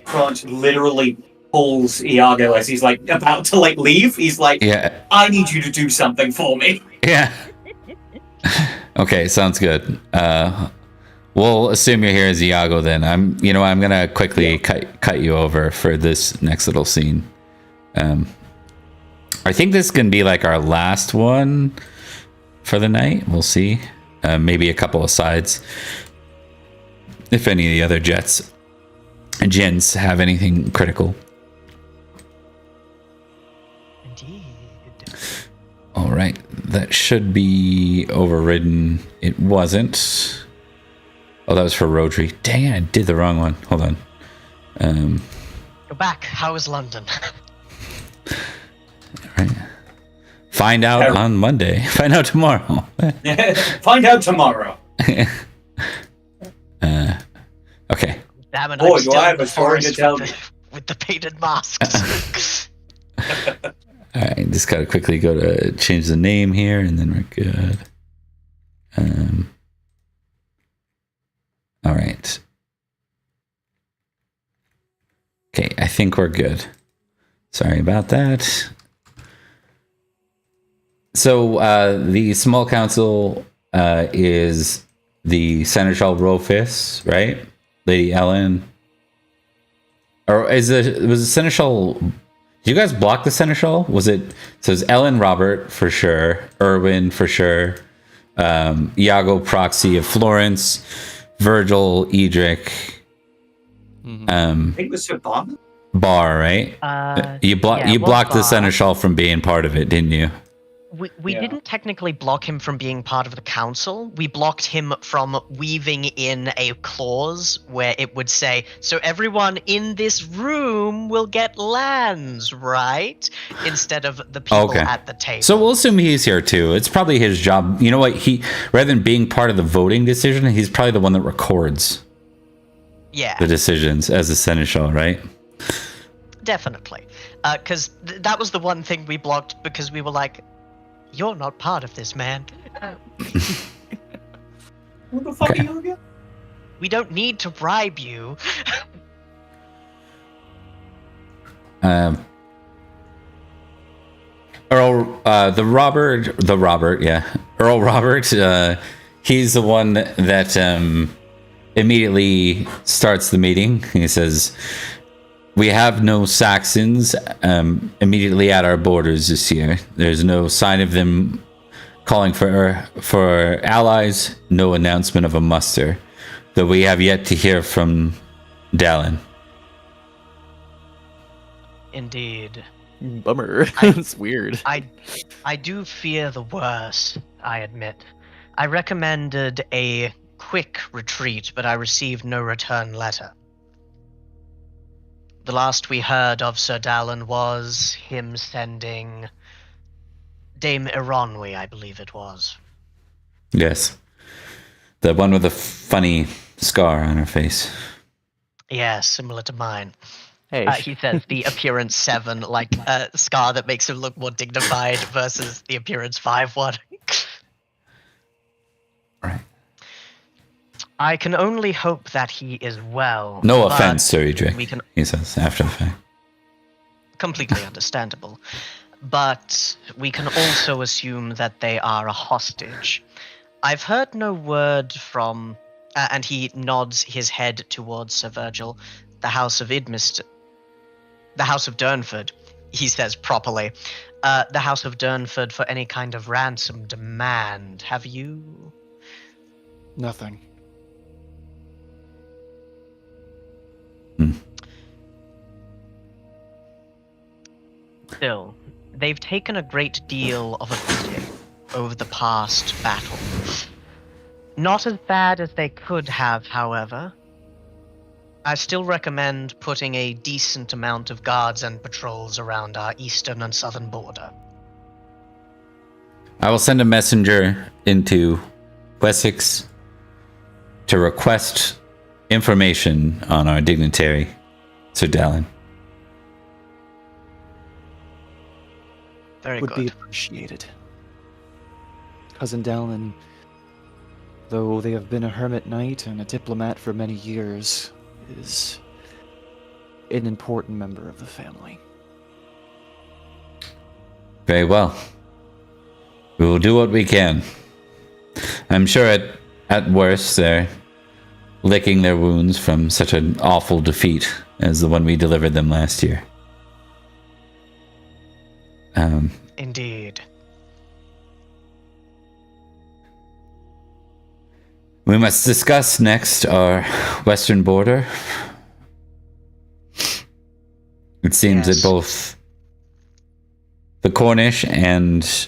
Speaker 4: Florence literally pulls Iago as he's like about to like leave. He's like,
Speaker 1: Yeah.
Speaker 4: I need you to do something for me.
Speaker 1: Yeah. Okay, sounds good. We'll assume you're here as Iago then. I'm gonna quickly cut you over for this next little scene. I think this can be like our last one for the night. We'll see. Maybe a couple of sides. If any of the other gens have anything critical.
Speaker 2: Indeed.
Speaker 1: All right, that should be overridden. It wasn't. Oh, that was for Rhodri. Dang it, I did the wrong one. Hold on.
Speaker 2: Go back. How is London?
Speaker 1: All right. Find out on Monday. Find out tomorrow.
Speaker 4: Find out tomorrow.
Speaker 1: Okay.
Speaker 2: Damn it,
Speaker 4: Boy,
Speaker 2: I'm
Speaker 4: do
Speaker 2: still
Speaker 4: I
Speaker 2: in
Speaker 4: have
Speaker 2: the
Speaker 4: a story to
Speaker 2: forest
Speaker 4: tell
Speaker 2: with the painted masks.
Speaker 1: All right, just gotta quickly go to change the name here, and then we're good. All right. Okay, I think we're good. Sorry about that. So the small council is the Seneschal Rofus, right? Lady Ellen, or was the Seneschal? Did you guys block the Seneschal? Was it? So it's Ellen Robert for sure, Erwin for sure, Iago Proxy of Florence, Virgil Edrich,
Speaker 4: I think it was Sabon.
Speaker 1: Bar, right? You blocked the
Speaker 2: Bar.
Speaker 1: Seneschal from being part of it, didn't you?
Speaker 2: We didn't technically block him from being part of the council. We blocked him from weaving in a clause where it would say, so everyone in this room will get lands, right? Instead of the people at the table.
Speaker 1: So we'll assume he's here too. It's probably his job. You know what? He, rather than being part of the voting decision, he's probably the one that records the decisions as a Seneschal, right?
Speaker 2: Definitely. Because that was the one thing we blocked because we were like, you're not part of this, man.
Speaker 4: What the fuck are you again?
Speaker 2: We don't need to bribe you.
Speaker 1: Earl Robert, he's the one that immediately starts the meeting. He says, we have no Saxons immediately at our borders this year. There's no sign of them calling for allies, no announcement of a muster, though we have yet to hear from Dallin.
Speaker 3: Indeed. Bummer. It's weird.
Speaker 2: I do fear the worst, I admit. I recommended a quick retreat, but I received no return letter. The last we heard of Sir Dallin was him sending Dame Ironwy, I believe it was.
Speaker 1: Yes. The one with the funny scar on her face.
Speaker 2: Yeah, similar to mine.
Speaker 3: Hey.
Speaker 2: He says the appearance 7, like a scar that makes him look more dignified versus the appearance 5 one.
Speaker 1: Right.
Speaker 2: I can only hope that he is well.
Speaker 1: No offense, Sir Edrich, he says after the fact.
Speaker 2: Completely understandable. But we can also assume that they are a hostage. I've heard no word from, and he nods his head towards Sir Virgil, the House of Idmiston. The House of Durnford, he says properly. The House of Durnford for any kind of ransom demand. Have you?
Speaker 5: Nothing.
Speaker 2: Still, they've taken a great deal of a beating over the past battle. Not as bad as they could have, however. I still recommend putting a decent amount of guards and patrols around our eastern and southern border.
Speaker 1: I will send a messenger into Wessex to request information on our dignitary, Sir Dallin.
Speaker 2: Very
Speaker 5: Would
Speaker 2: good.
Speaker 5: be appreciated. Cousin Dallin, though they have been a hermit knight and a diplomat for many years, is an important member of the family.
Speaker 1: Very well. We will do what we can. I'm sure at worst they're licking their wounds from such an awful defeat as the one we delivered them last year.
Speaker 2: Indeed.
Speaker 1: We must discuss next our western border. It seems
Speaker 2: Yes.
Speaker 1: that both the Cornish and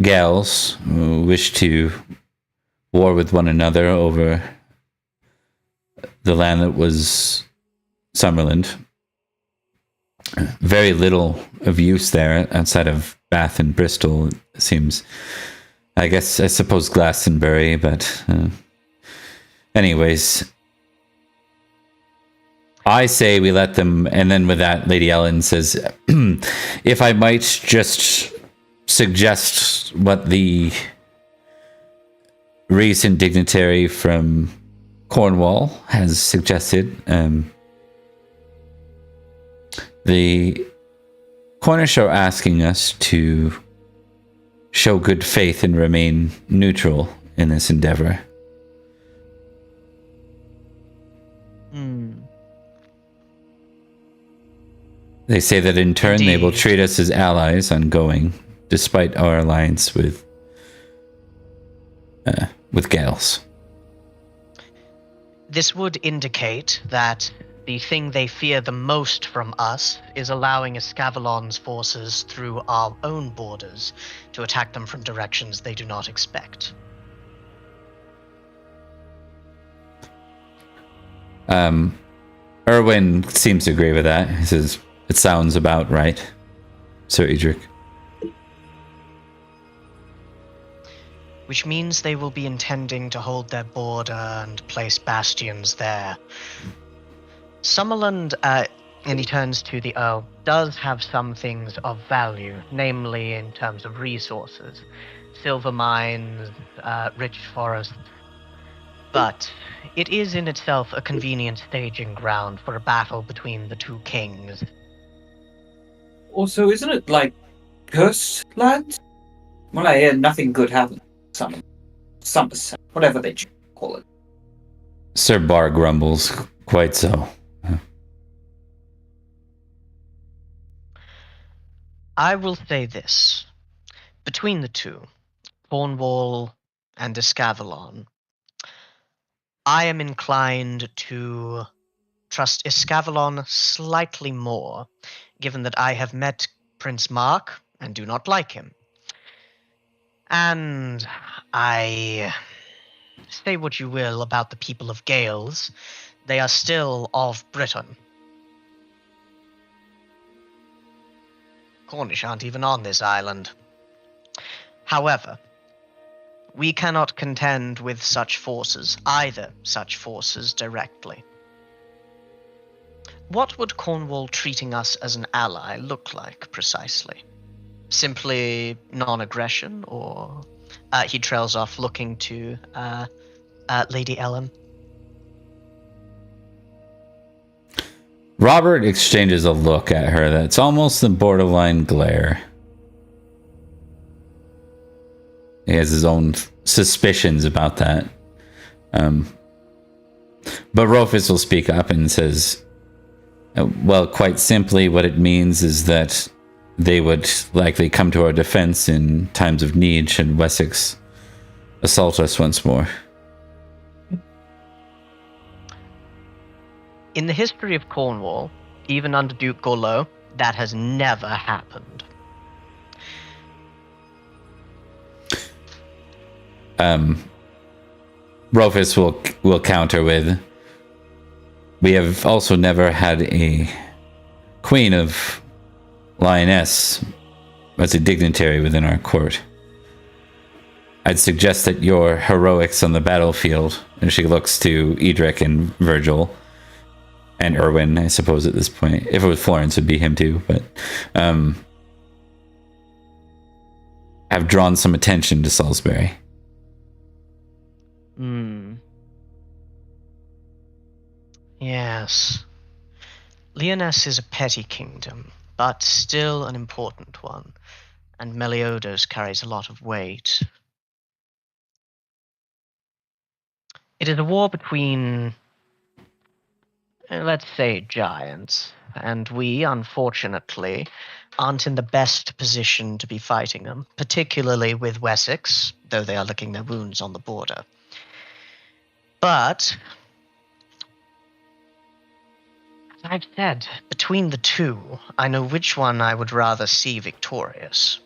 Speaker 1: Gales wish to war with one another over the land that was Summerland. Very little of use there outside of Bath and Bristol, it seems. I suppose Glastonbury, but anyways, I say we let them, and then with that, Lady Ellen says, if I might just suggest what the recent dignitary from Cornwall has suggested. The Cornish are asking us to show good faith and remain neutral in this endeavor. They say that in turn they will treat us as allies ongoing, despite our alliance with Gales.
Speaker 2: This would indicate that the thing they fear the most from us is allowing Escavalon's forces through our own borders to attack them from directions they do not expect.
Speaker 1: Erwin seems to agree with that. He says, it sounds about right, Sir Edrich.
Speaker 2: Which means they will be intending to hold their border and place bastions there. Summerland, and he turns to the Earl, does have some things of value, namely in terms of resources. Silver mines, rich forests. But it is in itself a convenient staging ground for a battle between the two kings.
Speaker 4: Also, isn't it like cursed land? Well, I hear nothing good happens. Somerset, whatever they call it.
Speaker 1: Sir Bar grumbles, quite so.
Speaker 2: I will say this. Between the two, Cornwall and Escavalon, I am inclined to trust Escavalon slightly more, given that I have met Prince Mark and do not like him. And I say what you will about the people of Gales, they are still of Britain. Cornish aren't even on this island. However, we cannot contend with either such forces directly. What would Cornwall treating us as an ally look like, precisely? Simply non-aggression, or... he trails off looking to Lady Ellen.
Speaker 1: Robert exchanges a look at her that's almost the borderline glare. He has his own suspicions about that. But Rufus will speak up and says, well, quite simply, what it means is that they would likely come to our defense in times of need should Wessex assault us once more.
Speaker 2: In the history of Cornwall, even under Duke Gorlow, that has never happened.
Speaker 1: Rufus will counter with, we have also never had a Queen of Lioness as a dignitary within our court. I'd suggest that your heroics on the battlefield, and she looks to Edrich and Virgil, and Erwin, I suppose at this point. If it was Florence, it'd be him too, but have drawn some attention to Salisbury.
Speaker 2: Yes. Lyonesse is a petty kingdom, but still an important one, and Meliodas carries a lot of weight. It is a war between, let's say, giants, and we, unfortunately, aren't in the best position to be fighting them, particularly with Wessex, though they are licking their wounds on the border. But I've said, between the two, I know which one I would rather see victorious.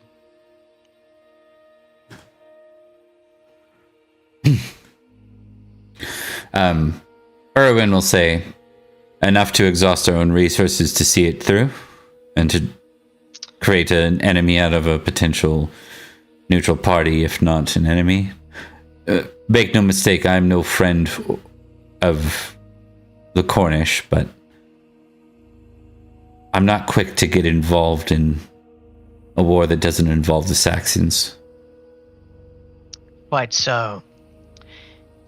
Speaker 1: Erwin will say, enough to exhaust our own resources to see it through, and to create an enemy out of a potential neutral party, if not an enemy. Make no mistake, I'm no friend of the Cornish, but I'm not quick to get involved in a war that doesn't involve the Saxons.
Speaker 2: Quite so.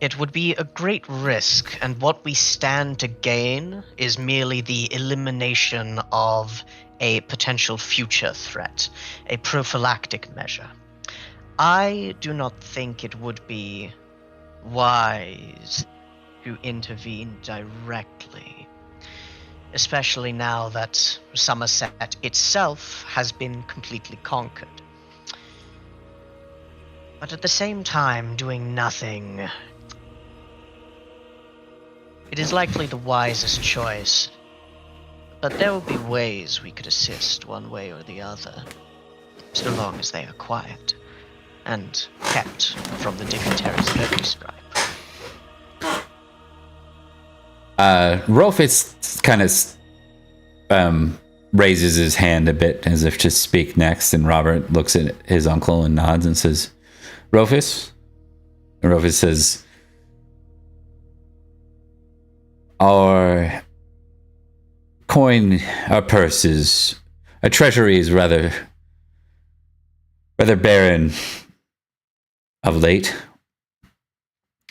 Speaker 2: It would be a great risk, and what we stand to gain is merely the elimination of a potential future threat, a prophylactic measure. I do not think it would be wise to intervene directly, especially now that Somerset itself has been completely conquered. But at the same time, doing nothing, it is likely the wisest choice. But there will be ways we could assist one way or the other, so long as they are quiet and kept from the dignitaries of every stripe.
Speaker 1: Rolfus kind of raises his hand a bit as if to speak next, and Robert looks at his uncle and nods and says, Rolfus? And Rolfus says, our coin, our purses, our treasury is rather barren of late.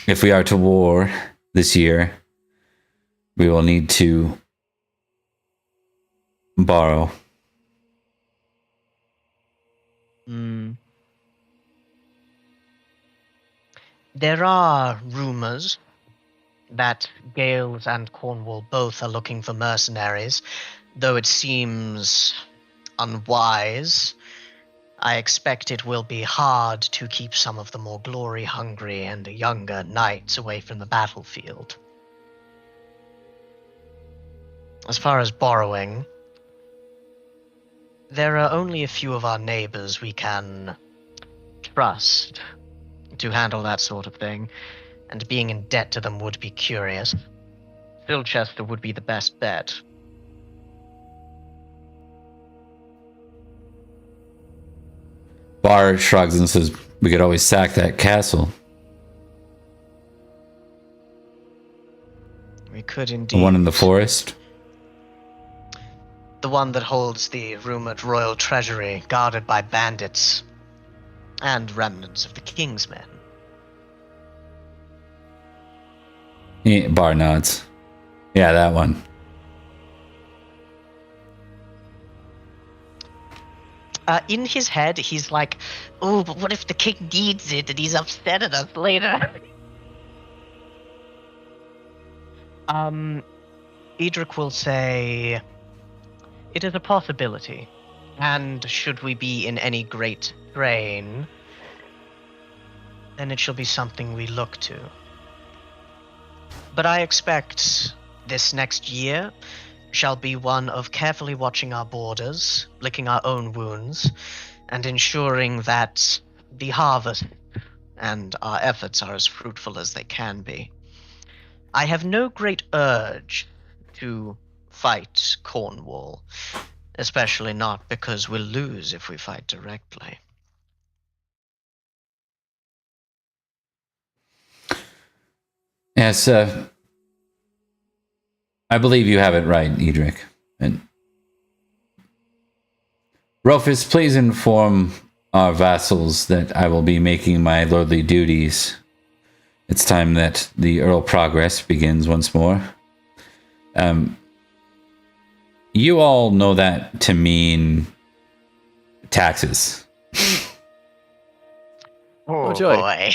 Speaker 1: If we are to war this year, we will need to borrow.
Speaker 2: There are rumors that Gales and Cornwall both are looking for mercenaries, though it seems unwise. I expect it will be hard to keep some of the more glory-hungry and younger knights away from the battlefield. As far as borrowing, there are only a few of our neighbors we can trust to handle that sort of thing, and being in debt to them would be curious. Silchester would be the best bet.
Speaker 1: Bar shrugs and says, we could always sack that castle.
Speaker 2: We could indeed.
Speaker 1: The one in the forest?
Speaker 2: The one that holds the rumored royal treasury, guarded by bandits and remnants of the king's men.
Speaker 1: Bar nods. Yeah, that one.
Speaker 2: In his head, he's like, oh, but what if the king needs it and he's upset at us later? Edrich will say, it is a possibility, and should we be in any great strain, then it shall be something we look to. But I expect this next year shall be one of carefully watching our borders, licking our own wounds, and ensuring that the harvest and our efforts are as fruitful as they can be. I have no great urge to fight Cornwall, especially not because we'll lose if we fight directly.
Speaker 1: Yes, I believe you have it right, Edrich. And Rolfus, please inform our vassals that I will be making my lordly duties. It's time that the Earl Progress begins once more. You all know that to mean taxes.
Speaker 2: Oh
Speaker 3: joy.
Speaker 2: boy.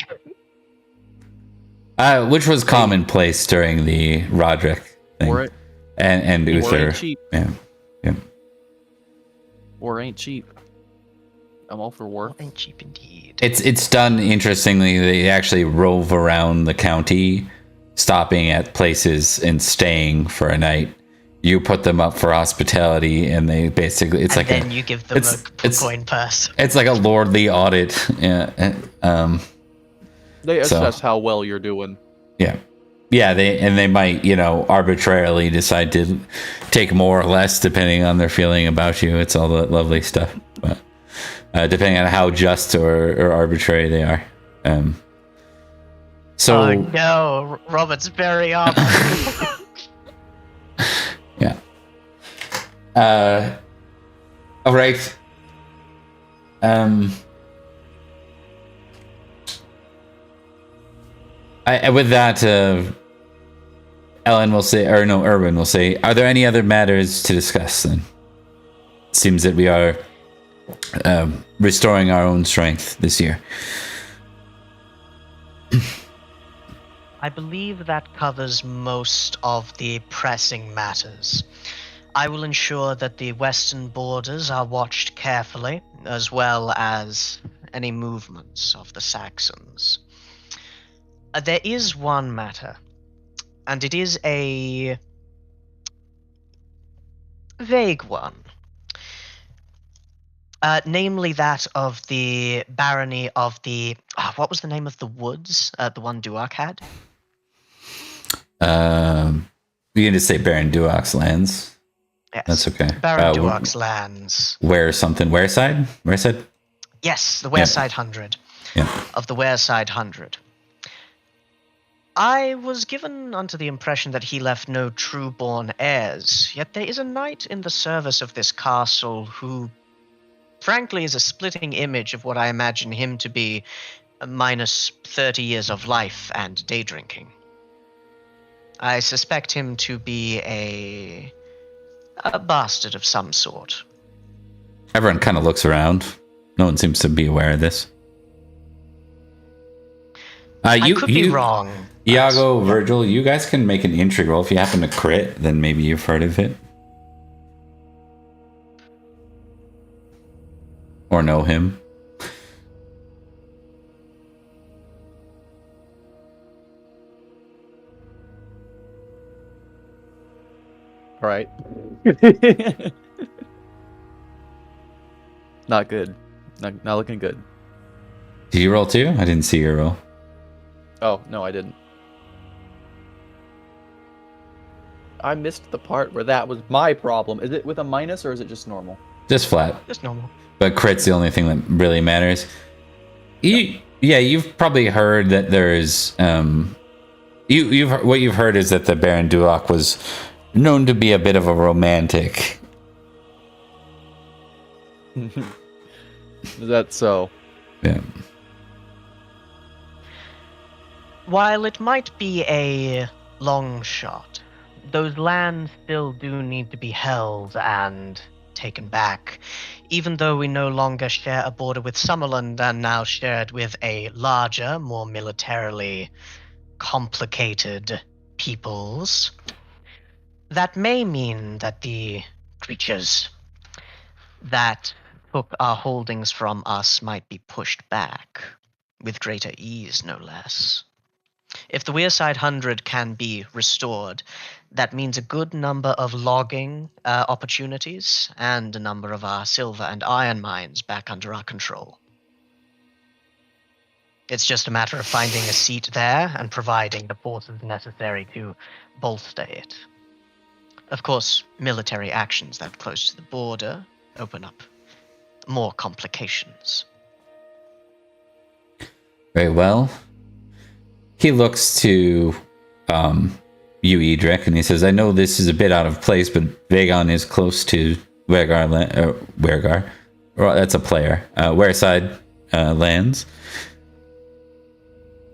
Speaker 1: Which was commonplace during the Rhodri thing.
Speaker 3: War it.
Speaker 1: And
Speaker 3: War
Speaker 1: Uther.
Speaker 3: ain't cheap.
Speaker 1: Yeah.
Speaker 3: War ain't cheap. I'm all for war.
Speaker 2: And cheap indeed.
Speaker 1: It's done interestingly. They actually rove around the county, stopping at places and staying for a night you put them up for hospitality, and they basically
Speaker 2: then you give them a coin purse.
Speaker 1: It's like a lordly audit.
Speaker 3: They assess how well you're doing.
Speaker 1: Yeah. They might arbitrarily decide to take more or less depending on their feeling about you. It's all that lovely stuff, but depending on how just or arbitrary they are. So
Speaker 2: oh no, Robert's very off.
Speaker 1: Yeah. All right. With that, Erwin will say, are there any other matters to discuss then? It seems that we are restoring our own strength this year.
Speaker 2: I believe that covers most of the pressing matters. I will ensure that the western borders are watched carefully, as well as any movements of the Saxons. There is one matter, and it is a vague one. Namely that of the barony of the... what was the name of the woods the one Duak had?
Speaker 1: You can just say Baron Duak's lands.
Speaker 2: Yes.
Speaker 1: That's okay.
Speaker 2: Baron Duak's lands.
Speaker 1: Where side?
Speaker 2: Yes, the Wareside 100.
Speaker 1: Yeah.
Speaker 2: Of the Wareside 100. I was given unto the impression that he left no true-born heirs, yet there is a knight in the service of this castle who, frankly, is a splitting image of what I imagine him to be, minus 30 years of life and day drinking. I suspect him to be a bastard of some sort.
Speaker 1: Everyone kind of looks around. No one seems to be aware of this.
Speaker 2: I could be wrong.
Speaker 1: Iago, Virgil, you guys can make an intrigue roll. If you happen to crit, then maybe you've heard of it. Or know him.
Speaker 3: All right. Not good. Not looking good.
Speaker 1: Did you roll too? I didn't see your roll.
Speaker 3: Oh, no, I didn't. I missed the part where that was my problem. Is it with a minus or is it just normal?
Speaker 1: Just flat.
Speaker 2: Just normal.
Speaker 1: But crit's the only thing that really matters. You've probably heard that there's what you've heard is that the Baron Duak was known to be a bit of a romantic.
Speaker 3: Is that so?
Speaker 1: Yeah.
Speaker 2: While it might be a long shot, those lands still do need to be held and taken back, even though we no longer share a border with Summerland and now shared with a larger, more militarily complicated peoples. That may mean that the creatures that took our holdings from us might be pushed back, with greater ease, no less. If the Wearside 100 can be restored, that means a good number of logging opportunities and a number of our silver and iron mines back under our control. It's just a matter of finding a seat there and providing the forces necessary to bolster it. Of course, military actions that close to the border open up more complications.
Speaker 1: Very well. He looks to you, Edrich, and he says, I know this is a bit out of place, but Vagon is close to Wergar. That's a player. Wareside lands.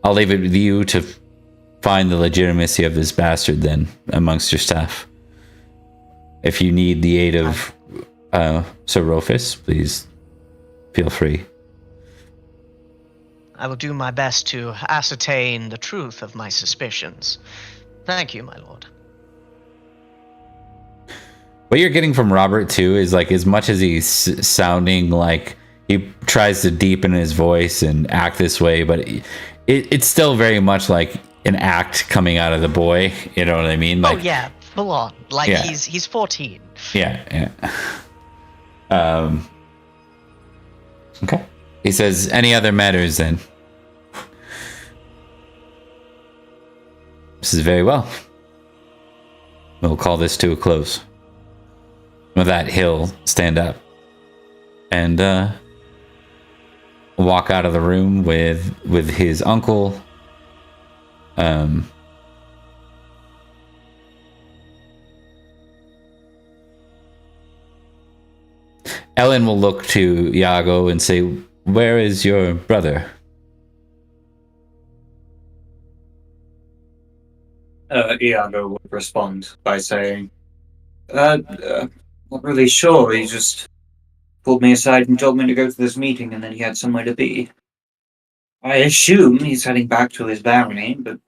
Speaker 1: I'll leave it with you to find the legitimacy of this bastard then amongst your staff. If you need the aid of Sir Rofus, please feel free.
Speaker 2: I will do my best to ascertain the truth of my suspicions. Thank you, my lord.
Speaker 1: What you're getting from Robert, too, is like as much as he's sounding like he tries to deepen his voice and act this way, but it's still very much like an act coming out of the boy. You know what I mean? Like,
Speaker 2: oh, yeah. full on. Like
Speaker 1: Yeah.
Speaker 2: he's 14.
Speaker 1: Yeah. Okay. He says, any other matters then? This is very well. We'll call this to a close. With that, he'll stand up and walk out of the room with his uncle. Ellen will look to Iago and say, where is your brother?
Speaker 4: Iago would respond by saying, not really sure. He just pulled me aside and told me to go to this meeting, and then he had somewhere to be. I assume he's heading back to his barony, but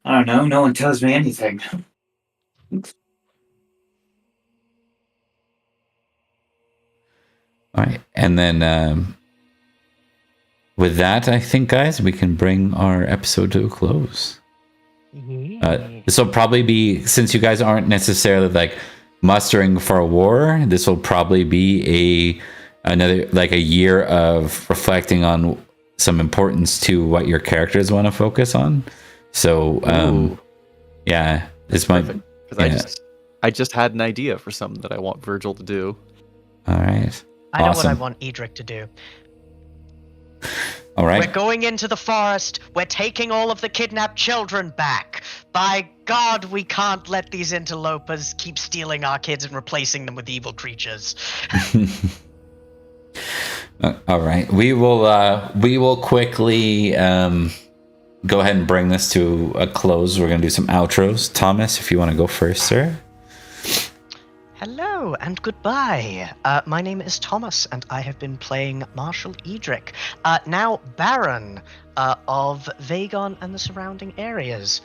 Speaker 4: I don't know. No one tells me anything.
Speaker 1: All right. And then with that, I think, guys, we can bring our episode to a close. This will probably be, since you guys aren't necessarily like mustering for a war, this will probably be another like a year of reflecting on some importance to what your characters want to focus on. So yeah, this might,
Speaker 3: because I just had an idea for something that I want Virgil to do.
Speaker 1: All right.
Speaker 2: I know what I
Speaker 1: Awesome.
Speaker 2: want Edrich to do.
Speaker 1: All right.
Speaker 2: We're going into the forest. We're taking all of the kidnapped children back. By God, we can't let these interlopers keep stealing our kids and replacing them with evil creatures.
Speaker 1: All right. We will quickly go ahead and bring this to a close. We're going to do some outros. Thomas, if you want to go first, sir.
Speaker 2: Hello and goodbye. My name is Thomas, and I have been playing Marshal Edrich, now Baron of Vagon and the surrounding areas.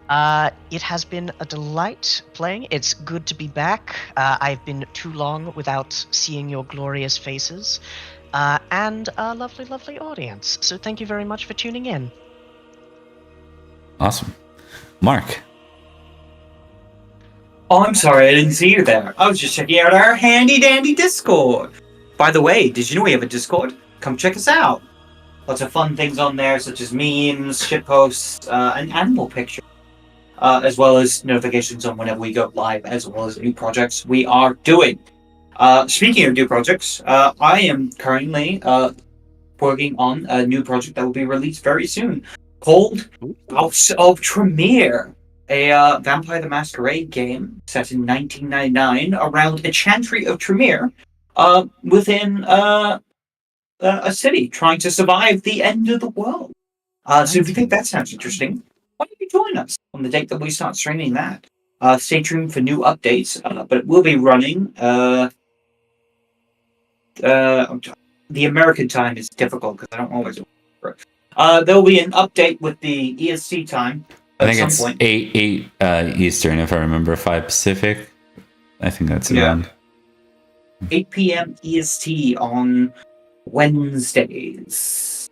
Speaker 2: It has been a delight playing. It's good to be back. I've been too long without seeing your glorious faces, and a lovely, lovely audience. So thank you very much for tuning in.
Speaker 1: Awesome. Mark.
Speaker 4: Oh, I'm sorry, I didn't see you there. I was just checking out our handy-dandy Discord. By the way, did you know we have a Discord? Come check us out. Lots of fun things on there, such as memes, shitposts, and animal pictures. As well as notifications on whenever we go live, as well as new projects we are doing. Speaking of new projects, I am currently working on a new project that will be released very soon, called House of Tremere. A Vampire the Masquerade game set in 1999 around a chantry of Tremere within a city trying to survive the end of the world. So if you think that sounds interesting, why don't you join us on the date that we start streaming that? Stay tuned for new updates, but it will be running. The American time is difficult because I don't always remember it. There will be an update with the EST time.
Speaker 1: I think it's 8 Eastern, if I remember, 5 Pacific. I think that's around.
Speaker 4: 8 p.m. EST on Wednesdays.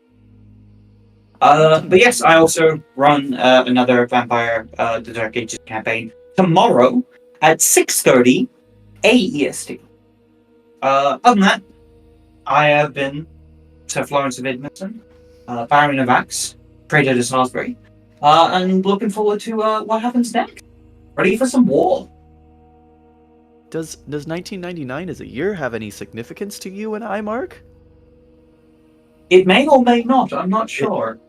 Speaker 4: But yes, I also run another Vampire the Dark Ages campaign tomorrow at 6:30 AEST. Other than that, I have been Sir Florence of Idmiston, Baron of Axe, Trader to Salisbury. And looking forward to what happens next. Ready for some war.
Speaker 3: Does 1999 as a year have any significance to you and I, Mark?
Speaker 4: It may or may not. I'm not sure.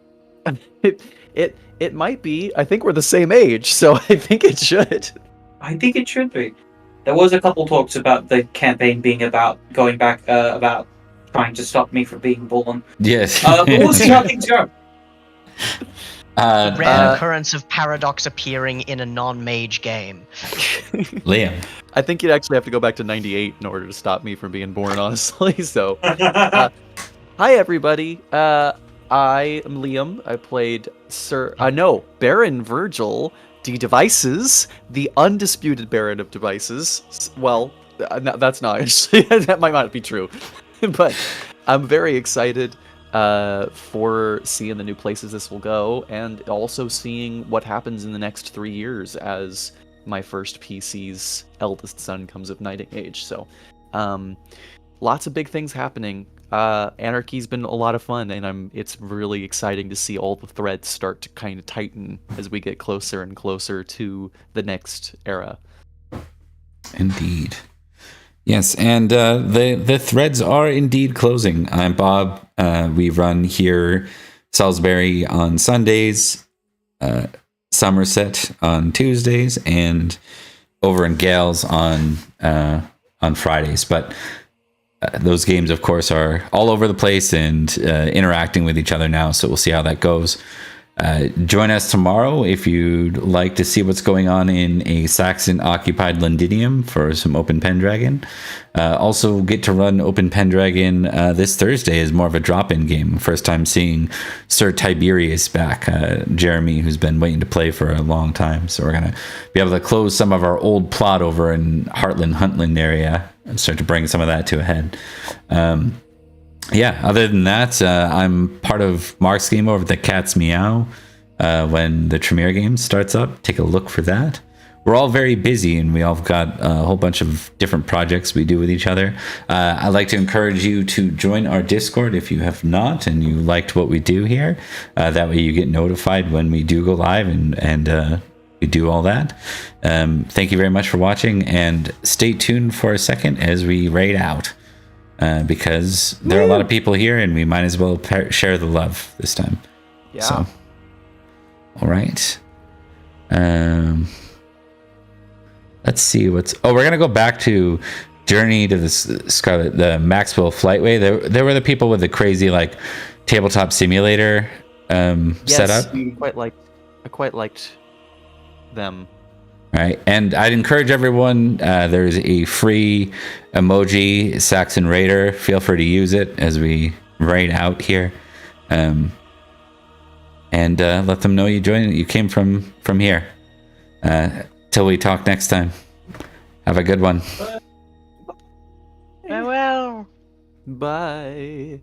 Speaker 3: It might be. I think we're the same age, so I think it should.
Speaker 4: I think it should be. There was a couple talks about the campaign being about going back, about trying to stop me from being born.
Speaker 1: Yes.
Speaker 4: But we'll see how things go.
Speaker 2: Rare occurrence of paradox appearing in a non-mage game.
Speaker 1: Liam.
Speaker 3: I think you'd actually have to go back to 98 in order to stop me from being born, honestly. So, hi everybody. I am Liam. I played Baron Virgil, the Devices, the undisputed Baron of Devices. Well, that's not actually, that might not be true, but I'm very excited for seeing the new places this will go, and also seeing what happens in the next 3 years as my first PC's eldest son comes of knighting age. So, lots of big things happening. Anarchy's been a lot of fun, and it's really exciting to see all the threads start to kind of tighten as we get closer and closer to the next era.
Speaker 1: Indeed. Yes, and the threads are indeed closing. I'm Bob. We run here Salisbury on Sundays, Somerset on Tuesdays, and over in Gales on Fridays. But those games, of course, are all over the place and interacting with each other now. So we'll see how that goes. Join us tomorrow if you'd like to see what's going on in a Saxon occupied Londinium for some Open Pendragon. Also get to run Open Pendragon this Thursday as more of a drop-in game. First time seeing Sir Tiberius back, Jeremy, who's been waiting to play for a long time. So we're going to be able to close some of our old plot over in Heartland, Huntland area and start to bring some of that to a head. Yeah, other than that, I'm part of Mark's game over at the Cat's Meow when the Tremere game starts up. Take a look for that. We're all very busy, and we all got a whole bunch of different projects we do with each other. I'd like to encourage you to join our Discord if you have not, and you liked what we do here. That way you get notified when we do go live and we do all that. Thank you very much for watching, and stay tuned for a second as we raid out. Because there are a lot of people here, and we might as well share the love this time.
Speaker 3: Yeah.
Speaker 1: So, all right. Let's see what's. Oh, we're gonna go back to Journey to the Scarlet, the Maxwell Flightway. There were the people with the crazy like tabletop simulator setup.
Speaker 3: I quite liked them.
Speaker 1: Right, and I'd encourage everyone, there's a free emoji Saxon Raider. Feel free to use it as we raid out here. And let them know you came from here. Till we talk next time. Have a good one.
Speaker 2: Farewell.
Speaker 3: Bye.